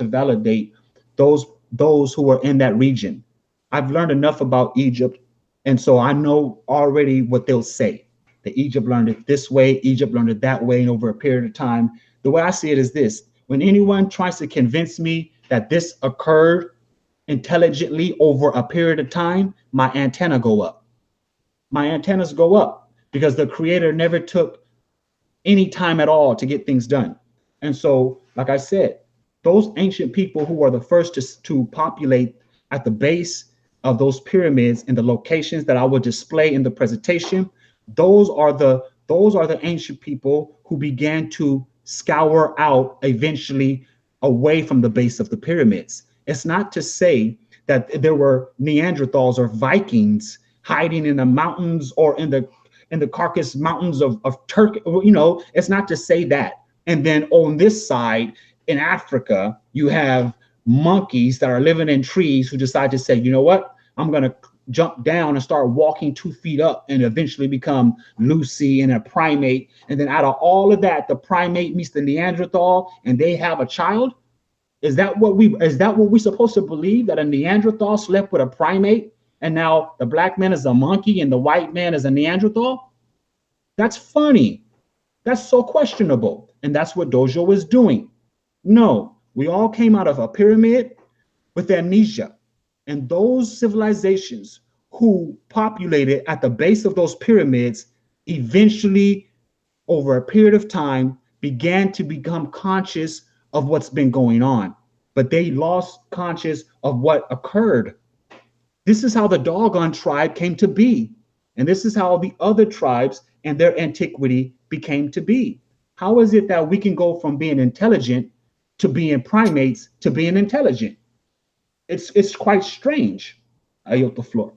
Speaker 2: validate those who are in that region. I've learned enough about Egypt, and so I know already what they'll say. That Egypt learned it this way, Egypt learned it that way, and over a period of time. The way I see it is this: when anyone tries to convince me that this occurred intelligently over a period of time, my antennas go up. My antennas go up because the creator never took any time at all to get things done. And so, like I said, those ancient people who are the first to populate at the base of those pyramids in the locations that I will display in the presentation, those are the ancient people who began to scour out eventually away from the base of the pyramids. It's not to say that there were Neanderthals or Vikings hiding in the mountains or in the Caucasus Mountains of Turkey. You know, it's not to say that. And then on this side in Africa, you have monkeys that are living in trees who decide to say, you know what, I'm going to jump down and start walking 2 feet up and eventually become Lucy and a primate. And then out of all of that, the primate meets the Neanderthal and they have a child. Is that what we're supposed to believe, that a Neanderthal slept with a primate and now the black man is a monkey and the white man is a Neanderthal? That's funny. That's so questionable. And that's what DOJO is doing. No, we all came out of a pyramid with amnesia. And those civilizations who populated at the base of those pyramids eventually, over a period of time, began to become conscious of what's been going on. But they lost conscious of what occurred. This is how the Dogon tribe came to be. And this is how the other tribes and their antiquity became to be. How is it that we can go from being intelligent to being primates to being intelligent? It's quite strange. I yield the floor.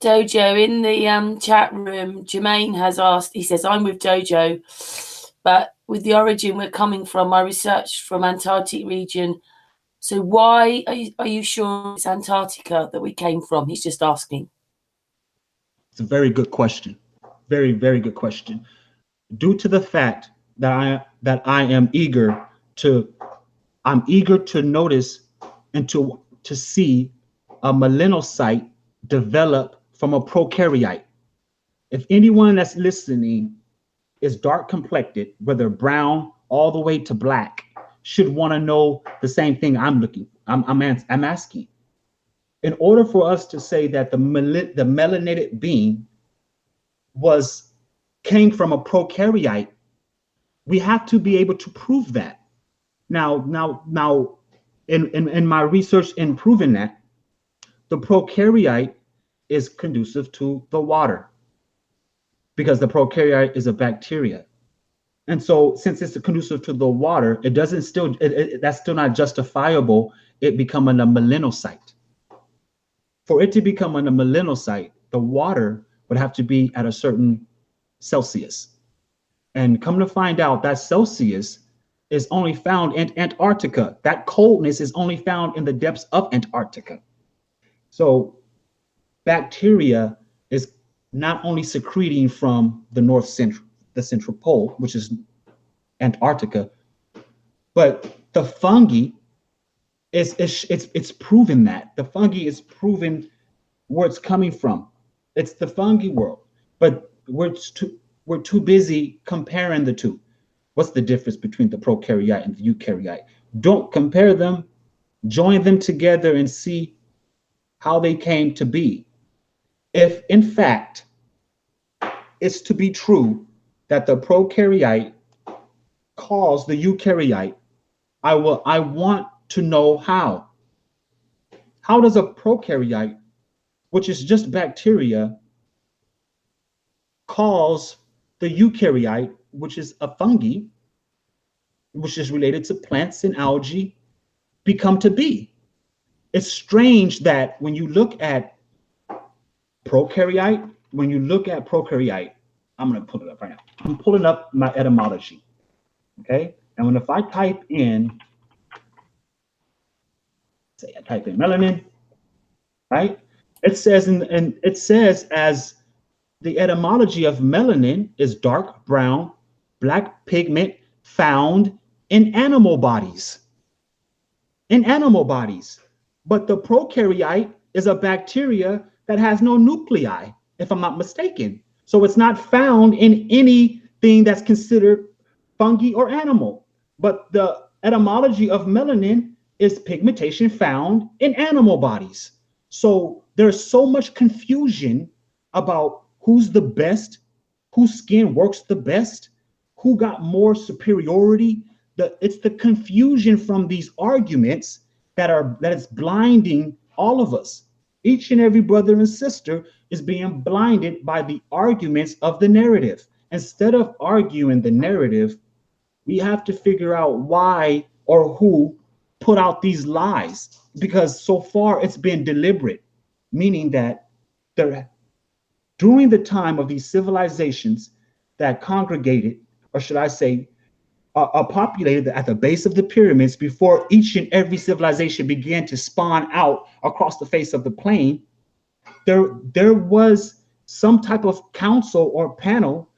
Speaker 1: DOJO, in the chat room, Jermaine has asked, he says, I'm with DOJO, but with the origin we're coming from, I researched from Antarctic region. So why are you sure it's Antarctica that we came from? He's just asking.
Speaker 2: It's a very good question. Very, very good question. Due to the fact that I am eager to notice and to see a melanocyte develop from a prokaryote. If anyone that's listening is dark complected, whether brown all the way to black, should want to know the same thing I'm asking. In order for us to say that the melanated being came from a prokaryote, we have to be able to prove that. Now, in my research in proving that, the prokaryote is conducive to the water because the prokaryote is a bacteria. And so since it's conducive to the water, that's still not justifiable it becoming a melanocyte. For it to become a melanocyte, the water would have to be at a certain Celsius. And come to find out that Celsius is only found in Antarctica. That coldness is only found in the depths of Antarctica. So bacteria is not only secreting from the central pole, which is Antarctica, but the fungi it's proven that the fungi is proven where it's coming from. It's the fungi world, but we're too busy comparing the two. What's the difference between the prokaryote and the eukaryote? Don't compare them. Join them together and see how they came to be. If in fact it's to be true that the prokaryote caused the eukaryote, I want to know how. How does a prokaryote, which is just bacteria, cause the eukaryote, which is a fungi, which is related to plants and algae, become to be? It's strange that when you look at prokaryote, I'm going to pull it up right now. I'm pulling up my etymology. Okay. And if I type in, say I type in melanin, right? It says as the etymology of melanin is dark brown, black pigment found in animal bodies. But the prokaryote is a bacteria that has no nuclei, if I'm not mistaken. So it's not found in anything that's considered fungi or animal. But the etymology of melanin is pigmentation found in animal bodies. So there's so much confusion about who's the best, whose skin works the best, who got more superiority. It's the confusion from these arguments that is blinding all of us. Each and every brother and sister is being blinded by the arguments of the narrative. Instead of arguing the narrative, we have to figure out why or who put out these lies, because so far it's been deliberate, meaning that during the time of these civilizations that congregated, or should I say, populated at the base of the pyramids before each and every civilization began to spawn out across the face of the plane, there was some type of council or panel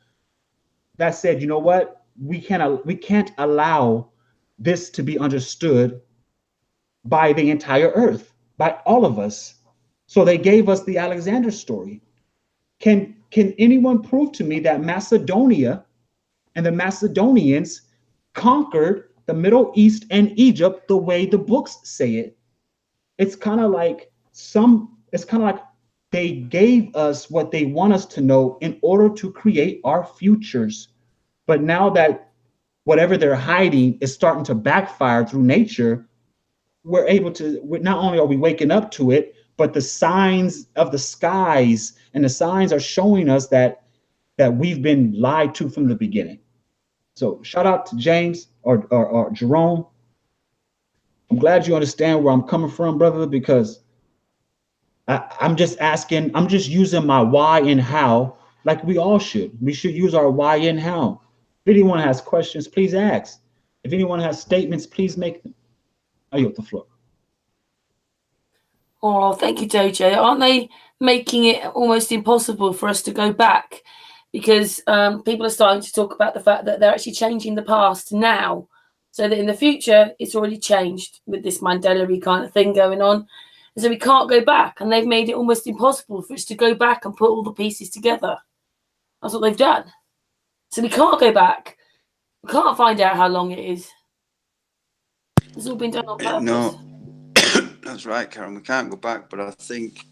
Speaker 2: that said, you know what, we can't allow this to be understood by the entire earth, by all of us. So they gave us the Alexander story. Can anyone prove to me that Macedonia and the Macedonians conquered the Middle East and Egypt the way the books say it? It's kind of like they gave us what they want us to know in order to create our futures. But now that whatever they're hiding is starting to backfire through nature, not only are we waking up to it, but the signs of the skies and the signs are showing us that we've been lied to from the beginning. So shout out to James or Jerome. I'm glad you understand where I'm coming from, brother, because I'm just using my why and how, like we all should. We should use our why and how. If anyone has questions, please ask. If anyone has statements, please make them. I yield the floor.
Speaker 1: Oh, thank you, DOJO. Aren't they making it almost impossible for us to go back? Because people are starting to talk about the fact that they're actually changing the past now, so that in the future it's already changed with this Mandela kind of thing going on. And so we can't go back, and they've made it almost impossible for us to go back and put all the pieces together. That's what they've done. So we can't go back. We can't find out how long it is. It's all been done on purpose.
Speaker 4: No, that's right, Karen. We can't go back, but I think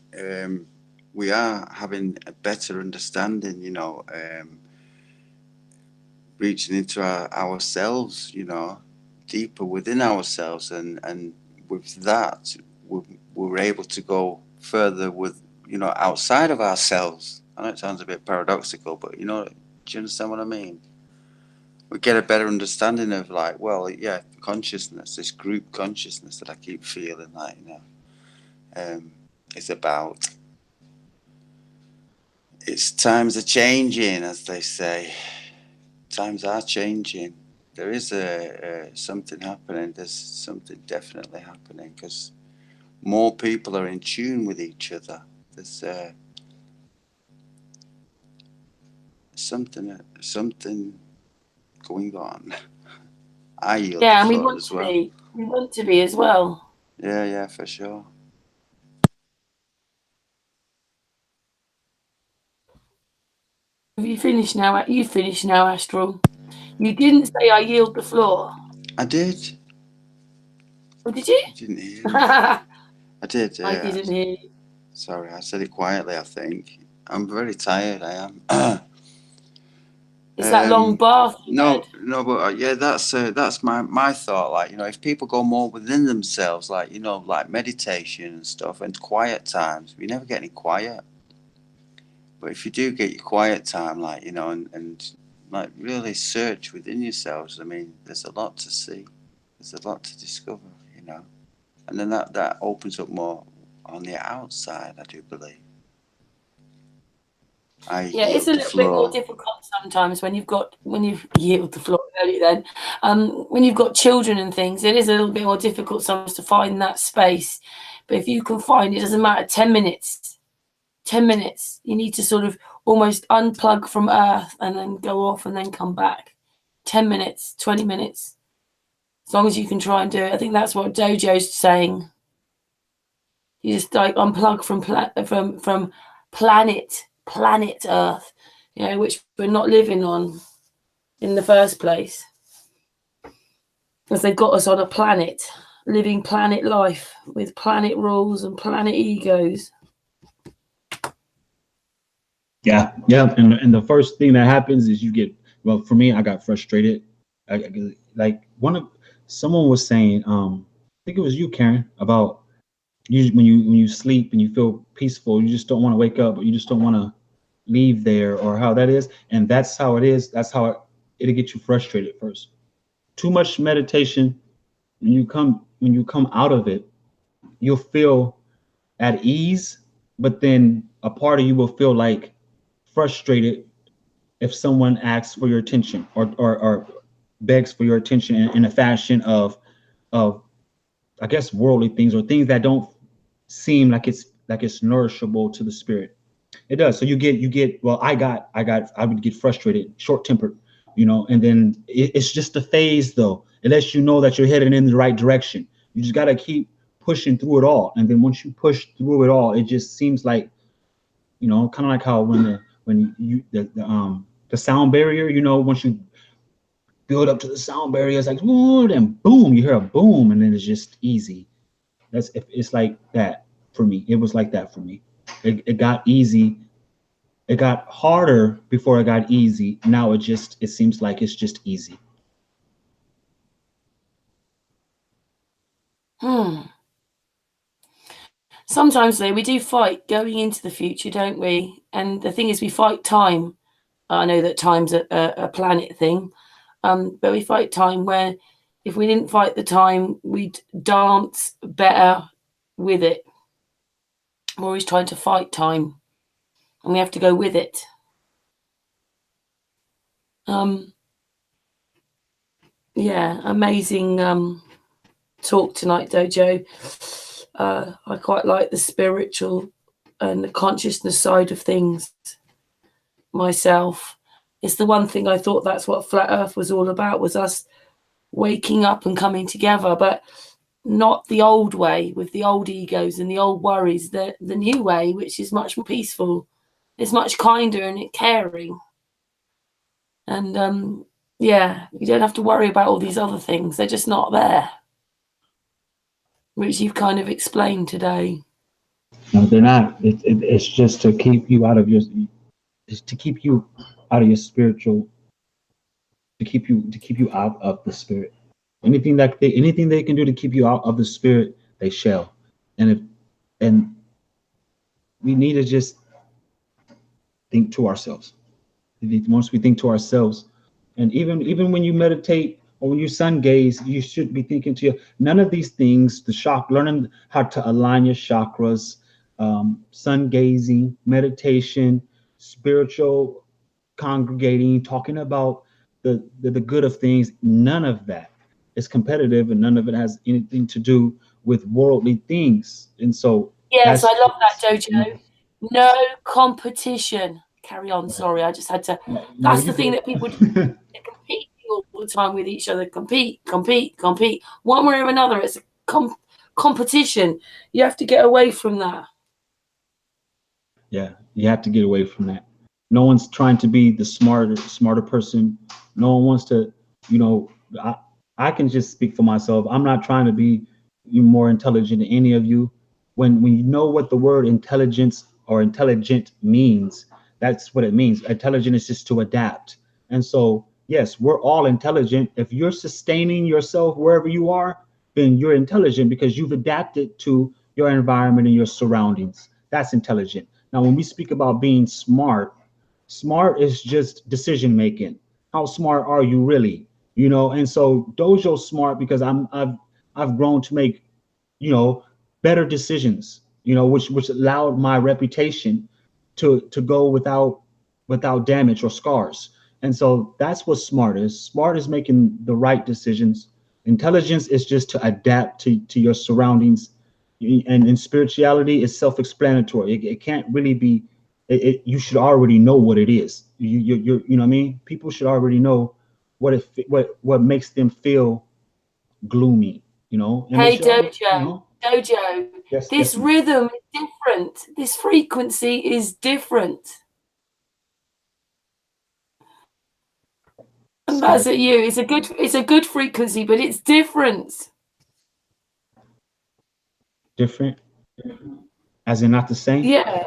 Speaker 4: we are having a better understanding, reaching into ourselves, deeper within ourselves. And with that, we're able to go further with, outside of ourselves. I know it sounds a bit paradoxical, but, do you understand what I mean? We get a better understanding of consciousness, this group consciousness that I keep feeling like, it's about. Times are changing, as they say. Times are changing. There is something happening. There's something definitely happening because more people are in tune with each other. There's something going on. I yield the floor as well.
Speaker 1: We want to be as well.
Speaker 4: Yeah, for sure.
Speaker 1: Have you finished now? You finished now, Astral. You didn't say I yield the floor.
Speaker 4: I did.
Speaker 1: Oh, did you?
Speaker 4: You didn't hear me.
Speaker 1: I
Speaker 4: I did.
Speaker 1: didn't hear you.
Speaker 4: Sorry, I said it quietly, I think. I'm very tired, I am.
Speaker 1: It's that long bath you
Speaker 4: No,
Speaker 1: had.
Speaker 4: no, but yeah, that's my thought. Like, you know, if people go more within themselves, like, you know, like meditation and stuff and quiet times, we never get any quiet. But if you do get your quiet time, like, you know, and like really search within yourselves, I mean, there's a lot to see, there's a lot to discover, you know, and then that opens up more on the outside, I do believe.
Speaker 1: Yeah, it's a little bit more difficult sometimes when you yield the floor early. Then, when you've got children and things, it is a little bit more difficult sometimes to find that space. But if you can find, it doesn't matter. 10 minutes. 10 minutes. You need to sort of almost unplug from Earth and then go off and then come back. 10 minutes, 20 minutes. As long as you can try and do it. I think that's what DOJO's saying. You just like unplug from planet Earth, you know, which we're not living on in the first place, because they've got us on a planet, living planet life with planet rules and planet egos.
Speaker 2: Yeah. And the first thing that happens is you get, well, for me, I got frustrated. Someone was saying, I think it was you, Karen, about when you sleep and you feel peaceful, you just don't want to wake up, or you just don't want to leave there, or how that is. And that's how it is. That's how it'll get you frustrated first. Too much meditation, when you come out of it, you'll feel at ease, but then a part of you will feel like frustrated if someone asks for your attention, or begs for your attention in a fashion of I guess worldly things, or things that don't seem like it's nourishable to the spirit. It does. So you get well, I would get frustrated, short-tempered, you know, and then it's just a phase though. It lets you know that you're headed in the right direction. You just got to keep pushing through it all. And then once you push through it all, it just seems like, you know, kind of like how the sound barrier, you know, once you build up to the sound barrier, it's like, whoa, then boom, you hear a boom, and then it's just easy. It's like that for me. It was like that for me. It got easy. It got harder before it got easy. Now it seems like it's just easy.
Speaker 1: Sometimes though, we do fight going into the future, don't we? And the thing is, we fight time. I know that time's a planet thing, but we fight time where if we didn't fight the time, we'd dance better with it. We're always trying to fight time, and we have to go with it. Yeah, amazing talk tonight, Dojo. I quite like the spiritual and the consciousness side of things myself. It's the one thing I thought that's what Flat Earth was all about, was us waking up and coming together, but not the old way with the old egos and the old worries. The new way, which is much more peaceful, it's much kinder and caring. And yeah, you don't have to worry about all these other things. They're just not there, which you've kind of explained today.
Speaker 2: No, they're not. It's just to keep you out of your, spiritual, to keep you out of the spirit. Anything they can do to keep you out of the spirit, they shall. And we need to just think to ourselves. Once we think to ourselves, and even when you meditate or when you sun gaze, you should be thinking to none of these things, learning how to align your chakras, sun gazing, meditation, spiritual congregating, talking about the good of things, none of that is competitive, and none of it has anything to do with worldly things. And so
Speaker 1: yes, I love that, Dojo. No competition. Carry on. Sorry, I just had to. That's the thing that people do. They're competing all the time with each other. Compete. One way or another, it's competition. You have to get away from that.
Speaker 2: Yeah, you have to get away from that. No one's trying to be the smarter person. No one wants to, you know, I can just speak for myself. I'm not trying to be more intelligent than any of you. When you know what the word intelligence or intelligent means, that's what it means. Intelligent is just to adapt. And so, yes, we're all intelligent. If you're sustaining yourself wherever you are, then you're intelligent because you've adapted to your environment and your surroundings. That's intelligent. Now, when we speak about being smart, smart is just decision making. How smart are you really? You know, and so Dojo's smart because I've grown to make, you know, better decisions, you know, which allowed my reputation to go without damage or scars. And so that's what smart is. Smart is making the right decisions. Intelligence is just to adapt to your surroundings. And in spirituality, it's self-explanatory. It can't really be. You should already know what it is. You know what I mean. People should already know what makes them feel gloomy. You know. And
Speaker 1: Hey,
Speaker 2: already,
Speaker 1: Dojo,
Speaker 2: you know,
Speaker 1: Dojo,
Speaker 2: yes,
Speaker 1: this
Speaker 2: yes,
Speaker 1: rhythm is different. This frequency is different. And that's at you. It's a good frequency, but it's different.
Speaker 2: different, as in not the same.
Speaker 1: Yeah.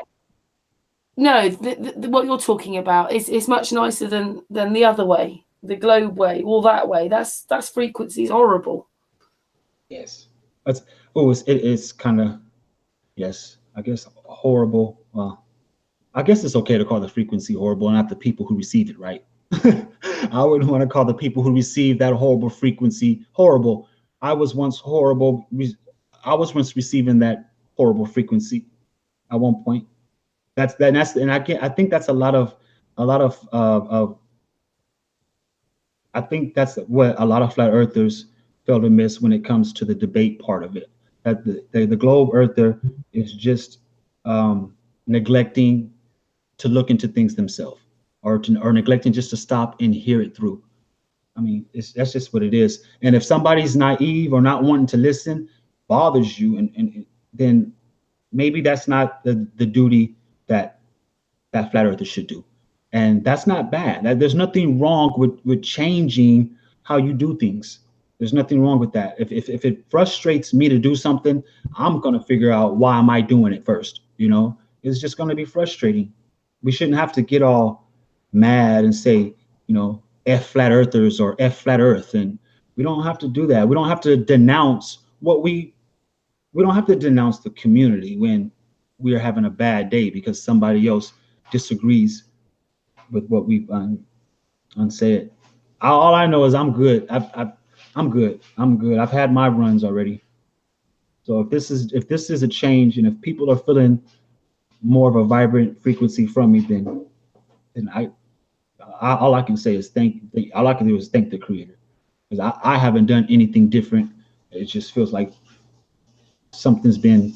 Speaker 1: No, what you're talking about is much nicer than the other way, the globe way, all that way. That's frequency is horrible.
Speaker 2: Yes. It's kind of, yes, I guess horrible. Well, I guess it's okay to call the frequency horrible, not the people who receive it, right? I wouldn't want to call the people who receive that horrible frequency horrible. I was once horrible. I was once receiving that horrible frequency at one point. And I think that's a lot of I think that's what a lot of flat earthers fail to miss when it comes to the debate part of it. That the globe earther is just neglecting to look into things themselves, or neglecting just to stop and hear it through. I mean, that's just what it is. And if somebody's naive or not wanting to listen bothers you, and then maybe that's not the duty that flat earthers should do. And that's not bad. There's nothing wrong with changing how you do things. There's nothing wrong with that. If it frustrates me to do something, I'm going to figure out why am I doing it first. You know, it's just going to be frustrating. We shouldn't have to get all mad and say, you know, F flat earthers or F flat earth. And we don't have to do that. We don't have to denounce we don't have to denounce the community when we are having a bad day because somebody else disagrees with what we've unsaid. All I know is I'm good. I'm good. I'm good. I've had my runs already. So if this is a change, and if people are feeling more of a vibrant frequency from me, then all I can say is all I can do is thank the creator, because I haven't done anything different. It just feels like something's been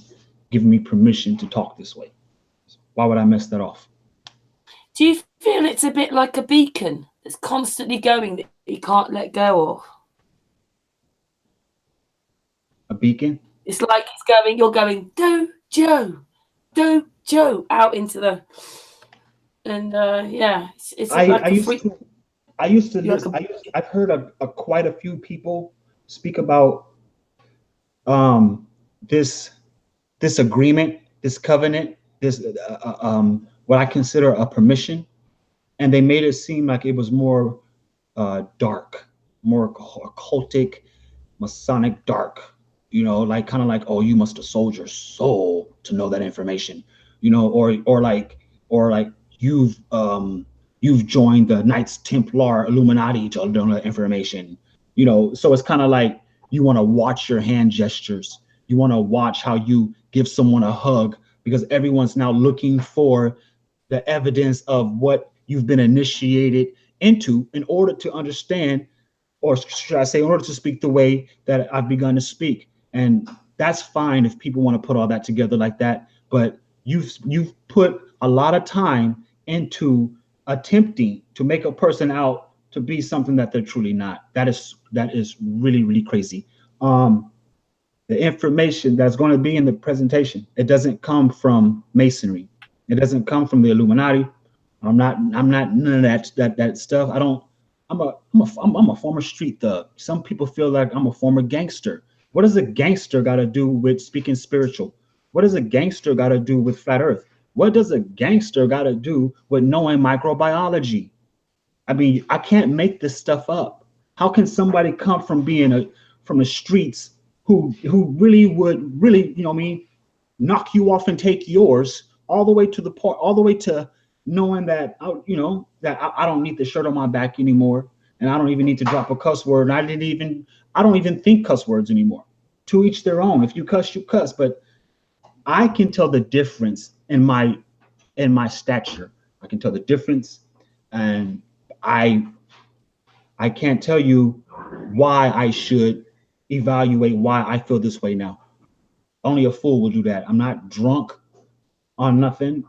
Speaker 2: giving me permission to talk this way. So why would I mess that off?
Speaker 1: Do you feel it's a bit like a beacon that's constantly going that you can't let go of?
Speaker 2: A beacon?
Speaker 1: It's like it's going, you're going, Dojo, Dojo, out into the, and yeah, it's like
Speaker 2: I've heard quite a few people speak about this agreement, this covenant, this what I consider a permission, and they made it seem like it was more dark, more occultic, Masonic dark, you know, like kind of like, oh, you must have sold your soul to know that information, you know, or like you've joined the Knights Templar Illuminati to know that information, you know. So it's kind of like you want to watch your hand gestures, you want to watch how you give someone a hug, because everyone's now looking for the evidence of what you've been initiated into in order to understand, or should I say, in order to speak the way that I've begun to speak. And that's fine if people want to put all that together like that, but you've put a lot of time into attempting to make a person out to be something that they're truly not. That is really, really crazy. the information that's going to be in the presentation, it doesn't come from Masonry. It doesn't come from the Illuminati. I'm not none of that stuff. I'm a former street thug. Some people feel like I'm a former gangster. What does a gangster got to do with speaking spiritual? What does a gangster got to do with flat earth? What does a gangster got to do with knowing microbiology? I mean, I can't make this stuff up. How can somebody come from being from the streets who really would really, you know what I mean, knock you off and take yours all the way to the part, all the way to knowing that, you know, that I don't need the shirt on my back anymore. And I don't even need to drop a cuss word. I don't even think cuss words anymore. To each their own. If you cuss, you cuss. But I can tell the difference in my stature. I can tell the difference. And I can't tell you why I should evaluate why I feel this way now. Only a fool will do that. I'm not drunk on nothing.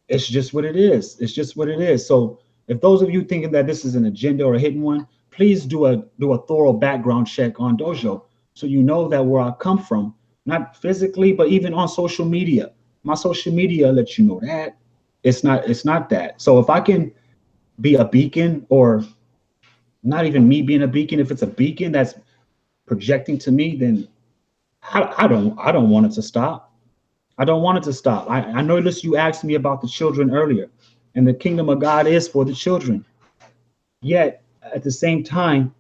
Speaker 2: It's just what it is. It's just what it is. So if those of you thinking that this is an agenda or a hidden one, please do a thorough background check on DOJO so you know that where I come from, not physically, but even on social media. My social media lets you know that. It's not that. So if I can be a beacon, or not even me being a beacon, if it's a beacon that's projecting to me, then I don't want it to stop. I don't want it to stop. I noticed you asked me about the children earlier, and the kingdom of God is for the children. Yet at the same time,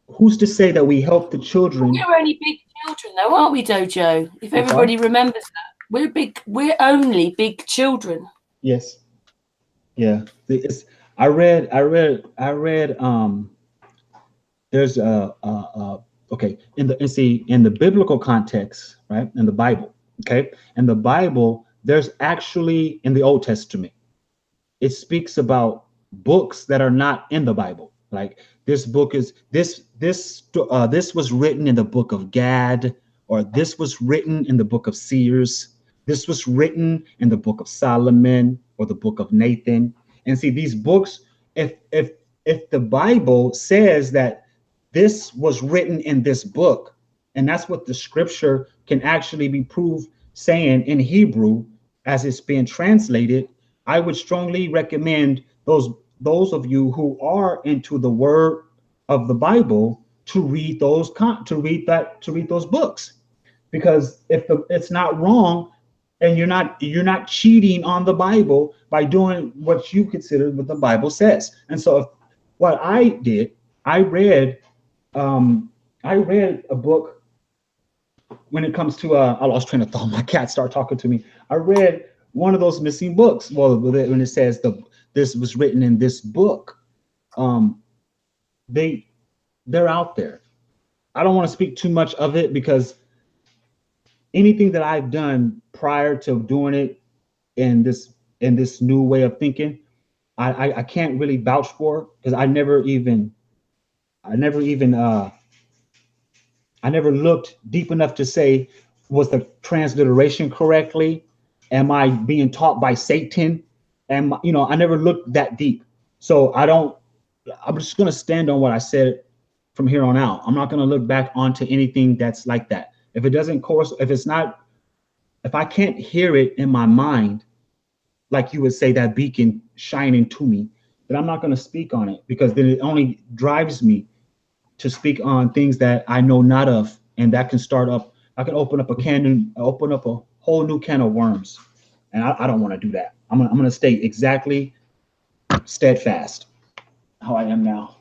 Speaker 2: who's to say that we help the children?
Speaker 1: We're only big children though, aren't we, DOJO? If everybody remembers that. We're only big children.
Speaker 2: Yes. Yeah. I read there's okay, in the biblical context, right? In the Bible, okay? In the Bible, there's actually, in the Old Testament, it speaks about books that are not in the Bible. Like this book is this was written in the book of Gad, or this was written in the book of Seers. This was written in the book of Solomon or the book of Nathan. And see, these books, if the Bible says that this was written in this book, and that's what the scripture can actually be proved saying in Hebrew as it's being translated, I would strongly recommend those of you who are into the word of the Bible to read those books, because if it's not wrong, and you're not cheating on the Bible by doing what you consider what the Bible says. And so what I did, I read a book when it comes to I lost train of thought. My cat started talking to me. I read one of those missing books. Well, when it says this was written in this book, they're out there. I don't want to speak too much of it, because anything that I've done prior to doing it in this new way of thinking, I can't really vouch for, because I never looked deep enough to say, was the transliteration correctly? Am I being taught by Satan? And I never looked that deep. So I'm just going to stand on what I said from here on out. I'm not going to look back onto anything that's like that. If it doesn't if I can't hear it in my mind, like you would say, that beacon shining to me, then I'm not going to speak on it, because then it only drives me to speak on things that I know not of, and that can I can open up a whole new can of worms, and I don't want to do that. I'm going to stay exactly steadfast how I am now.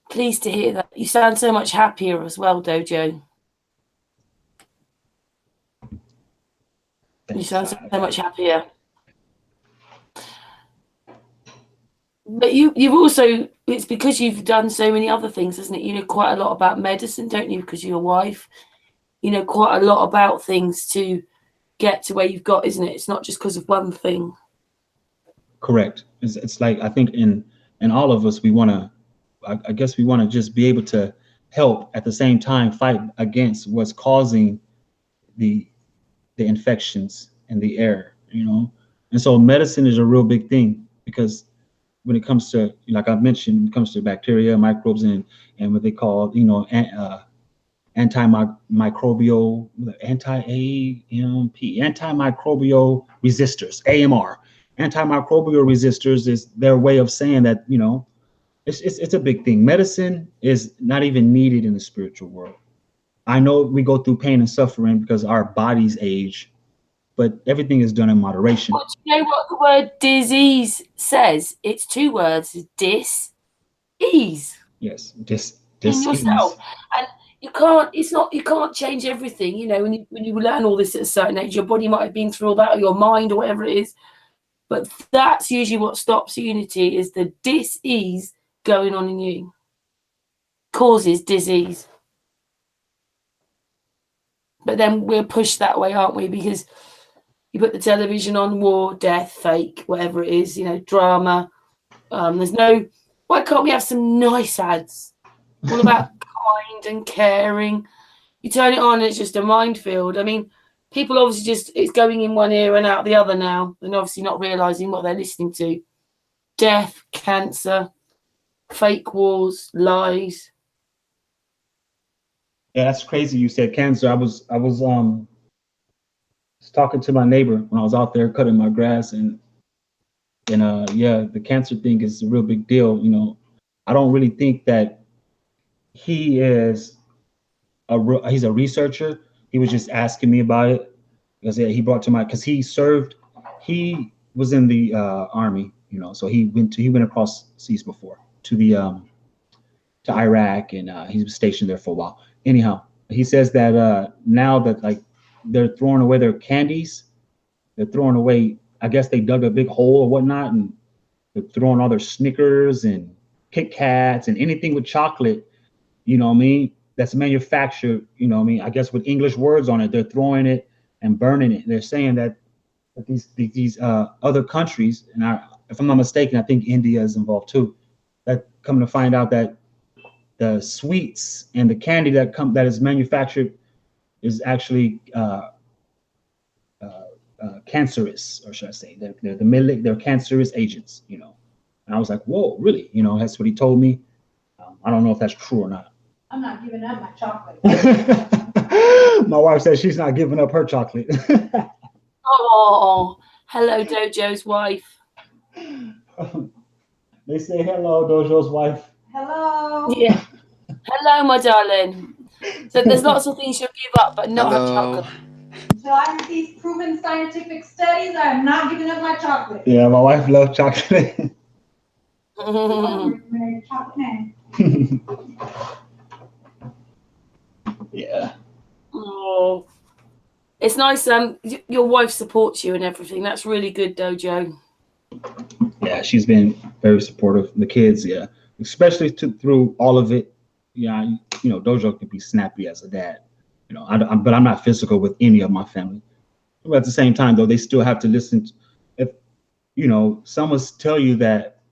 Speaker 1: Pleased to hear that. You sound so much happier as well, DOJO. You sound so much happier. But you've also, it's because you've done so many other things, isn't it? You know quite a lot about medicine, don't you? Because you're a wife. You know quite a lot about things to get to where you've got, isn't it? It's not just because of one thing.
Speaker 2: Correct. It's like, I think in all of us, we want to, I guess we want to just be able to help at the same time fight against what's causing the infections in the air, And so medicine is a real big thing, because when it comes to, like I mentioned, when it comes to bacteria, microbes, and what they call, antimicrobial, antimicrobial resistors, AMR. Antimicrobial resistors is their way of saying that, it's a big thing. Medicine is not even needed in the spiritual world. I know we go through pain and suffering because our bodies age, but everything is done in moderation.
Speaker 1: But do you know what the word disease says? It's 2 words: dis-ease.
Speaker 2: Yes,
Speaker 1: in yourself. And you can't change everything. When you learn all this at a certain age, your body might have been through all that, or your mind, or whatever it is. But that's usually what stops unity, is the dis-ease going on in you. Causes disease. But then we're pushed that way, aren't we? Because you put the television on, war, death, fake, whatever it is, drama. Why can't we have some nice ads? All about kind and caring. You turn it on and it's just a minefield. I mean, people obviously it's going in one ear and out the other now, and obviously not realizing what they're listening to. Death, cancer, fake wars, lies.
Speaker 2: Yeah, that's crazy. You said cancer. I was talking to my neighbor when I was out there cutting my grass, and the cancer thing is a real big deal. I don't really think that he is he's a researcher. He was just asking me about it because he brought to because he was in the army, so he went across seas before to the to Iraq, and he was stationed there for a while. Anyhow, he says that now that they're throwing away their candies, they're throwing away, I guess they dug a big hole or whatnot, and they're throwing all their Snickers and Kit Kats and anything with chocolate, that's manufactured, I guess with English words on it. They're throwing it and burning it. They're saying that these other countries, and if I'm not mistaken, I think India is involved too, that come to find out that the sweets and the candy that is manufactured is actually cancerous, or should I say, they're cancerous agents, And I was like, whoa, really? That's what he told me. I don't know if that's true or not.
Speaker 6: I'm not giving up my chocolate.
Speaker 2: My wife says she's not giving up her chocolate.
Speaker 1: Oh, hello, Dojo's wife.
Speaker 2: They say hello, Dojo's wife.
Speaker 6: Hello.
Speaker 1: Yeah. Hello, my darling. So there's lots of things she'll give up, but not her chocolate.
Speaker 6: Until I receive proven scientific studies, I am not giving up my chocolate.
Speaker 2: Yeah, my wife loves chocolate.
Speaker 6: Chocolate man.
Speaker 2: Yeah.
Speaker 1: Oh, it's nice. Your wife supports you and everything. That's really good, Dojo.
Speaker 2: Yeah, she's been very supportive. The kids, yeah, especially through all of it. Yeah, Dojo can be snappy as a dad. But I'm not physical with any of my family. But at the same time, though, they still have to listen. If someone tell you that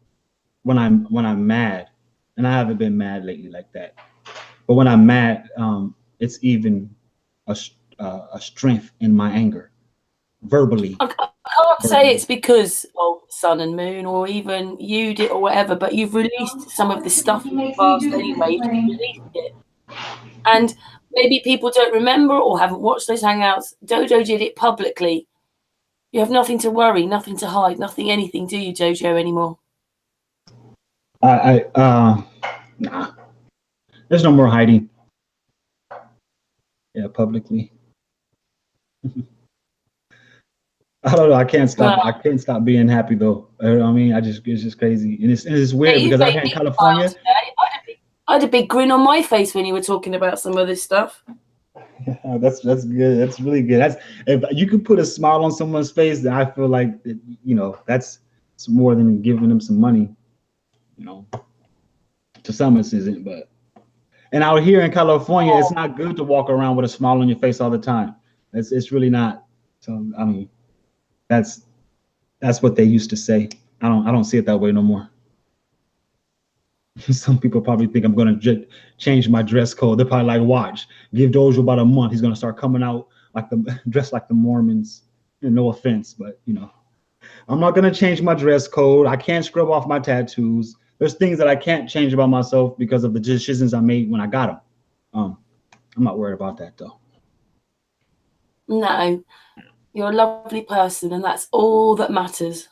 Speaker 2: when I'm mad, and I haven't been mad lately like that, but when I'm mad, it's even a strength in my anger, verbally.
Speaker 1: I can't say it's because of Sun and Moon, or even you did, or whatever, but you've released some of this stuff in the past anyway. You released it. And maybe people don't remember or haven't watched those hangouts. Dojo did it publicly. You have nothing to worry, nothing to hide, nothing, anything, do you, Dojo, anymore?
Speaker 2: Nah. There's no more hiding. Yeah, publicly. I don't know. I can't stop. I can't stop being happy though. It's just crazy, and it's weird because I'm here in California.
Speaker 1: I had a big grin on my face when you were talking about some of this stuff.
Speaker 2: Yeah, that's good. That's really good. If you could put a smile on someone's face, then I feel like that's more than giving them some money. To some it isn't, but. And out here in California, it's not good to walk around with a smile on your face all the time. It's really not. So that's what they used to say. I don't see it that way no more. Some people probably think I'm gonna change my dress code. They're probably like, watch, give Dojo about a month. He's gonna start coming out dressed like the Mormons. No offense, but I'm not gonna change my dress code. I can't scrub off my tattoos. There's things that I can't change about myself because of the decisions I made when I got them. I'm not worried about that though.
Speaker 1: No, you're a lovely person, and that's all that matters.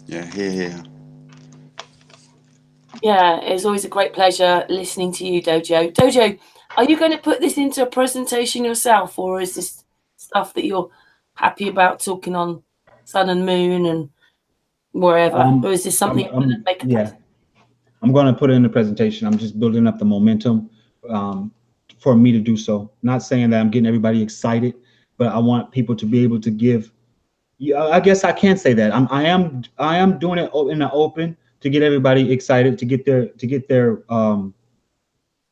Speaker 4: Yeah, here.
Speaker 1: Yeah, it's always a great pleasure listening to you, Dojo. Dojo, are you going to put this into a presentation yourself, or is this stuff that you're happy about talking on Sun and Moon and wherever? Or is this something you're going to make a
Speaker 2: yeah, I'm going to put it in the presentation. I'm just building up the momentum for me to do so. Not saying that I'm getting everybody excited, but I want people to be able to give. Yeah, I guess I can say that I am doing it in the open to get everybody excited, to get their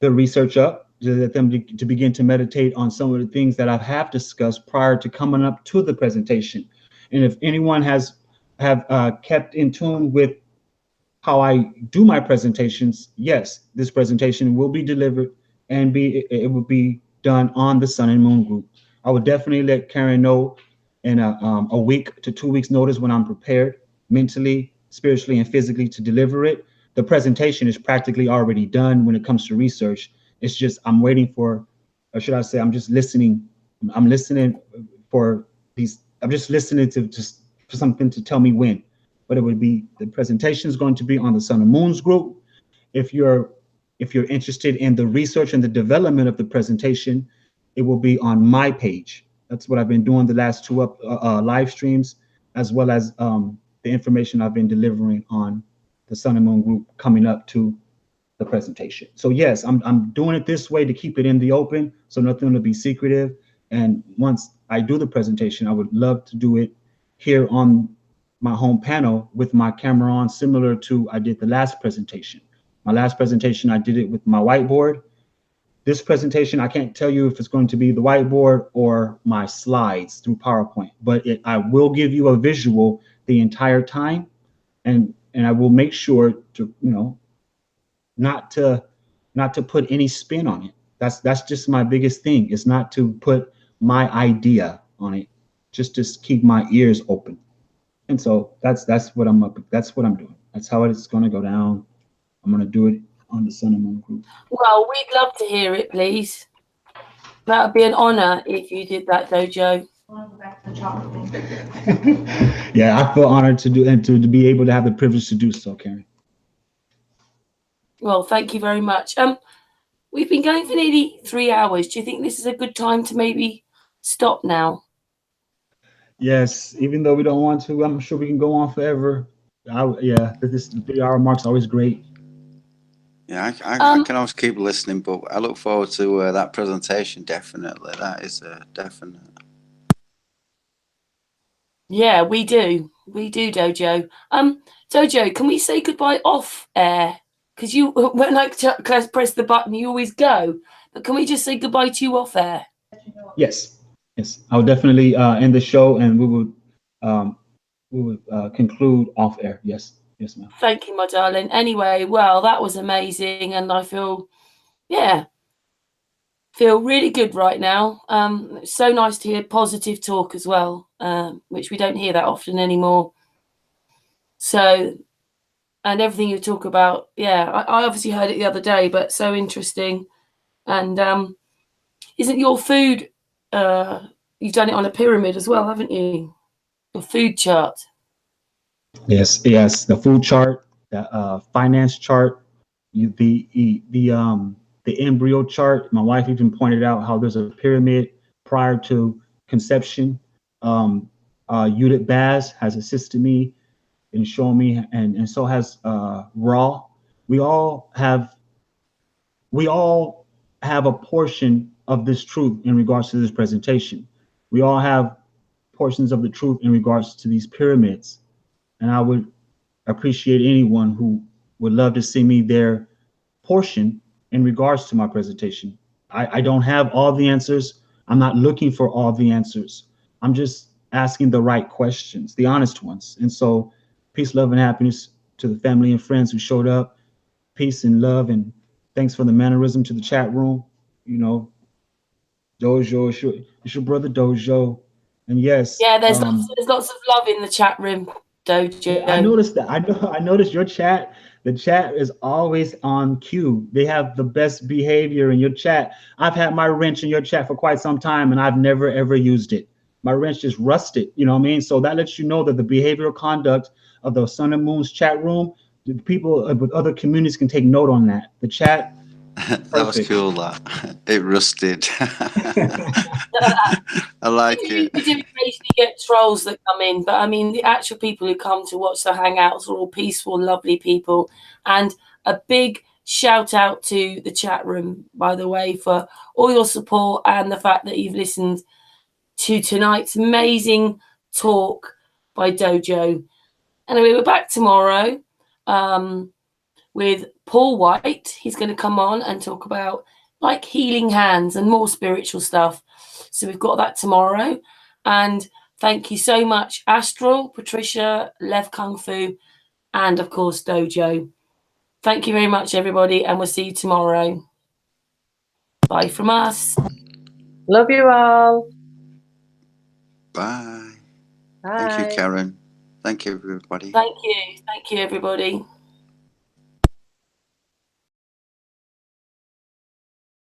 Speaker 2: research up, to let them to begin to meditate on some of the things that I have discussed prior to coming up to the presentation. And if anyone have kept in tune with how I do my presentations, yes, this presentation will be delivered and it will be done on the Sun and Moon group. I will definitely let Karen know in a week to 2 weeks notice when I'm prepared mentally, spiritually, and physically to deliver it. The presentation is practically already done when it comes to research. It's just I'm waiting for, or should I say, I'm just listening. I'm listening for these. I'm just listening to just for something to tell me when. But it would be, the presentation is going to be on the Sun and Moon's group. If you're interested in the research and the development of the presentation, it will be on my page. That's what I've been doing the last two live streams, as well as the information I've been delivering on the Sun and Moon group coming up to the presentation. So yes, I'm doing it this way to keep it in the open, so nothing will be secretive. And once I do the presentation, I would love to do it here on my home panel with my camera on, similar to I did the last presentation. My last presentation, I did it with my whiteboard. This presentation, I can't tell you if it's going to be the whiteboard or my slides through PowerPoint, but I will give you a visual the entire time, and I will make sure to, not to put any spin on it. That's just my biggest thing, is not to put my idea on it, just to keep my ears open. And so that's what I'm doing. That's how it's going to go down. I'm going to do it on the Sun and Moon group.
Speaker 1: Well, we'd love to hear it, please. That would be an honor if you did that, Dojo.
Speaker 2: Yeah, I feel honored to do and to be able to have the privilege to do so, Karen.
Speaker 1: Well, thank you very much. We've been going for nearly 3 hours. Do you think this is a good time to maybe stop now?
Speaker 2: Yes, even though we don't want to, I'm sure we can go on forever. This 3 hour mark's always great.
Speaker 4: Yeah, I can always keep listening, but I look forward to that presentation. Definitely, that is definite.
Speaker 1: Yeah, we do, Dojo. Dojo, can we say goodbye off air? Because you, when I press the button, you always go. But can we just say goodbye to you off air?
Speaker 2: Yes. I'll definitely end the show, and we will conclude off air. Yes, ma'am.
Speaker 1: Thank you, my darling. Anyway, well, that was amazing, and I feel really good right now. It's so nice to hear positive talk as well, which we don't hear that often anymore. So, and everything you talk about, I obviously heard it the other day, but so interesting. And isn't your food, you've done it on a pyramid as well, haven't you? Your food chart.
Speaker 2: Yes, the food chart, the finance chart, the embryo chart. My wife even pointed out how there's a pyramid prior to conception. Judith Baz has assisted me in showing me, and so has Raw. We all have a portion of this truth in regards to this presentation. We all have portions of the truth in regards to these pyramids. And I would appreciate anyone who would love to see me their portion in regards to my presentation. I don't have all the answers. I'm not looking for all the answers. I'm just asking the right questions, the honest ones. And so peace, love, and happiness to the family and friends who showed up. Peace and love, and thanks for the mannerism to the chat room. Dojo, it's your brother Dojo. And yes,
Speaker 1: Yeah, there's lots of love in the chat room, Dojo.
Speaker 2: I noticed that. I noticed your chat. The chat is always on cue. They have the best behavior in your chat. I've had my wrench in your chat for quite some time, and I've never ever used it. My wrench just rusted. You know what I mean? So that lets you know that the behavioral conduct of the Sun and Moon's chat room, the people with other communities can take note on that. The chat.
Speaker 4: That was cool. That it rusted. I like it.
Speaker 1: We do occasionally get trolls that come in, but I mean, the actual people who come to watch the Hangouts are all peaceful, lovely people. And a big shout out to the chat room, by the way, for all your support and the fact that you've listened to tonight's amazing talk by Dojo. Anyway, we're back tomorrow with Paul White. He's going to come on and talk about like healing hands and more spiritual stuff. So we've got that tomorrow. And thank you so much, Astral, Patricia, Levkunfu, and of course, Dojo. Thank you very much, everybody, and we'll see you tomorrow. Bye from us.
Speaker 5: Love you all.
Speaker 4: Bye.
Speaker 5: Bye.
Speaker 4: Thank you, Karen. Thank you, everybody.
Speaker 1: Thank you. Thank you, everybody.